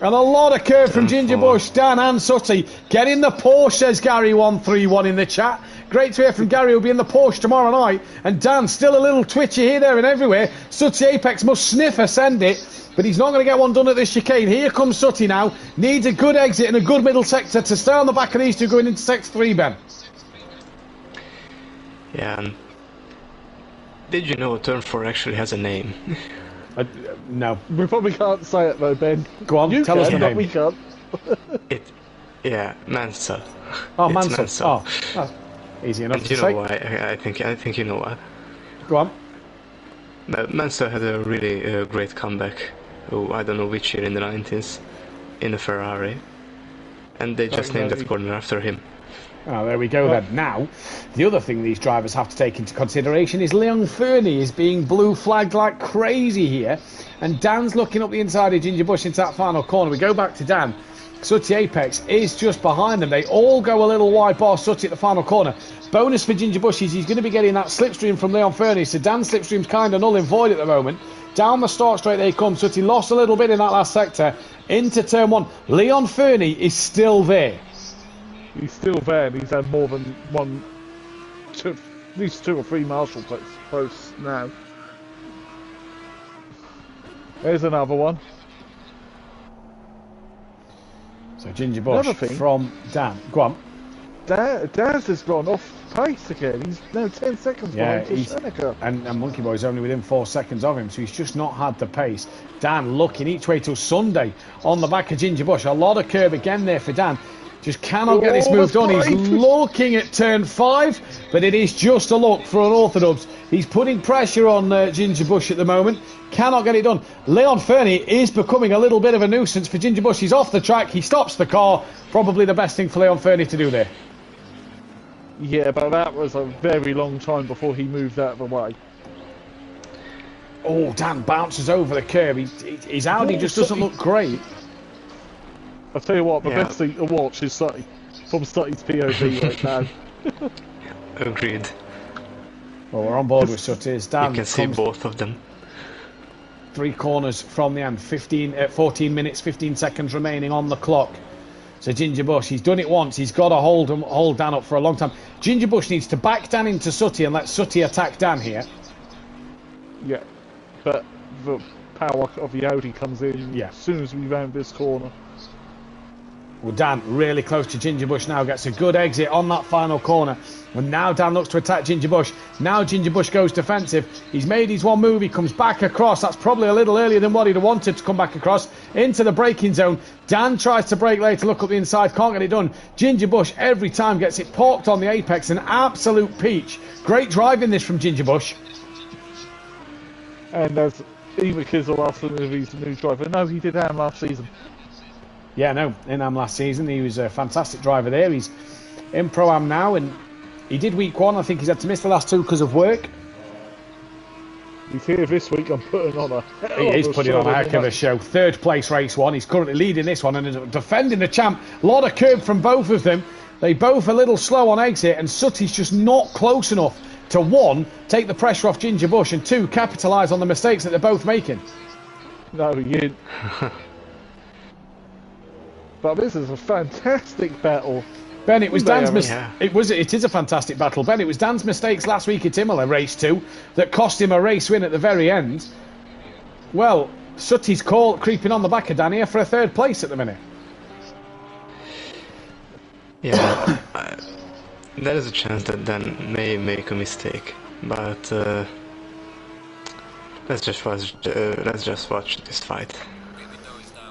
And a lot of curve from Ginger Bush, Dan and Sooty. Get in the Porsche, says Gary131 in the chat. Great to hear from Gary, who'll be in the Porsche tomorrow night. And Dan still a little twitchy here, there and everywhere. Sooty Apex must sniff a send it, but he's not going to get one done at this chicane. Here comes Sooty now. Needs a good exit and a good middle sector to stay on the back of these two going into sector 3, Ben. Yeah, and did you know turn 4 actually has a name? No. We probably can't say it though, Ben. Go on, you tell us the name. We can't. Mansell. Oh, Mansell. Oh, easy enough to say. You know why? I think you know why. Go on. Mansell had a really great comeback. Oh, I don't know which year in the 90s, in a Ferrari, and they just named that corner after him. Oh, there we go then. Now, the other thing these drivers have to take into consideration is Leon Fernie is being blue flagged like crazy here, and Dan's looking up the inside of Ginger Bush into that final corner. We go back to Dan. Sooty Apex is just behind them. They all go a little wide bar Sooty at the final corner. Bonus for Ginger Bush is he's going to be getting that slipstream from Leon Fernie, so Dan's slipstream's kind of null and void at the moment. Down the start straight they come. Sooty lost a little bit in that last sector into turn 1. Leon Fernie is still there. He's still there, and he's had more than at least 2 or 3 marshal posts now. There's another one. So Ginger Bush from Dan. Go on. Daz has gone off pace again. He's now 10 seconds behind Seneca. And Monkey Boy's only within 4 seconds of him, so he's just not had the pace. Dan looking each way till Sunday on the back of Ginger Bush. A lot of curve again there for Dan. Just cannot get this moved on. He's looking at turn 5, but it is just a look for an Orthodox. He's putting pressure on Ginger Bush at the moment. Cannot get it done. Leon Fernie is becoming a little bit of a nuisance for Ginger Bush. He's off the track. He stops the car. Probably the best thing for Leon Fernie to do there. Yeah, but that was a very long time before he moved out of the way. Oh, Dan bounces over the curb. His Audi just doesn't look great. I'll tell you what, the best thing to watch is Sooty, from Sooty's POV right now. Agreed. Well, we're on board with Sooty. Dan you can see both of them. 3 corners from the end. 14 minutes, 15 seconds remaining on the clock. So Ginger Bush, he's done it once. He's got to hold Dan up for a long time. Ginger Bush needs to back Dan into Sooty and let Sooty attack Dan here. Yeah, but the power of the Audi comes in as soon as we round this corner. Well, Dan really close to Ginger Bush now, gets a good exit on that final corner. And now Dan looks to attack Ginger Bush. Now Ginger Bush goes defensive. He's made his one move. He comes back across. That's probably a little earlier than what he'd have wanted to come back across into the braking zone. Dan tries to brake later, look up the inside, can't get it done. Ginger Bush every time gets it parked on the apex. An absolute peach. Great driving this from Ginger Bush. And as Eva Kizzle asked him if he's a new driver, no, he did AM last season. Yeah, no, in AM last season. He was a fantastic driver there. He's in Pro Am now, and he did week 1. I think he's had to miss the last 2 because of work. He's here this week. I'm putting on a hell He is of a putting show. on a heck of a show. 3rd place race 1. He's currently leading this one and is defending the champ. A lot of curb from both of them. They both a little slow on exit, and Sutty's just not close enough to 1, take the pressure off Ginger Bush, and 2, capitalise on the mistakes that they're both making. No, you. But this is a fantastic battle. Ben, it was Dan's Yeah. It is a fantastic battle. Ben, it was Dan's mistakes last week at Imola, race 2, that cost him a race win at the very end. Well, Sutty's creeping on the back of Dan here for a 3rd place at the minute. Yeah, there is a chance that Dan may make a mistake, but let's just watch this fight.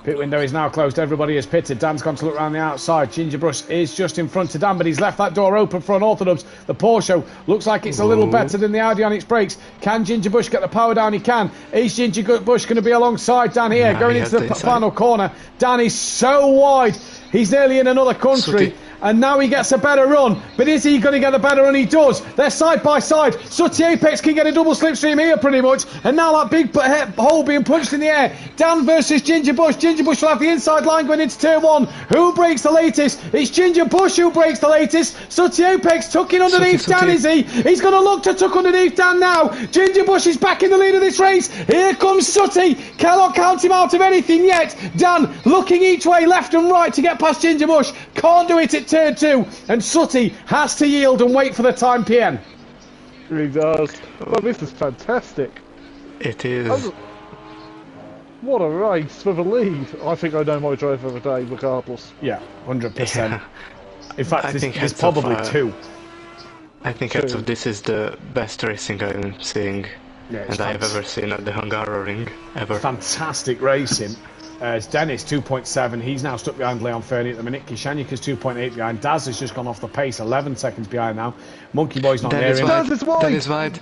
Pit window is now closed. Everybody is pitted. Dan's gone to look around the outside. Ginger Bush is just in front of Dan, but he's left that door open for unorthodox. The Porsche looks like it's a little better than the Audi on its brakes. Can Ginger Bush get the power down? He can. Is Ginger Bush going to be alongside Dan here, going into the final corner? Dan is so wide. He's nearly in another country. And now he gets a better run. But is he going to get a better run? He does. They're side by side. Sutty Apex can get a double slipstream here pretty much. And now that big hole being punched in the air. Dan versus Ginger Bush. Ginger Bush will have the inside line going into turn 1. Who breaks the latest? It's Ginger Bush who breaks the latest. Sutty Apex tucking underneath Dan, is he? He's going to look to tuck underneath Dan now. Ginger Bush is back in the lead of this race. Here comes Sutty. Cannot count him out of anything yet. Dan looking each way, left and right to get past Ginger Bush. Can't do it at turn 2, and Sutty has to yield and wait for the time PN. He does. Well, this is fantastic. It is. What a race for the lead. I think I know my driver of the day, regardless. Yeah, 100%. Yeah. In fact, I think there's probably 2. I think this is the best racing I'm seeing, and I've ever seen at the Hungaroring ever. Fantastic racing. It's Dennis 2.7. He's now stuck behind Leon Fernie at the minute. Kishanyika's 2.8 behind. Daz has just gone off the pace, 11 seconds behind now. Monkey Boy's not near him. Daz is wide. Dan is wide.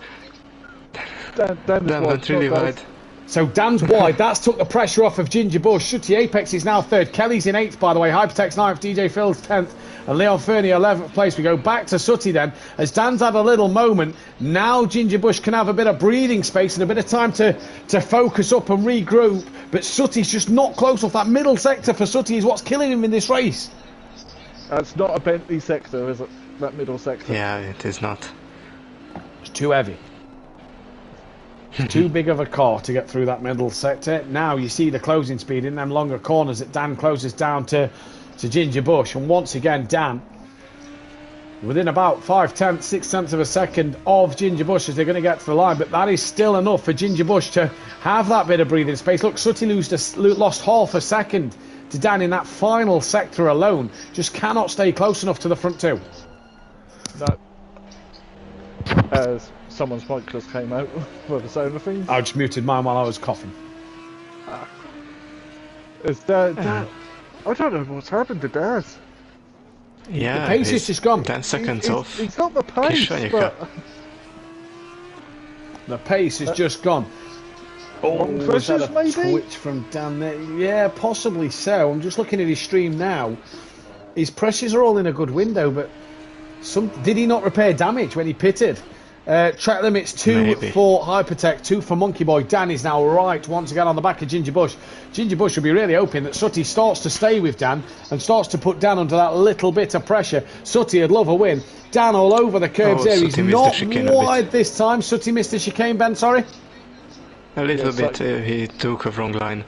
Dan went really wide. So Dan's wide. That's took the pressure off of Ginger Bush. Sutty Apex is now 3rd. Kelly's in 8th, by the way. Hypertex 9th. DJ Phil's 10th. And Leon Fernie 11th place. We go back to Sutty then. As Dan's had a little moment, now Ginger Bush can have a bit of breathing space and a bit of time to focus up and regroup. But Sutty's just not close off. That middle sector for Sutty is what's killing him in this race. That's not a Bentley sector, is it? That middle sector. Yeah, it is not. It's too heavy. It's too big of a car to get through that middle sector. Now you see the closing speed in them longer corners that Dan closes down to Ginger Bush. And once again, Dan, within about 5/10, 6/10 of a second of Ginger Bush as they're going to get to the line. But that is still enough for Ginger Bush to have that bit of breathing space. Look, Sutty lost half a second to Dan in that final sector alone. Just cannot stay close enough to the front 2. No. As someone's mic just came out for the sound of things. I just muted mine while I was coughing. Is that? I don't know what's happened to Daz. Yeah, The pace is just gone. 10 seconds off. He's got the pace, Kishanyika. but The pace is just gone. Wrong was that pressures, a maybe? twitch from Dan there? Yeah, possibly so. I'm just looking at his stream now. His pressures are all in a good window, but did he not repair damage when he pitted? Track limits 2 Maybe. for Hypertech, 2 for Monkey Boy. Dan is now right once again on the back of Ginger Bush. Ginger Bush will be really hoping that Sutty starts to stay with Dan and starts to put Dan under that little bit of pressure. Sutty would love a win. Dan all over the curbs there. He's Sutty missed not the chicane a wide bit. this time. Sutty missed the chicane, Ben, sorry. A little bit, he took a wrong line.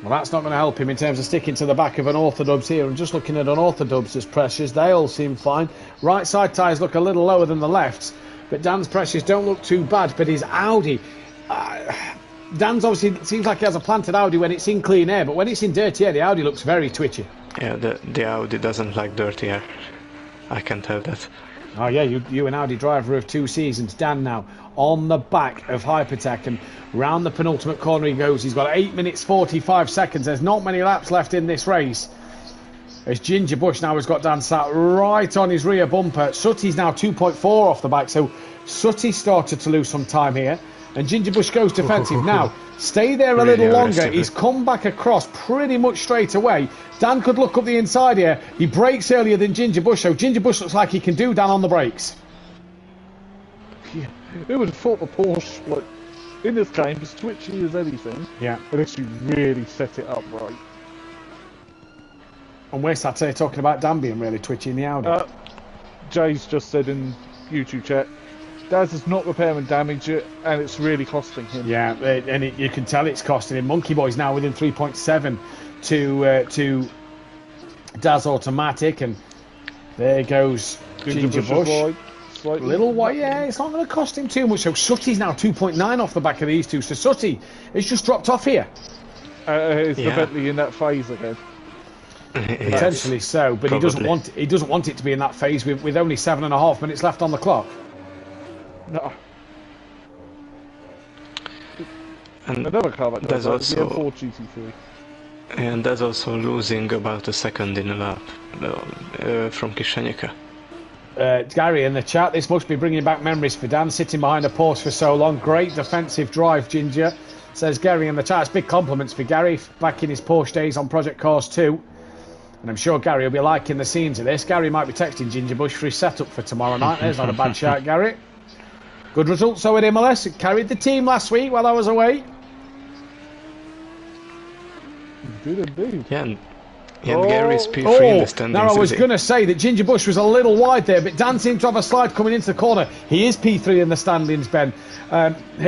Well, that's not going to help him in terms of sticking to the back of Unorthodox here. I'm just looking at Unorthodox's pressures. They all seem fine. Right side tyres look a little lower than the left, but Dan's pressures don't look too bad. But his Audi, Dan's obviously seems like he has a planted Audi when it's in clean air, but when it's in dirty air, the Audi looks very twitchy. Yeah, the Audi doesn't like dirty air. I can tell that. Oh yeah, you an Audi driver of 2 seasons. Dan now on the back of Hypertech, and round the penultimate corner he goes. He's got 8 minutes 45 seconds. There's not many laps left in this race. As Ginger Bush now has got Dan sat right on his rear bumper. Sutty's now 2.4 off the back, so Sutty started to lose some time here. And Ginger Bush goes defensive. Now, stay there a little longer. He's come back across pretty much straight away. Dan could look up the inside here. He brakes earlier than Ginger Bush, so Ginger Bush looks like he can do Dan on the brakes. Yeah, who would have thought the Porsche, like, in this game, as twitchy as anything. Yeah. Unless you really set it up right. And we're sat here talking about Dan being really twitchy in the Audi. Jay's just said in YouTube chat, Daz is not repair and damage it, and it's really costing him. Yeah, and you can tell it's costing him. Monkey Boy's now within 3.7 to Daz Automatic, and there goes Ginger Bush. Little white, yeah, it's not going to cost him too much. So Sutty's now 2.9 off the back of these two. So Sutty has just dropped off here. Is the Bentley in that phase again? Potentially so, but he doesn't want it to be in that phase with only 7.5 minutes left on the clock. No. And another car that there's also the M4 GT3. And there's also losing about a second in a lap from Kishenika. Gary in the chat, this must be bringing back memories for Dan, sitting behind a Porsche for so long. Great defensive drive, Ginger, says Gary in the chat. It's big compliments for Gary back in his Porsche days on Project Corsa 2. And I'm sure Gary will be liking the scenes of this. Gary might be texting Ginger Bush for his setup for tomorrow night. There's not a bad shout, Gary. Good results so at MLS. It carried the team last week while I was away. Good indeed. Yeah, and Gary's P3 in the standings. Now I was going to say that Ginger Bush was a little wide there, but Dan seemed to have a slide coming into the corner. He is P3 in the standings, Ben.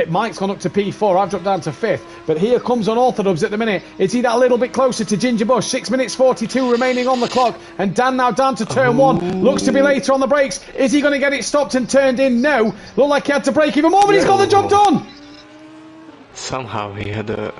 Mike's gone up to P4. I've dropped down to 5th. But here comes Unorthodox at the minute. Is he that little bit closer to Ginger Bush? 6 minutes 42 remaining on the clock. And Dan now down to turn 1. Looks to be later on the brakes. Is he going to get it stopped and turned in? No. Looked like he had to brake even more, but he's got the job done. Somehow he had a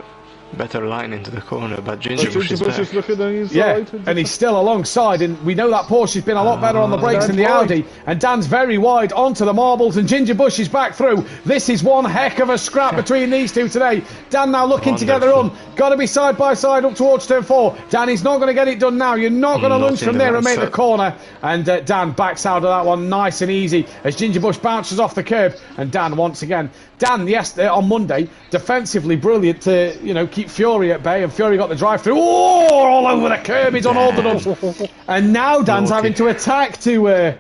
better line into the corner, but Ginger Bush is looking on the inside. Yeah, and he's still alongside, and we know that Porsche has been a lot better on the brakes than the Audi, and Dan's very wide onto the marbles, and Ginger Bush is back through. This is one heck of a scrap between these two today. Dan now looking to get the run. Got to be side by side up towards turn 4. Dan, he's not going to get it done now. You're not going to lunge from there and make the corner. And Dan backs out of that one nice and easy as Ginger Bush bounces off the curb, and Dan once again. Dan, yes, on Monday, defensively brilliant to, keep Fury at bay, and Fury got the drive through. Oh, all over the curb, he's unorthodox. And now Dan's having to attack to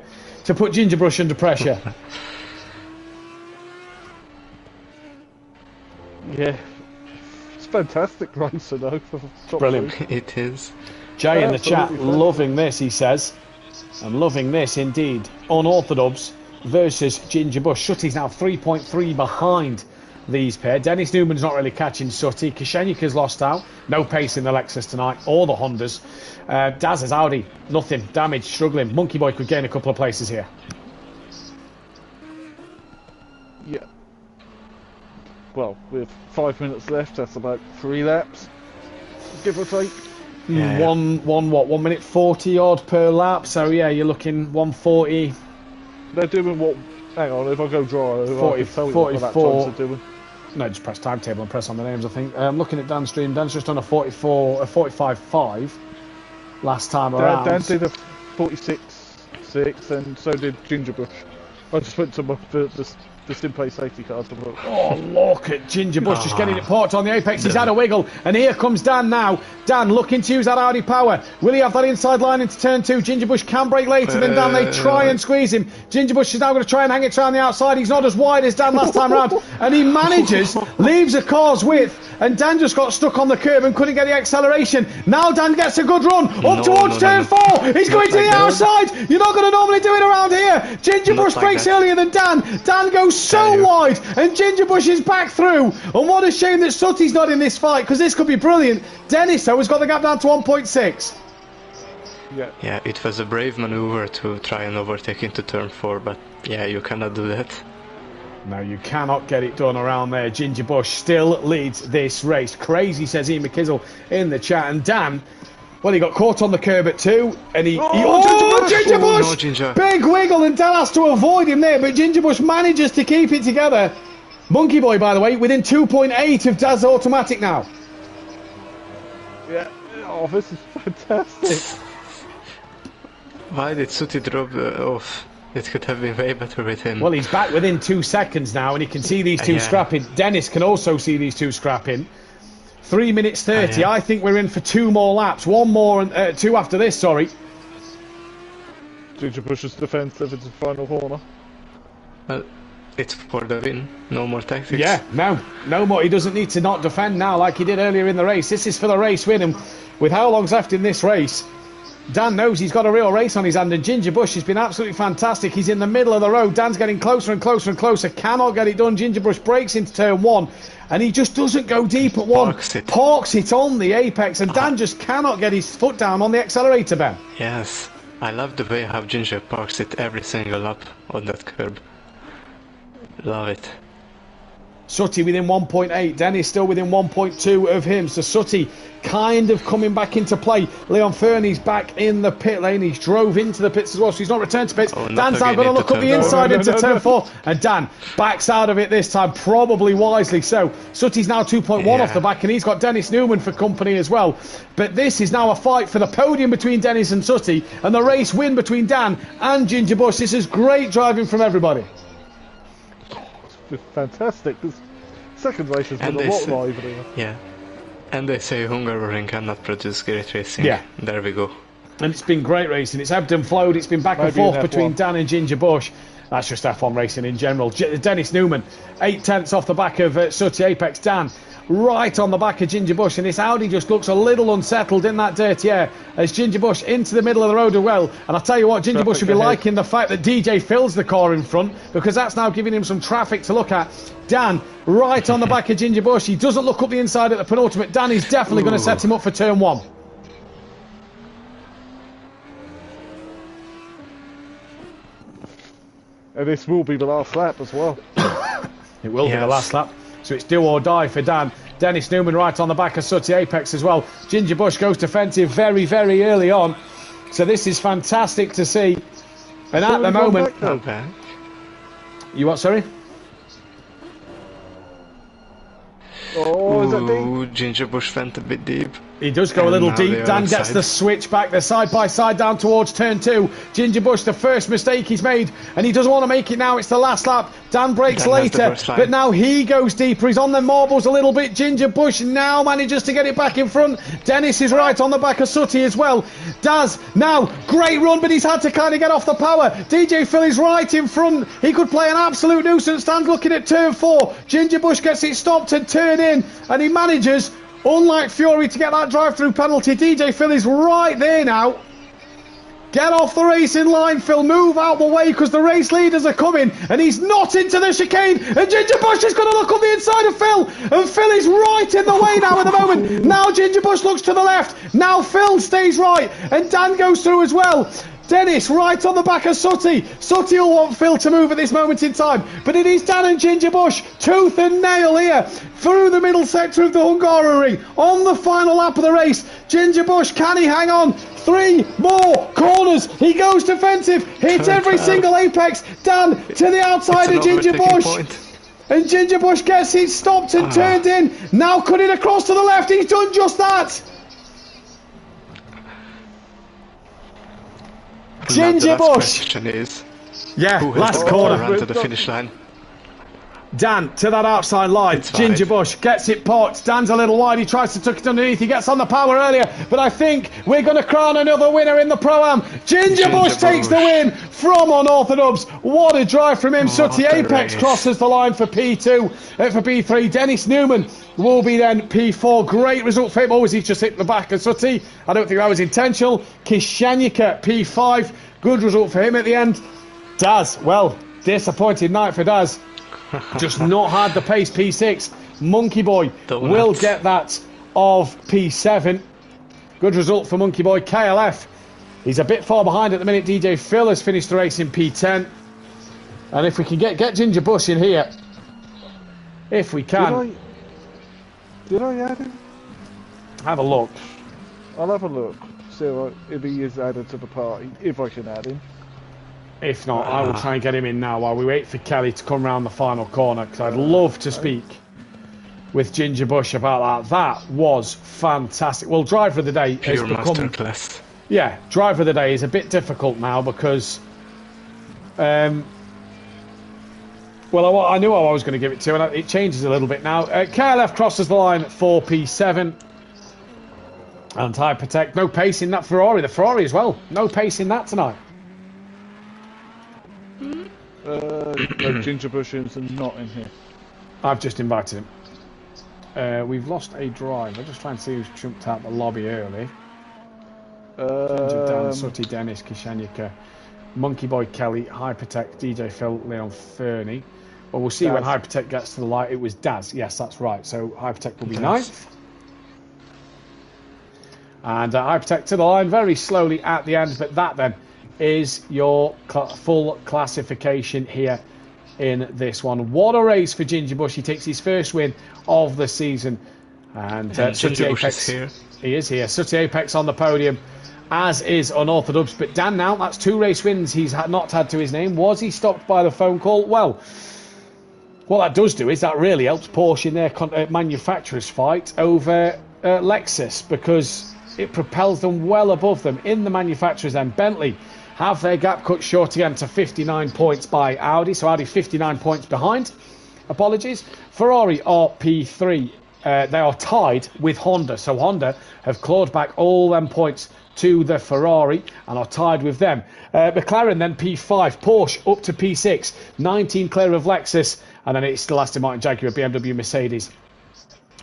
put Ginger Bush under pressure. Yeah, it's fantastic racing though. Brilliant. It is. Jay in the chat, loving this, he says. I'm loving this indeed. Unorthodox versus Ginger Bush. Sutty's now 3.3 behind these pair. Dennis Newman's not really catching Sutty. Kishenika's lost out. No pace in the Lexus tonight, or the Hondas. Daz's Audi, nothing. Damage, struggling. Monkey Boy could gain a couple of places here. Yeah. Well, with 5 minutes left, that's about 3 laps, give or take. Yeah. 1 minute 40 odd per lap. So yeah, you're looking 140. They're doing what? Hang on, if I go dry, 44. No, just press timetable and press on the names, I think. I'm looking at Dan's stream. Dan's just done a 45.5 last time around. Dan did a 46.6, and so did Ginger Bush. I just went to the Stimplay safety car to look. Oh, look at Ginger Bush just getting it parked on the apex. He's had a wiggle, and here comes Dan now. Dan looking to use that Audi power. Will he have that inside line into turn 2? Ginger Bush can brake later than Dan. They try and squeeze him. Ginger Bush is now going to try and hang it around the outside. He's not as wide as Dan last time round, and he manages, leaves a car's width, and Dan just got stuck on the curb and couldn't get the acceleration. Now Dan gets a good run up towards turn 4. He's going to the outside. You're not going to normally do it around here. Ginger Bush brakes earlier than Dan. Dan goes so wide, and Ginger Bush is back through. And what a shame that Sutty's not in this fight, because this could be brilliant. Dennis, though, has got the gap down to 1.6. Yeah, it was a brave maneuver to try and overtake into turn 4, but yeah, you cannot do that. No, you cannot get it done around there. Ginger Bush still leads this race. Crazy, says Ian McKizzle in the chat. And Dan, well, he got caught on the curb at 2, and Ginger Bush! No, Ginger. Big wiggle, and Dan has to avoid him there, but Ginger Bush manages to keep it together. Monkey Boy, by the way, within 2.8 of Daz Automatic now. Yeah. Oh, this is fantastic. Why did Sooty drop off? It could have been way better with him. Well, he's back within 2 seconds now, and he can see these two scrapping. Dennis can also see these two scrapping. 3 minutes 30. I think we're in for 2 more laps. 1 more and 2 after this, sorry. Ginger Bush's defensive into the final corner. Well, it's for the win. No more tactics. Yeah, no more. He doesn't need to not defend now like he did earlier in the race. This is for the race win, and with how long's left in this race, Dan knows he's got a real race on his hand, and Ginger Bush has been absolutely fantastic. He's in the middle of the road. Dan's getting closer and closer and closer. Cannot get it done. Ginger Bush breaks into turn 1, and he just doesn't go deep at 1. Parks it on the apex, and Dan just cannot get his foot down on the accelerator, Ben. Yes, I love the way how Ginger parks it every single lap on that curb. Love it. Sooty within 1.8. Dennis still within 1.2 of him. So Sooty kind of coming back into play. Leon Fernie's back in the pit lane. He's drove into the pits as well, so he's not returned to pits. Dan's now going to look up the inside into turn 4. And Dan backs out of it this time, probably wisely so. Sooty's now 2.1 off the back, and he's got Dennis Newman for company as well. But this is now a fight for the podium between Dennis and Sooty, and the race win between Dan and Ginger Bush. This is great driving from everybody. Fantastic. This second race has been a lot livelier. Yeah. And they say Hungaroring cannot produce great racing. Yeah. There we go. And it's been great racing. It's ebbed and flowed. It's been back and forth between Dan and Ginger Bush. That's just F1 racing in general. Dennis Newman, 8/10 off the back of Sooty Apex. Dan right on the back of Ginger Bush, and this Audi just looks a little unsettled in that dirty air as Ginger Bush into the middle of the road as well. And I'll tell you what, Ginger Bush will be liking the fact that DJ fills the car in front, because that's now giving him some traffic to look at. Dan right on the back of Ginger Bush. He doesn't look up the inside at the penultimate. Dan is definitely going to set him up for turn 1. And this will be the last lap as well. It will be the last lap. So it's do or die for Dan. Dennis Newman right on the back of Sooty Apex as well. Ginger Bush goes defensive very, very early on. So this is fantastic to see. And at the moment... You what, sorry? Oh, is that deep? Ginger Bush went a bit deep. He does go a little deep. Dan gets the switch back. They're side by side down towards turn 2. Ginger Bush, the first mistake he's made, and he doesn't want to make it now. It's the last lap. Dan breaks later, but now he goes deeper. He's on the marbles a little bit. Ginger Bush now manages to get it back in front. Dennis is right on the back of Sooty as well. Daz now, great run, but he's had to kind of get off the power. DJ Phil is right in front. He could play an absolute nuisance. Dan's looking at turn 4. Ginger Bush gets it stopped and turn in, and he manages, unlike Fury, to get that drive-through penalty. DJ Phil is right there now. Get off the racing line, Phil. Move out the way, because the race leaders are coming, and he's not into the chicane. And Ginger Bush is going to look on the inside of Phil, and Phil is right in the way now at the moment. Now Ginger Bush looks to the left. Now Phil stays right, and Dan goes through as well. Dennis right on the back of Sooty. Sooty will want Phil to move at this moment in time, but it is Dan and Ginger Bush tooth and nail here through the middle sector of the Hungaroring on the final lap of the race. Ginger Bush, can he hang on? 3 more corners. He goes defensive, hits every single apex. Dan to the outside of Ginger Bush. And Ginger Bush gets it stopped and turned in. Now cutting across to the left. He's done just that. Ginger Bush. Last corner. To the finish line. Dan to that outside line. Ginger Bush gets it parked. Dan's a little wide. He tries to tuck it underneath. He gets on the power earlier, but I think we're going to crown another winner in the Pro-Am. Ginger Bush takes the win from Unorthodox. What a drive from him. Sooty Apex crosses the line for P2, for P3. Dennis Newman will be then P4. Great result for him. Always he's just hit the back of Sooty. I don't think that was intentional. Kishanyika P5. Good result for him at the end. Daz, well, disappointed night for Daz. Just not had the pace. P6. Monkey Boy will get that of P7. Good result for Monkey Boy. KLF, he's a bit far behind at the minute. DJ Phil has finished the race in P10. And if we can get Ginger Bush in here, if we can, Did I add him? have a look. I'll have a look. See if he is added to the party. If I can add him. If not, I will try and get him in now while we wait for Kelly to come round the final corner, because I'd love to speak with Ginger Bush about that. That was fantastic. Well, driver of the day has Pure become... masterclass. Yeah, driver of the day is a bit difficult now because... well, I knew I was going to give it to, and it changes a little bit now. KLF crosses the line for P7. And Hypertech, no pace in that Ferrari. The Ferrari as well. No pace in that tonight. No, Ginger Bush is not in here. I've just invited him. We've lost a driver. Just trying to see who's jumped out the lobby early. Ginger, Dan, Sutty, Dennis, Kishanyika, Monkey Boy Kelly, Hypertech, DJ Phil, Leon Fernie. Well, we'll see when Hypertech gets to the light. It was Daz. Yes, that's right. So Hypertech will be ninth. And Hypertech to the line very slowly at the end. But that then is your full classification here in this one. What a race for Ginger Bush. He takes his first win of the season. And Ginger Bush is here. He is here. Sutty Apex on the podium, as is Unorthodox. But Dan now, that's 2 race wins he's not had to his name. Was he stopped by the phone call? Well, what that does do is that really helps Porsche in their manufacturer's fight over Lexus, because it propels them well above them in the manufacturers. And Bentley have their gap cut short again to 59 points by Audi. So Audi 59 points behind. Apologies. Ferrari are P3. They are tied with Honda. So Honda have clawed back all them points to the Ferrari and are tied with them. McLaren then P5. Porsche up to P6. 19 clear of Lexus. And then it's still Aston Martin, Jaguar, BMW, Mercedes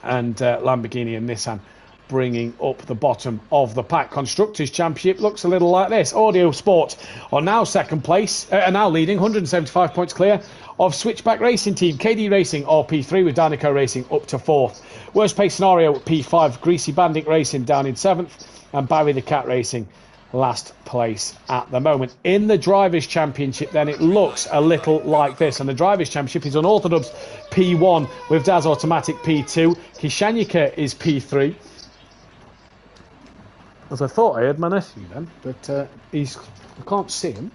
and Lamborghini and Nissan bringing up the bottom of the pack. Constructors' Championship looks a little like this. Audio Sport are now second place, are now leading, 175 points clear of Switchback Racing Team. KD Racing are P3 with Danico Racing up to 4th. Worst pace scenario P5, Greasy Bandit Racing down in 7th, and Barry the Cat Racing last place at the moment. In the Drivers' Championship then it looks a little like this, and the Drivers' Championship is Unorthodox P1 with Daz Automatic P2. Kishanyika is P3. As I thought I had my nephew then, but I can't see him,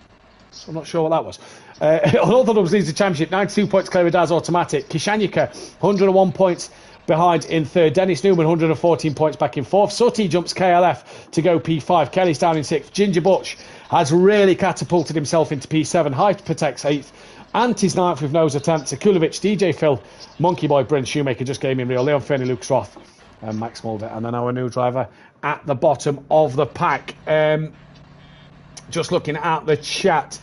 so I'm not sure what that was. Unorthodox leads the championship, 92 points clear with Daz Automatic. Kishanyika, 101 points behind in 3rd. Dennis Newman, 114 points back in 4th. Sutty jumps KLF to go P5. Kelly's down in 6th. Ginger Bush has really catapulted himself into P7. Hypertech's 8th. Anti's 9th with nose attempt. Sekulovic, DJ Phil, Monkey Boy, Brent Shoemaker just came in real. Leon Fernie, Luke Roth, and Max Mulder. And then our new driver at the bottom of the pack. Just looking at the chat.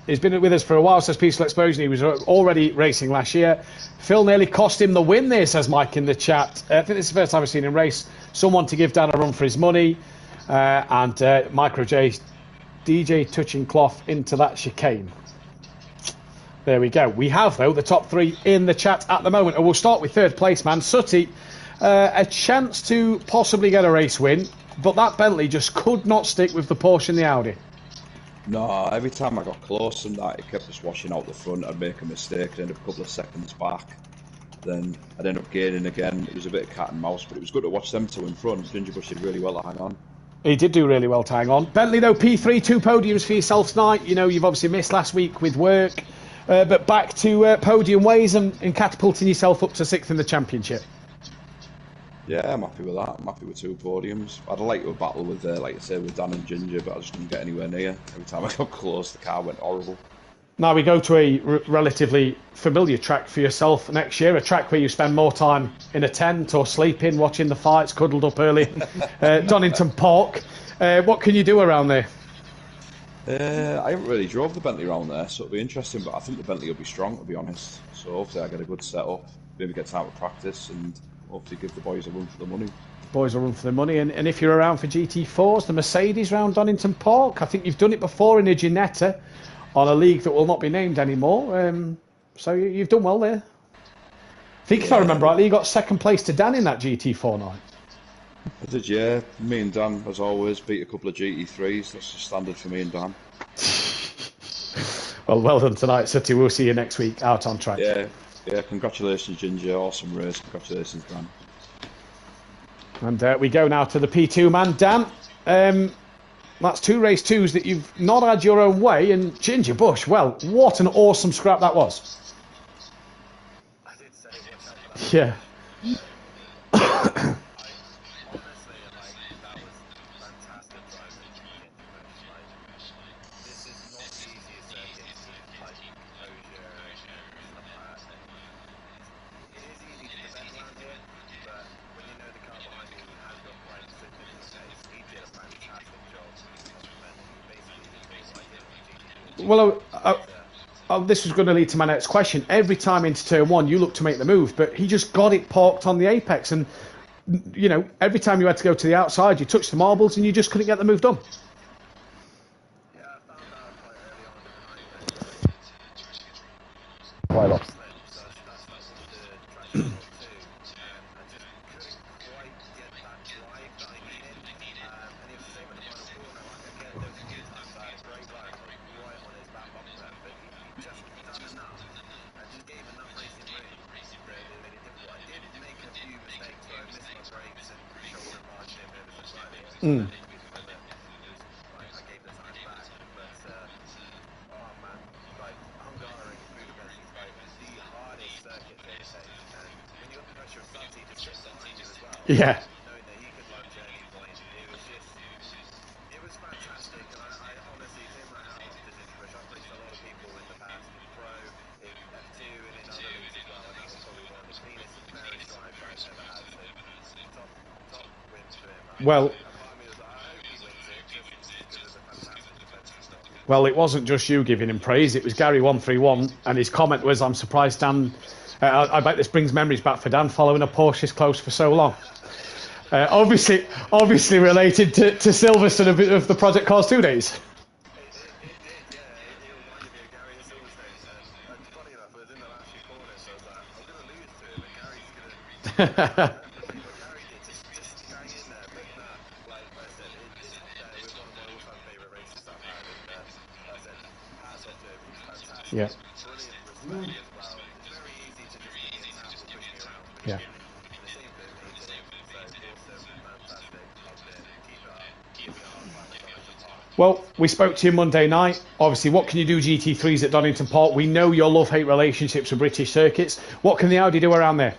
He's been with us for a while, says Peaceful Explosion. He was already racing last year. Phil nearly cost him the win there, says Mike in the chat. I think this is the first time I've seen him race someone to give Dan a run for his money. And Micro J, DJ touching cloth into that chicane. There we go. We have, though, the top 3 in the chat at the moment. And we'll start with 3rd place man, Sutty. A chance to possibly get a race win, but that Bentley just could not stick with the Porsche and the Audi. No, every time I got close and that, it kept us washing out the front. I'd make a mistake, I'd end up a couple of seconds back. Then I'd end up gaining again. It was a bit of cat and mouse, but it was good to watch them 2 in front. Ginger Bush did really well to hang on. He did do really well to hang on. Bentley, though, P3, 2 podiums for yourself tonight. You know, you've obviously missed last week with work, but back to podium ways and catapulting yourself up to 6th in the championship. Yeah, I'm happy with that. I'm happy with 2 podiums. I'd like to battle with, like I say, with Dan and Ginger, but I just didn't get anywhere near. Every time I got close, the car went horrible. Now we go to a relatively familiar track for yourself next year, a track where you spend more time in a tent or sleeping, watching the fights, cuddled up early. Donington Park. What can you do around there? I haven't really drove the Bentley around there, so it'll be interesting, but I think the Bentley will be strong, to be honest. So hopefully I get a good setup, maybe get time to practice, and hopefully give the boys a run for the money. Boys will run for the money, and if you're around for GT4s, the Mercedes round Donington Park, I think you've done it before in a Ginetta on a league that will not be named anymore. So you've done well there. I think if I remember rightly, you got 2nd place to Dan in that GT4 night. I did, yeah. Me and Dan, as always, beat a couple of GT3s. That's the standard for me and Dan. well done tonight, Sutty. We'll see you next week out on track. Yeah, congratulations, Ginger. Awesome race. Congratulations, Dan. And we go now to the P2 man, Dan. That's 2 race 2s that you've not had your own way, and Ginger Bush, well, what an awesome scrap that was. Yeah. Well, this was going to lead to my next question. Every time into turn 1, you look to make the move, but he just got it parked on the apex. And, you know, every time you had to go to the outside, you touched the marbles and you just couldn't get the move done. Quite lost. Mm. Yeah. Well, it wasn't just you giving him praise. It was Gary131, and his comment was, "I'm surprised Dan. I bet this brings memories back for Dan following a Porsche's close for so long." Obviously related to Silverstone of the Project Cars 2 days. Yeah. Yeah. Well, we spoke to you Monday night. Obviously, what can you do GT3s at Donington Park? We know your love-hate relationships with British circuits. What can the Audi do around there?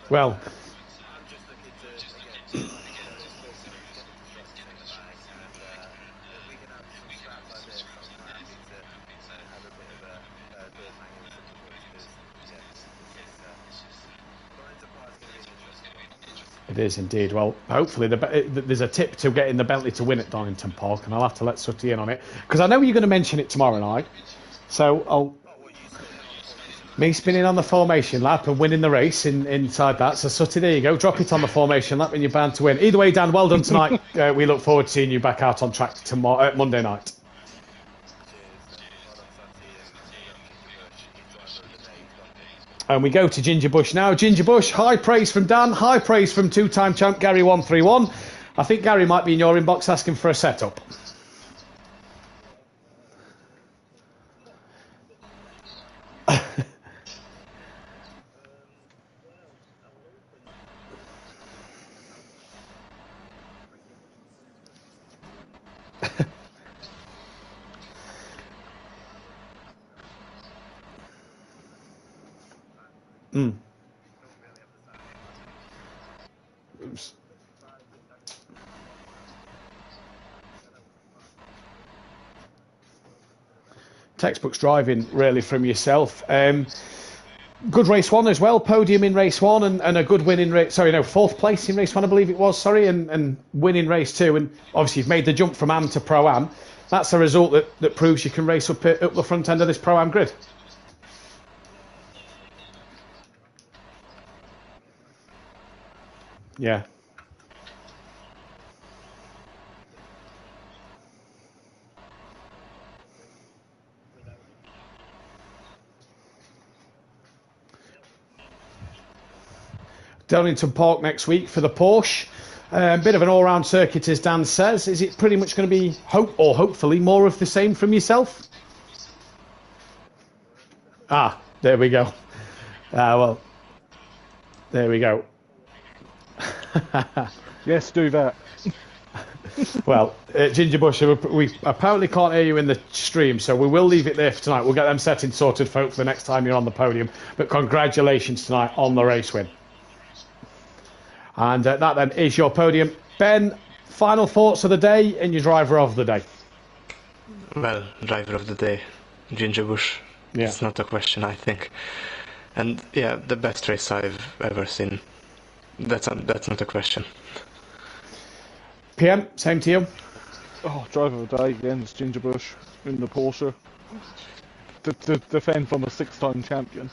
Well, it is indeed. Well, hopefully there's a tip to getting the Bentley to win at Donington Park, and I'll have to let Sutty in on it, because I know you're going to mention it tomorrow night. So me spinning on the formation lap and winning the race inside that. So Sutty, there you go. Drop it on the formation lap and you're bound to win. Either way, Dan, well done tonight. We look forward to seeing you back out on track tomorrow, Monday night. And we go to Ginger Bush now. Ginger Bush, high praise from Dan, high praise from two-time champ Gary131. I think Gary might be in your inbox asking for a setup. Oops. Textbooks driving, really, from yourself. Good race 1 as well, podium in race 1 and a good win in race... Sorry, no, 4th place in race 1, I believe it was, sorry, and win in race 2. And obviously you've made the jump from Am to Pro-Am. That's a result that proves you can race up the front end of this Pro-Am grid. Yeah. Donington Park next week for the Porsche. Bit of an all-round circuit, as Dan says. Is it pretty much going to be, hopefully, more of the same from yourself? Ah, there we go. Well, there we go. Yes, do that. Well, Ginger Bush, we apparently can't hear you in the stream, so we will leave it there for tonight. We'll get them settings sorted, folks, for the next time you're on the podium. But congratulations tonight on the race win. And that then is your podium. Ben, final thoughts of the day and your driver of the day. Well, driver of the day, Ginger Bush. Yeah. It's not a question, I think. And yeah, the best race I've ever seen. That's not a question. PM, same to you. Oh, driver of the day again is Ginger Bush in the Porsche. To defend from a 6-time champion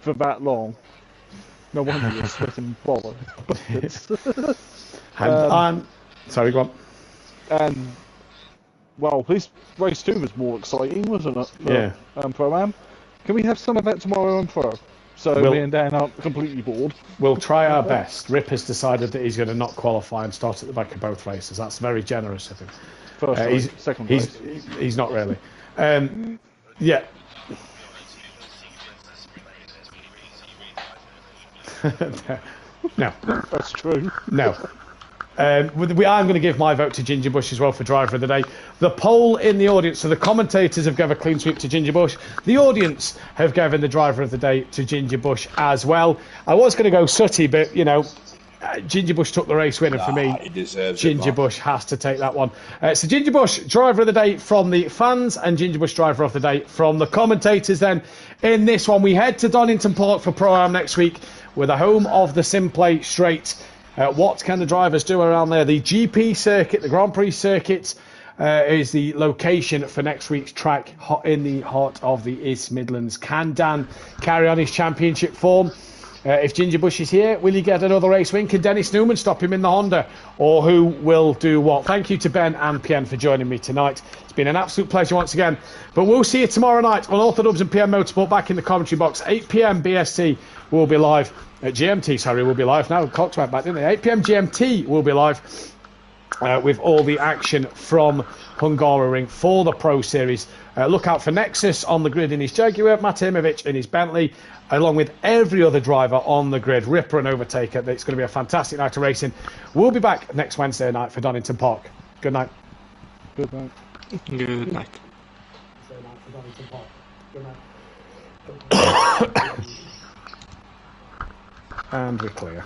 for that long. No wonder you're sweating bollocks. Sorry, go on. And well, this race 2 was more exciting, wasn't it? Yeah. Pro Am. Can we have some of that tomorrow on Pro? So me and Dan aren't completely bored. We'll try our best. Rip has decided that he's going to not qualify and start at the back of both races. That's very generous of him. First race, second race. He's not really. Yeah. No. That's true. No. I'm going to give my vote to Ginger Bush as well for driver of the day. The poll in the audience, so the commentators have given a clean sweep to Ginger Bush. The audience have given the driver of the day to Ginger Bush as well. I was going to go Sutty, but, you know, Ginger Bush took the race winner for me. He deserves Ginger it, Bush has to take that one. So Ginger Bush, driver of the day from the fans, and Ginger Bush, driver of the day from the commentators. Then in this one, we head to Donington Park for Pro Am next week. We're the home of the Simplay Straight. What can the drivers do around there? The GP circuit, the Grand Prix circuit, is the location for next week's track in the heart of the East Midlands. Can Dan carry on his championship form? If Ginger Bush is here, will he get another race win? Can Dennis Newman stop him in the Honda? Or who will do what? Thank you to Ben and PM for joining me tonight. It's been an absolute pleasure once again. But we'll see you tomorrow night on Orthodubs and PM Motorsport back in the commentary box. 8 PM BST will be live. GMT, sorry, will be live now. Clocks went back, didn't they? 8 PM GMT will be live with all the action from Hungaroring for the Pro Series. Look out for Nexus on the grid in his Jaguar, Matimovic in his Bentley, along with every other driver on the grid, Ripper and Overtaker. It's going to be a fantastic night of racing. We'll be back next Wednesday night for Donington Park. Good night. Good night. Good night. And we're clear.